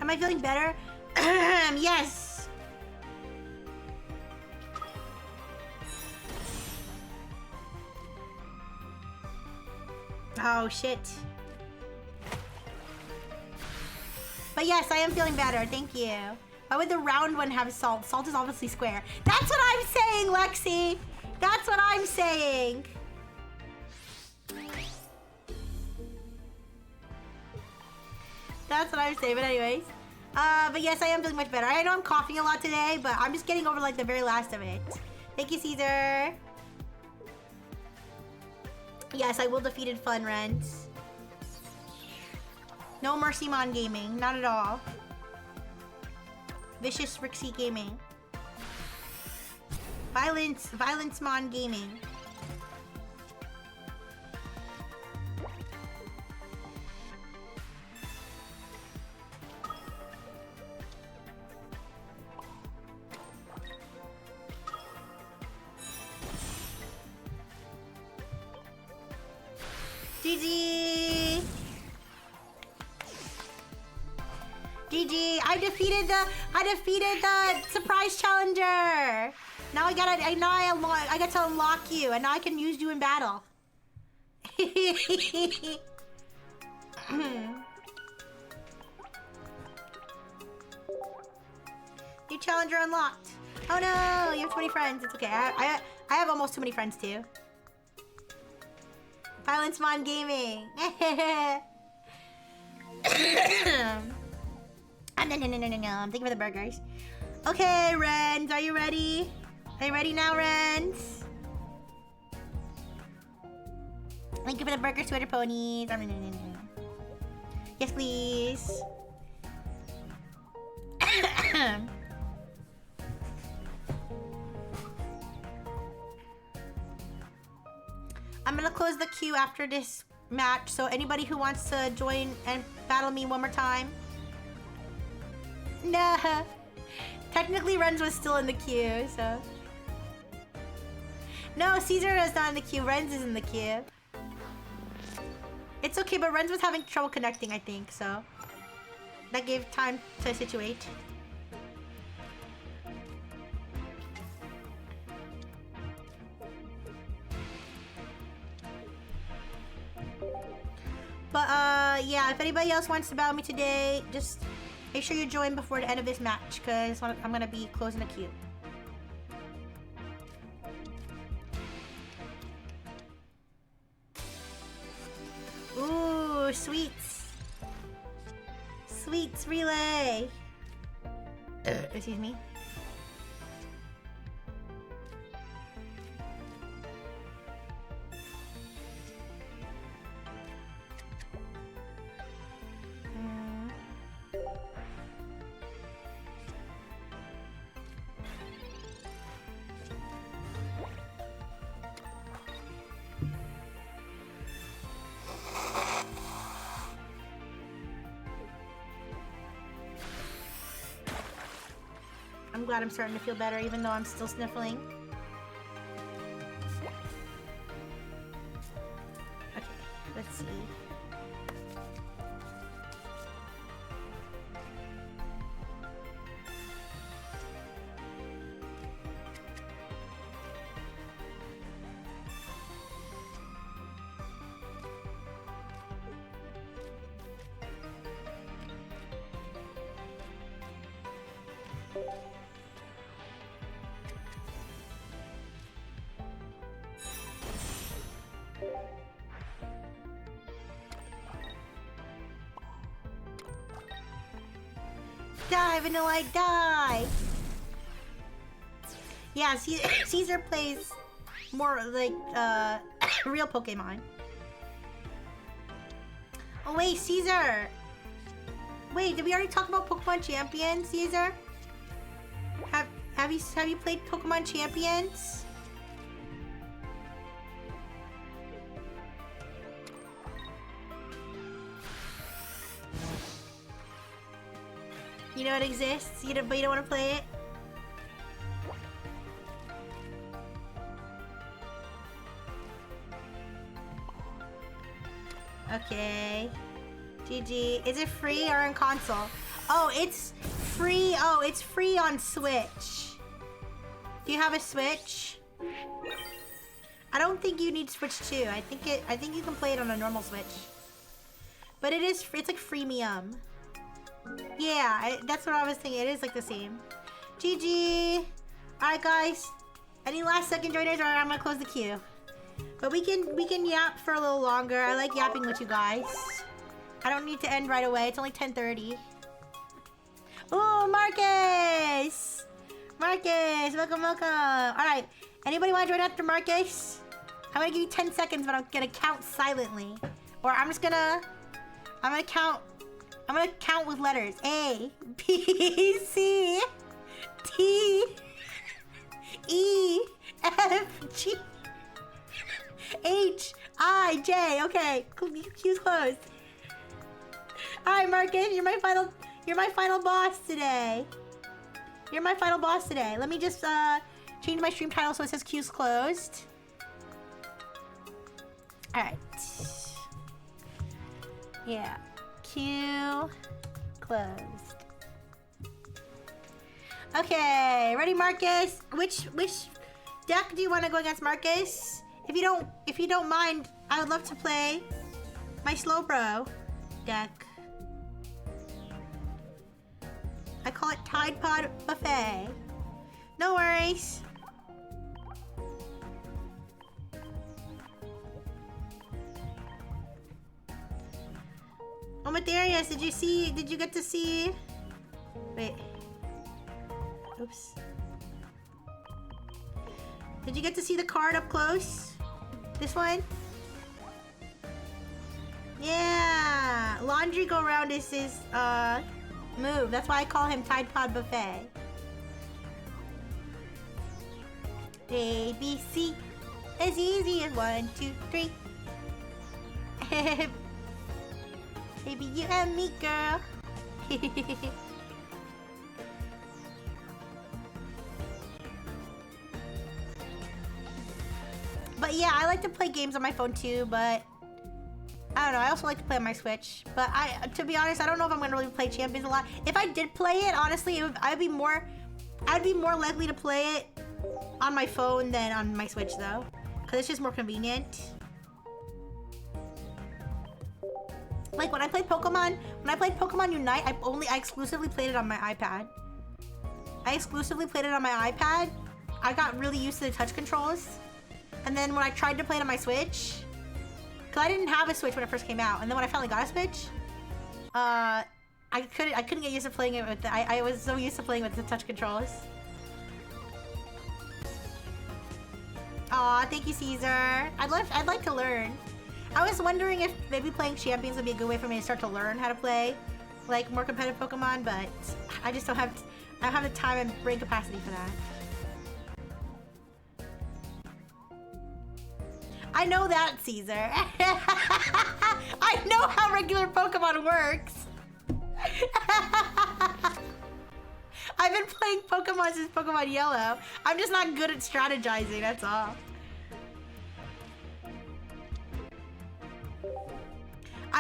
Am I feeling better? Yes! Oh, shit. But yes, I am feeling better. Thank you. Why would the round one have salt? Salt is obviously square. That's what I'm saying, Lexi! That's what I'm saying! That's what I'm saying, but anyways. But yes, I am feeling much better. I know I'm coughing a lot today, but I'm just getting over like the very last of it. Thank you, Caesar. Yes, I will defeated Fun Rent. No Mercy Mon Gaming, not at all. Vicious Rixie Gaming. Violence Mon Gaming. GG! GG! I defeated the surprise challenger. Now I get to unlock you, and now I can use you in battle. New challenger unlocked. Oh no, you have 20 friends. It's okay. I have almost too many friends too. Violence Mon Gaming. Thank you for the burgers. Okay, Rens, are you ready? Are you ready now, Rens? Thank you for the burgers, Twitter ponies. Yes, please. I'm gonna close the queue after this match, so anybody who wants to join and battle me one more time. Nah. Technically, Renz was still in the queue, so. No, Caesar is not in the queue. Renz is in the queue. It's okay, but Renz was having trouble connecting, I think, so. That gave time to situate. But, yeah, if anybody else wants to battle me today, just make sure you join before the end of this match, because I'm gonna be closing the queue. Ooh, sweets. Sweets relay. Excuse me. I'm glad I'm starting to feel better, even though I'm still sniffling. Okay. Let's see. Die, Vanilla, die! Yeah, Caesar plays more like, real Pokemon. Oh wait, Caesar! Wait, did we already talk about Pokemon Champions, Caesar? Have you played Pokemon Champions? You know it exists, but you don't want to play it? Okay. GG. Is it free or on console? Oh, it's free. Oh, it's free on Switch. Do you have a Switch? I don't think you need Switch 2. I think you can play it on a normal Switch. But it's like freemium. Yeah, that's what I was thinking. It is like the same. GG. Alright guys. Any last second joiners or I'm gonna close the queue. But we can yap for a little longer. I like yapping with you guys. I don't need to end right away. It's only 10:30. Ooh, Marcus! Marcus, welcome, welcome. Alright. Anybody want to join after Marcus? I'm gonna give you 10 seconds, but I'm gonna count silently. Or I'm gonna count with letters. A, B, C, D, E, F, G, H, I, J. Okay, queue's closed. Alright, Marcus, you're my final boss today. You're my final boss today. Let me just change my stream title so it says queue's closed. Alright. Yeah. Queue closed. Okay, ready, Marcus? Which deck do you want to go against, Marcus? If you don't mind, I would love to play my Slowbro deck. I call it Tide Pod Buffet. No worries. Oh, Materius, did you get to see? Wait. Oops. Did you get to see the card up close? This one? Yeah! Laundry Go Round is his, move. That's why I call him Tide Pod Buffet. A, B, C. As easy as 1, 2, 3. Baby, you and me, girl. But yeah, I like to play games on my phone too, but I don't know. I also like to play on my Switch. But to be honest, I don't know if I'm gonna really play Champions a lot. If I did play it, honestly, I'd be more likely to play it on my phone than on my Switch though, because it's just more convenient. Like when I played Pokemon Unite, I exclusively played it on my iPad. I got really used to the touch controls. And then when I tried to play it on my Switch, because I didn't have a Switch when it first came out, and then when I finally got a Switch, I couldn't get used to playing it with I was so used to playing with the touch controls. Aw, thank you, Caesar. I'd like to learn. I was wondering if maybe playing Champions would be a good way for me to start to learn how to play like more competitive Pokemon, but I just don't have the time and brain capacity for that. I know that, Caesar. I know how regular Pokemon works. I've been playing Pokemon since Pokemon Yellow. I'm just not good at strategizing, that's all.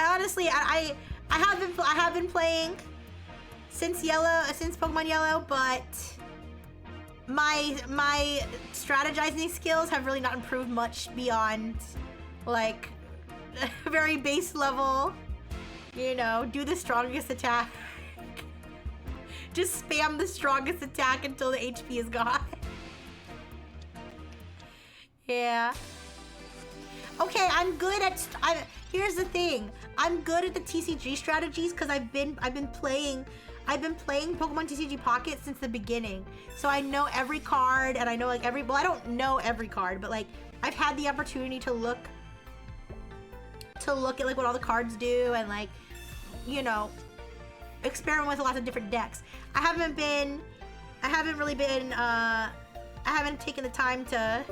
I honestly, I have been playing since Pokemon Yellow, but my strategizing skills have really not improved much beyond like very base level. You know, do the strongest attack. Just spam the strongest attack until the HP is gone. Yeah. Okay, I'm good at. Here's the thing. I'm good at the TCG strategies because I've been playing Pokemon TCG Pocket since the beginning. So I know every card and I know like every. Well, I don't know every card, but like I've had the opportunity to look at like what all the cards do and like, you know, experiment with lots of different decks. I haven't taken the time to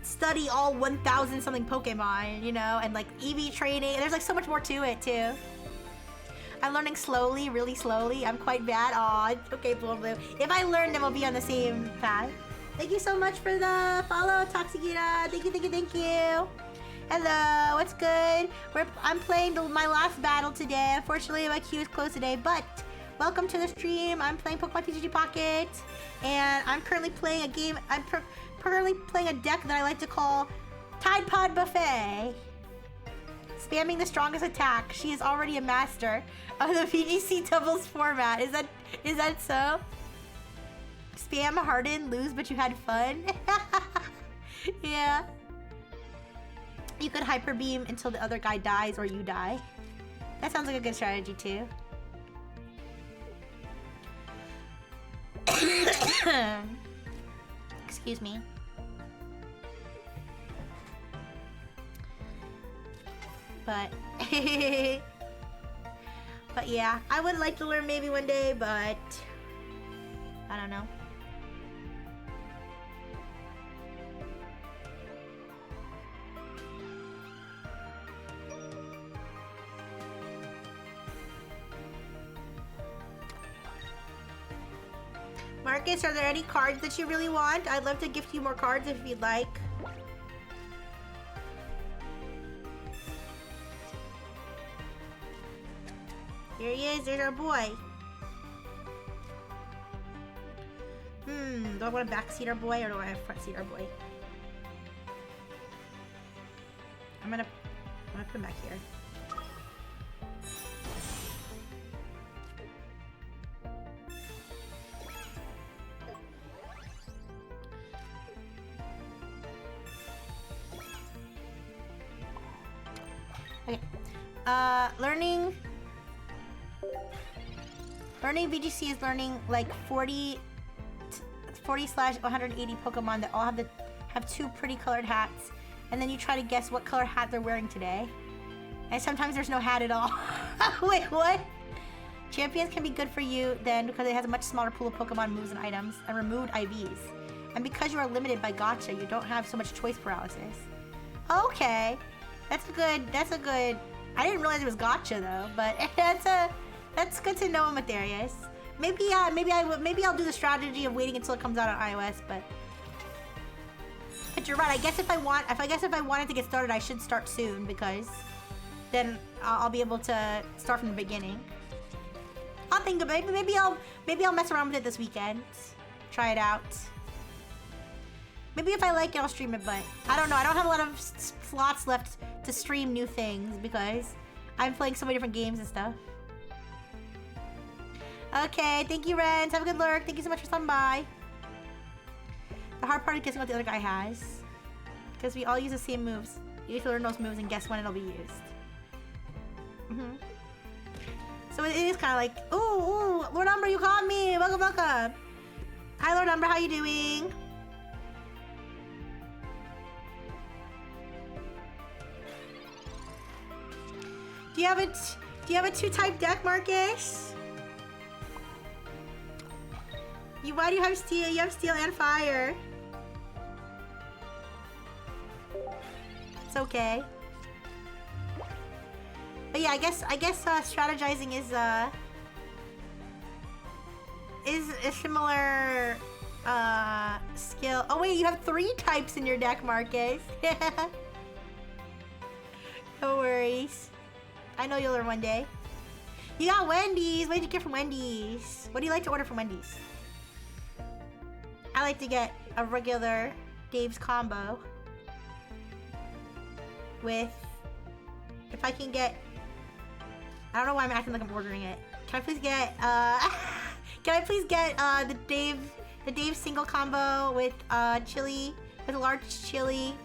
study all 1,000 something Pokemon, you know, and like EV training. There's like so much more to it too. I'm learning slowly, really slowly. I'm quite bad. Aw, okay, Blue. If I learn, then we'll be on the same path. Thank you so much for the follow, Toxicita. Thank you. Hello, what's good? I'm playing my last battle today. Unfortunately, my queue is closed today, but welcome to the stream. I'm playing Pokemon TCG Pocket, and I'm currently playing a game. I'm currently playing a deck that I like to call Tide Pod Buffet. Spamming the strongest attack. She is already a master of the VGC doubles format. Is that so? Spam, harden, lose, but you had fun. Yeah. You could hyper beam until the other guy dies or you die. That sounds like a good strategy too. Excuse me. But but yeah, I would like to learn maybe one day, but I don't know. Marcus, are there any cards that you really want? I'd love to gift you more cards if you'd like. Here he is, there's our boy. Do I want to backseat our boy or do I have front seat our boy? I'm gonna put him back here. Okay. Learning VGC is learning like 40/180 Pokemon that all have two pretty colored hats, and then you try to guess what color hat they're wearing today. And sometimes there's no hat at all. Wait, what? Champions can be good for you then because it has a much smaller pool of Pokemon moves and items and removed IVs. And because you are limited by gacha, you don't have so much choice paralysis. Okay. That's a good. I didn't realize it was gacha though, but that's good to know in Matherius. Maybe I'll do the strategy of waiting until it comes out on iOS, but you're right. I guess if I wanted to get started, I should start soon because then I'll be able to start from the beginning. I'll think about it. Maybe I'll mess around with it this weekend. Try it out. Maybe if I like it, I'll stream it, but I don't know. I don't have a lot of slots left to stream new things because I'm playing so many different games and stuff. Okay, thank you, Rens. Have a good lurk. Thank you so much for stopping by. The hard part is guessing what the other guy has. Because we all use the same moves. You have to learn those moves and guess when it'll be used. So it is kind of like, ooh, Lord Umber, you called me. Welcome. Hi, Lord Umber. How you doing? Do you have a two-type deck, Marcus? Why do you have steel? You have steel and fire. It's okay. But yeah, I guess strategizing is a similar skill. Oh wait, you have 3 types in your deck, Marcus. No worries. I know you'll learn one day. You got Wendy's. What did you get from Wendy's? What do you like to order from Wendy's? I like to get a regular Dave's combo with, if I can get, I don't know why I'm acting like I'm ordering it. Can I please get, the Dave single combo with chili, with a large chili,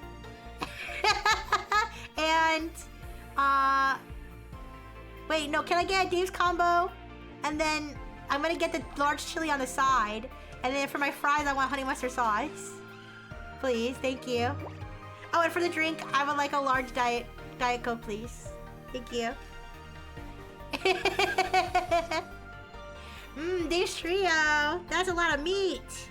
and wait, no, can I get a Dave's combo, and then I'm gonna get the large chili on the side, and then for my fries I want honey mustard sauce. Please, thank you. Oh, and for the drink, I would like a large Diet Coke, please. Thank you. Dave's Trio. That's a lot of meat.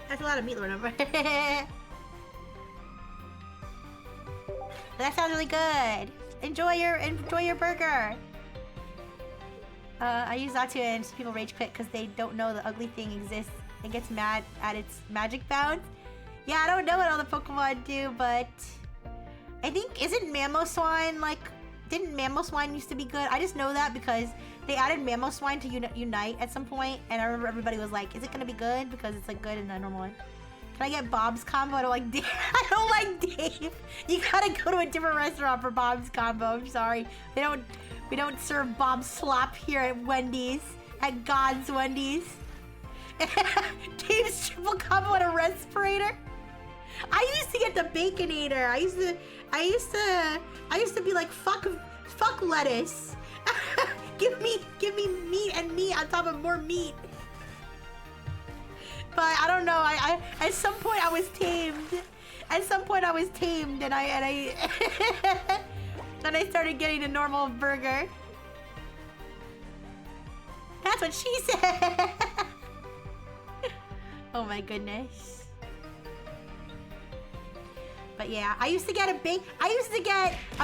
That's a lot of meat, Lord. That sounds really good. Enjoy your burger. I use that to and people rage quit because they don't know the ugly thing exists. It gets mad at its magic bounce. Yeah, I don't know what all the Pokemon do, but I think, isn't Mamoswine like, didn't Mamoswine used to be good? I just know that because they added Mamoswine to Unite at some point, and I remember everybody was like, is it gonna be good? Because it's like good in the normal one. Can I get Bob's combo? I don't like Dave. I don't like Dave. You gotta go to a different restaurant for Bob's combo. I'm sorry. We don't serve Bob's slop here at Wendy's. At God's Wendy's. Dave's triple combo and a respirator. I used to get the Baconator. I used to be like, fuck lettuce. give me meat and meat on top of more meat. But I don't know. I at some point I was tamed. At some point I was tamed, and I and I started getting a normal burger. That's what she said. Oh my goodness. But yeah, I used to get a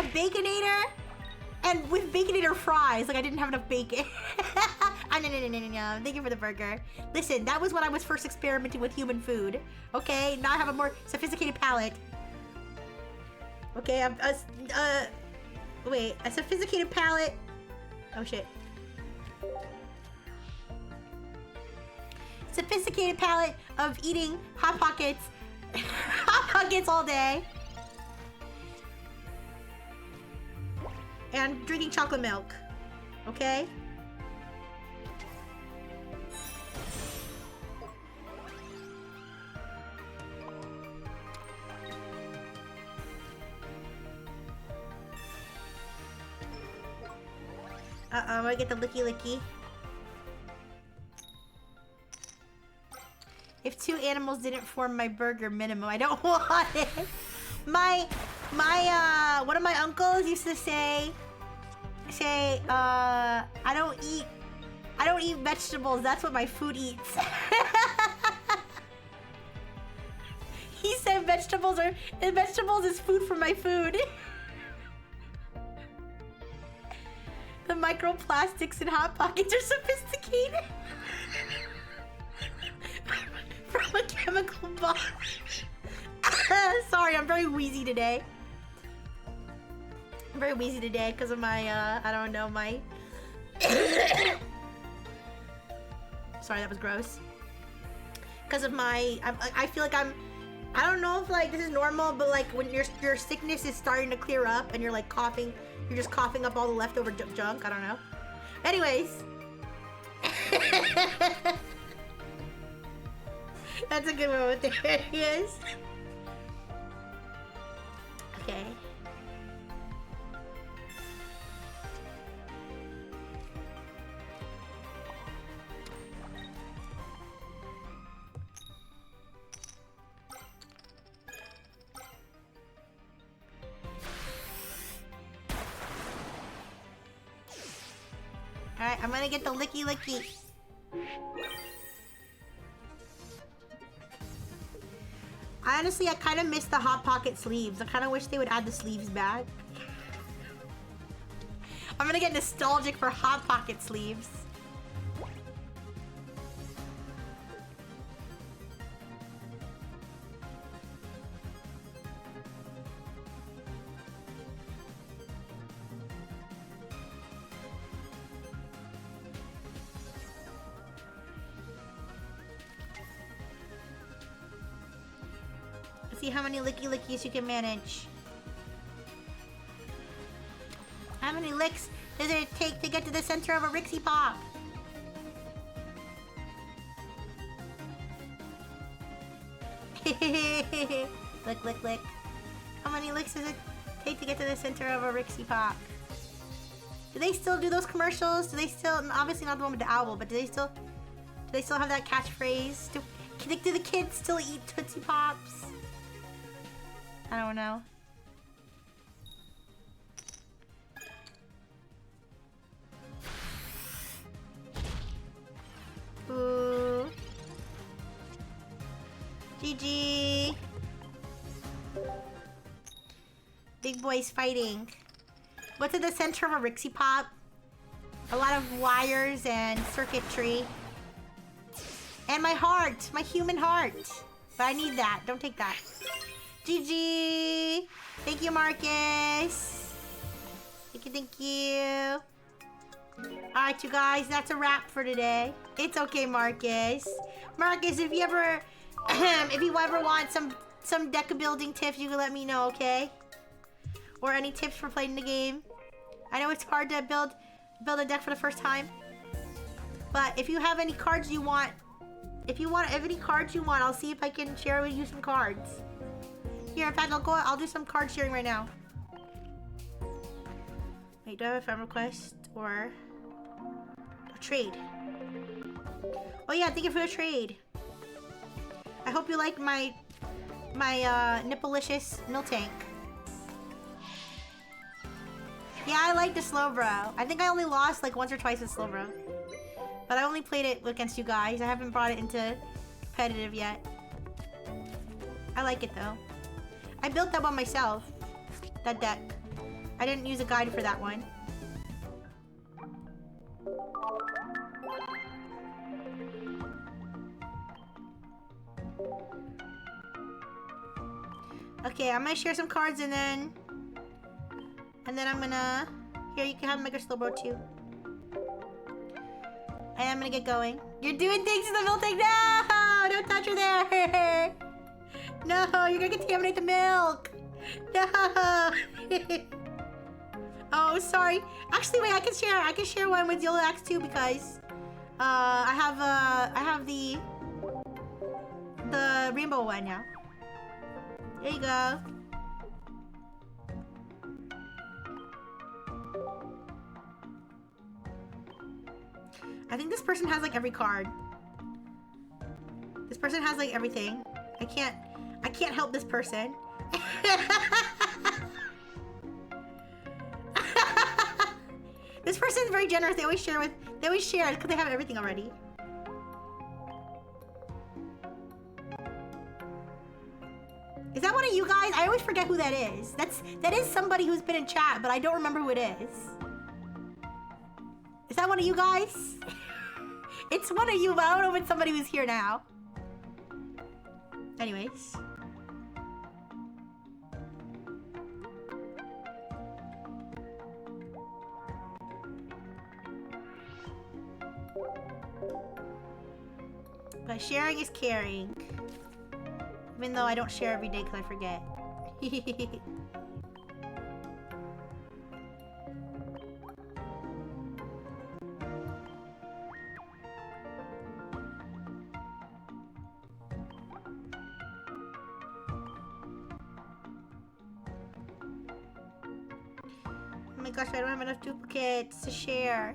Baconator, and with Baconator fries, like I didn't have enough bacon. No. Thank you for the burger. Listen, that was when I was first experimenting with human food. Okay, now I have a more sophisticated palate. Okay, wait, a sophisticated palate. Oh shit. Sophisticated palate of eating Hot Pockets. Hot Pockets all day. And drinking chocolate milk. Okay? I get the licky licky. If two animals didn't form my burger minimum, I don't want it. One of my uncles used to say, I don't eat vegetables. That's what my food eats. He said vegetables is food for my food. The microplastics in Hot Pockets are sophisticated. From a chemical bomb. Sorry, I'm very wheezy today. I'm very wheezy today because of my, I don't know, my... Sorry, that was gross. Because of my, I feel like I don't know if like this is normal, but like when your sickness is starting to clear up and you're like coughing, you're just coughing up all the leftover junk, I don't know. Anyways. That's a good moment. There he is. Okay. Alright, I'm gonna get the licky licky. Honestly, I kind of miss the Hot Pocket sleeves. I kind of wish they would add the sleeves back. I'm gonna get nostalgic for Hot Pocket sleeves. Let's see how many licky lickies you can manage. How many licks does it take to get to the center of a Rixie Pop? Lick, lick, lick. How many licks does it take to get to the center of a Rixie Pop? Do they still do those commercials? Do they still, obviously not the one with the owl, but do they still have that catchphrase? Do the kids still eat Tootsie Pops? I don't know. Ooh. GG. Big boys fighting. What's at the center of a Rixie Pop? A lot of wires and circuitry. And my heart. My human heart. But I need that. Don't take that. GG. Thank you, Marcus. Thank you, thank you. Alright, you guys. That's a wrap for today. It's okay, Marcus. Marcus, if you ever... if you ever want some deck building tips, you can let me know, okay? Or any tips for playing the game. I know it's hard to build a deck for the first time. But if you have any cards you want, if any cards you want, I'll see if I can share with you some cards. Here, in fact, I'll do some card sharing right now. Wait, do I have a friend request or a trade? Oh yeah, thank you for the trade. I hope you like my Nippleicious Miltank. Yeah, I like the Slowbro. I think I only lost like once or twice with Slowbro. But I only played it against you guys. I haven't brought it into competitive yet. I like it though. I built that one myself. That deck. I didn't use a guide for that one. Okay, I'm gonna share some cards and then I'm gonna... Here, you can have Mega Slowbro too. And I'm gonna get going. You're doing things to the Miltank! No! Don't touch her there! No, you're gonna contaminate the milk! No! Oh, sorry. Actually, wait, I can share one with Yolax too because I have the rainbow one now. There you go. I think this person has like every card. This person has like everything. I can't help this person. This person's very generous. They always share because they have everything already. Is that one of you guys? I always forget who that is. That is somebody who's been in chat, but I don't remember who it is. Is that one of you guys? It's one of you, but I don't know if it's somebody who's here now. Anyways. But sharing is caring. Even though I don't share every day because I forget. Oh my gosh, I don't have enough duplicates to share.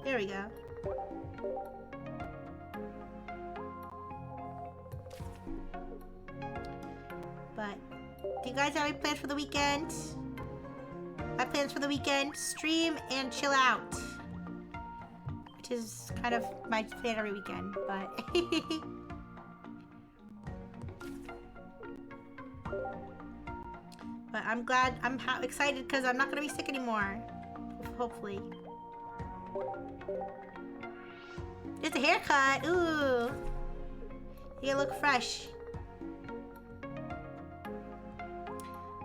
There we go. But, do you guys have any plans for the weekend? My plans for the weekend, stream and chill out. Which is kind of my plan every weekend, but... But I'm glad, I'm excited because I'm not going to be sick anymore. Hopefully. Just a haircut. Ooh. You look fresh.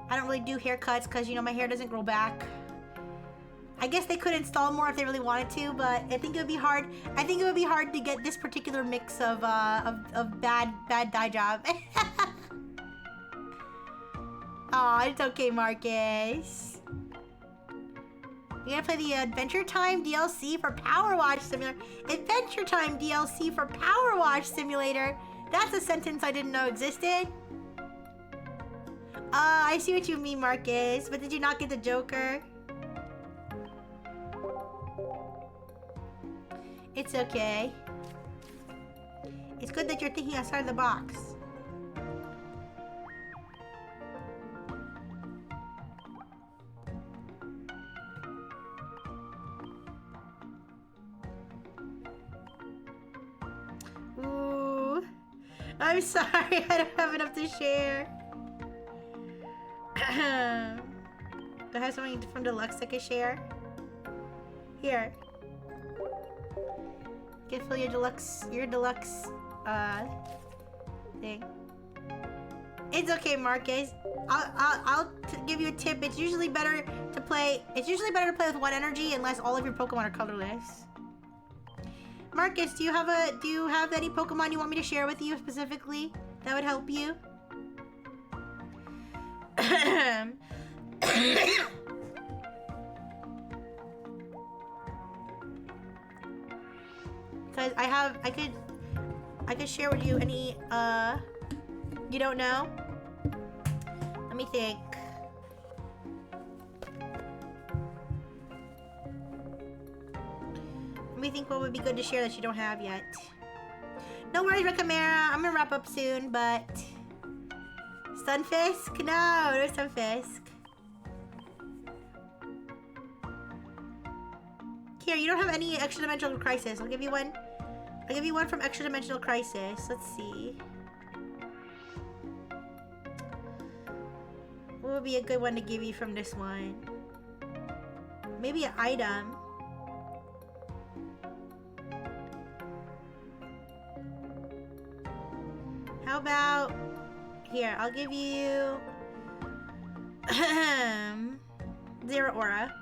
I don't really do haircuts because, you know, my hair doesn't grow back I guess they could install more if they really wanted to, but I think it would be hard. I think it would be hard to get this particular mix of bad dye job. Aw, it's okay, Marcus. You're gonna play the Adventure Time DLC for Power Wash Simulator. Adventure Time DLC for Power Wash Simulator. That's a sentence I didn't know existed. I see what you mean, Marcus. But did you not get the Joker? It's okay. It's good that you're thinking outside the box. Ooh. I'm sorry, I don't have enough to share. Do I have something from Deluxe I can share? Here. You can fill your deluxe thing. It's okay, Marcus. I'll give you a tip. It's usually better to play with one energy unless all of your Pokemon are colorless. Marcus, do you have any Pokemon you want me to share with you specifically that would help you? Because I could share with you any you don't know? Let me think. Let me think what would be good to share that you don't have yet. No worries, Recamera. I'm gonna wrap up soon, but Stunfisk? No Stunfisk. Here, you don't have any extra dimensional crisis. I'll give you one. I'll give you one from extra dimensional crisis. Let's see. What would be a good one to give you from this one? Maybe an item. How about here? I'll give you Zero Aura.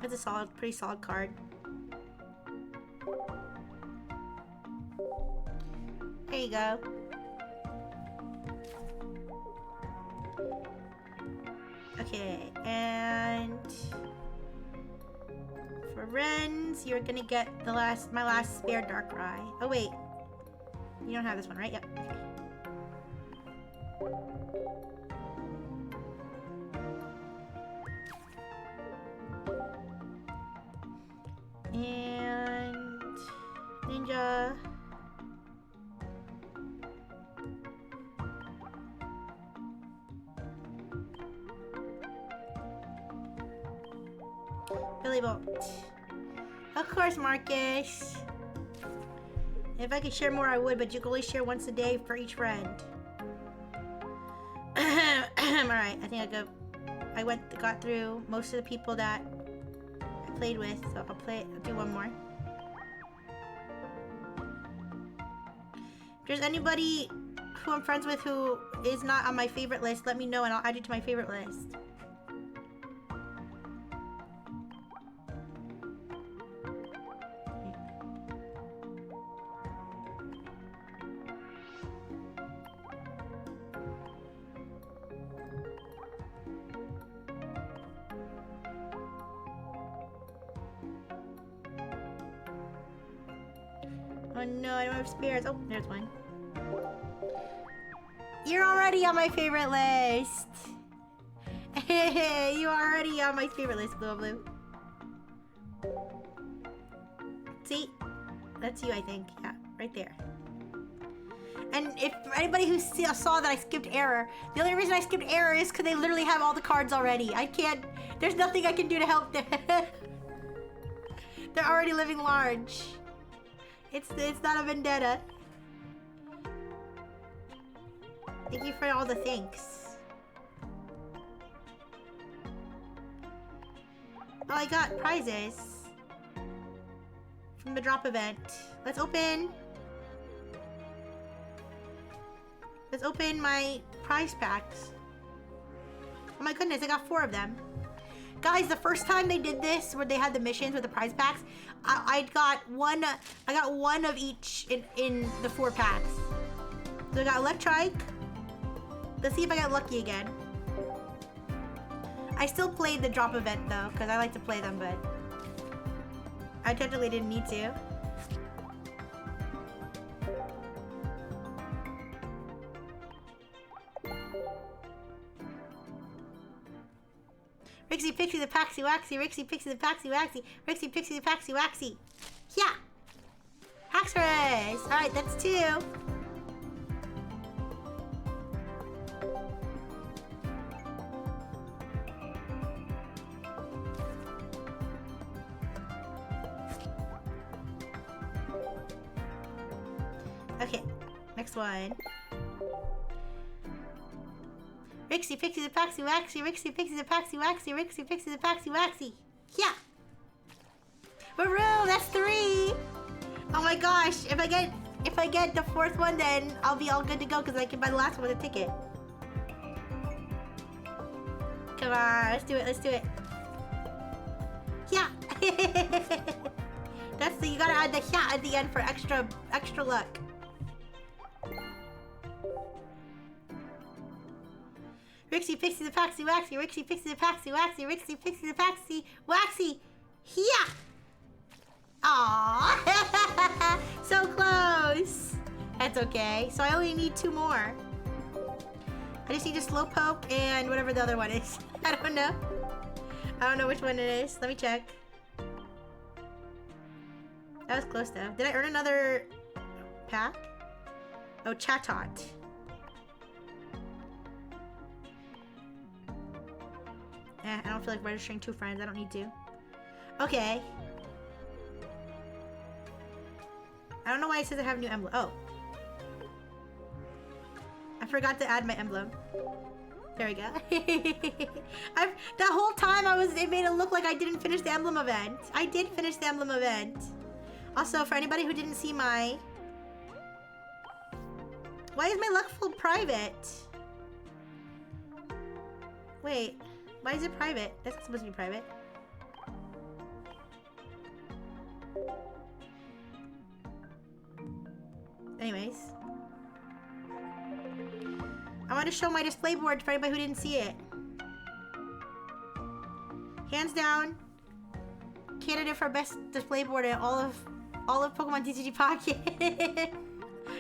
That's a pretty solid card. There you go. Okay, and for Ren's, you're gonna get my last spare Darkrai. Oh wait, you don't have this one, right? Yep. Okay. And Ninja. Billy Bolt. Of course, Marcus. If I could share more, I would, but you can only share once a day for each friend. Alright, I think I got through most of the people that I played with, so I'll do one more. If there's anybody who I'm friends with who is not on my favorite list, let me know and I'll add you to my favorite list. Oh no, I don't have spares. Oh, there's one. You're already on my favorite list. You're already on my favorite list, Blue. See? That's you, I think. Yeah, right there. And if anybody who saw that I skipped Error, the only reason I skipped Error is because they literally have all the cards already. I can't... There's nothing I can do to help them. They're already living large. It's not a vendetta. Thank you for all the thanks. Oh, I got prizes from the drop event. Let's open my prize packs. Oh my goodness, I got 4 of them. Guys, the first time they did this, where they had the missions with the prize packs, I got one of each in the 4 packs. So I got Electrike. Let's see if I get lucky again. I still played the drop event though, because I like to play them, but I technically didn't need to. Rixie Pixie the Paxi Waxy, Rixie Pixie the Paxi Waxy, Rixie Pixie the Paxi Waxy. Yeah! Haxorus! Alright, that's 2. Okay, next one. Rixie Pixie the Paxi Waxy, Rixie Pixie the Paxi Waxy, Rixie Pixie the Paxi Waxy. Yeah! Maroon, that's 3! Oh my gosh, if I get the 4th one, then I'll be all good to go because I can buy the last one with a ticket. Come on, let's do it, let's do it. Yeah! That's the, you gotta add the yeah at the end for extra luck. Rixie Pixie the Paxi Waxy, Rixie Pixie the Paxi Waxy, Rixie Pixie the Paxi Waxy. Yeah! Aww! So close! That's okay. So I only need 2 more. I just need a Slowpoke and whatever the other one is. I don't know. I don't know which one it is. Let me check. That was close though. Did I earn another pack? Oh, Chatot. I don't feel like registering 2 friends. I don't need to. Okay. I don't know why it says I have a new emblem. Oh. I forgot to add my emblem. There we go. That whole time it made it look like I didn't finish the emblem event. I did finish the emblem event. Also, for anybody who didn't see my... Why is my luck full private? Wait. Why is it private? That's not supposed to be private. Anyways. I want to show my display board for anybody who didn't see it. Hands down, candidate for best display board in all of Pokemon TCG Pocket.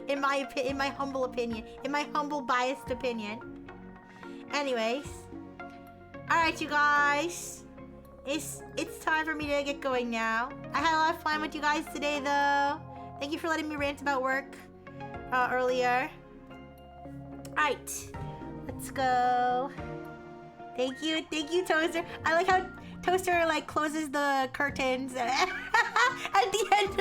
in my humble opinion. In my humble biased opinion. Anyways. Alright, you guys. It's time for me to get going now. I had a lot of fun with you guys today, though. Thank you for letting me rant about work earlier. Alright. Let's go. Thank you, Toaster. I like how Toaster, like, closes the curtains at the end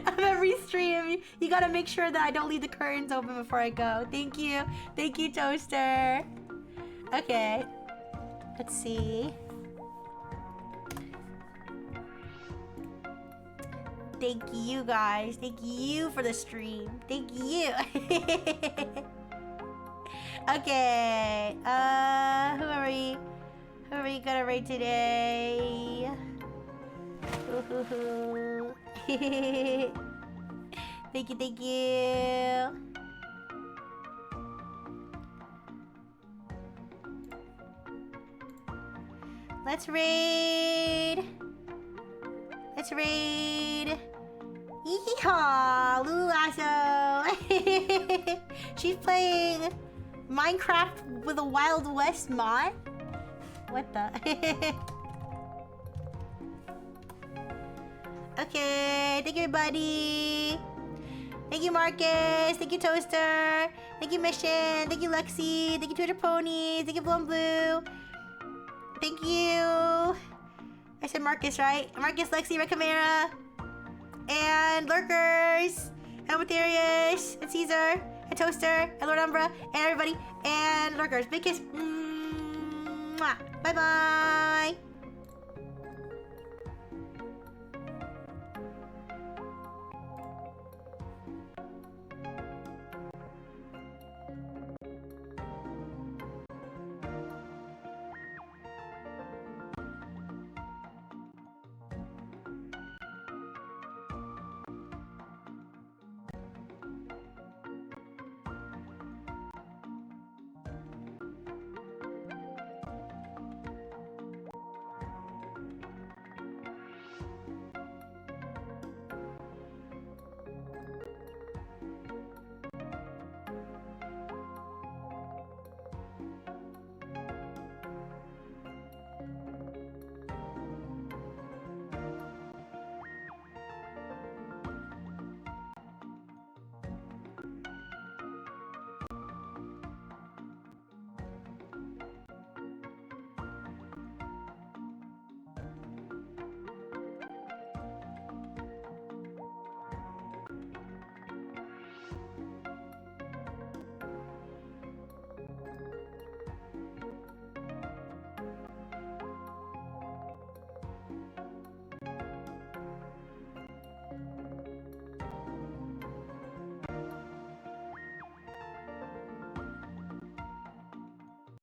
of every stream. You gotta make sure that I don't leave the curtains open before I go. Thank you, Toaster. Okay. Let's see. Thank you guys. Thank you for the stream. Thank you. Okay. Who are we gonna raid today? Thank you. Let's raid. Yeehaw, Lulasso. She's playing Minecraft with a Wild West mod? What the? Okay, thank you everybody. Thank you Marcus, thank you Toaster, thank you Mission, thank you Lexi, thank you Twitter Ponies, thank you Blue and Blue. Thank you. I said Marcus, right? Marcus, Lexi, Recamera, and Lurkers, and Amatherius, and Caesar, and Toaster, and Lord Umbra, and everybody, and Lurkers. Big kiss. Mwah. Bye-bye.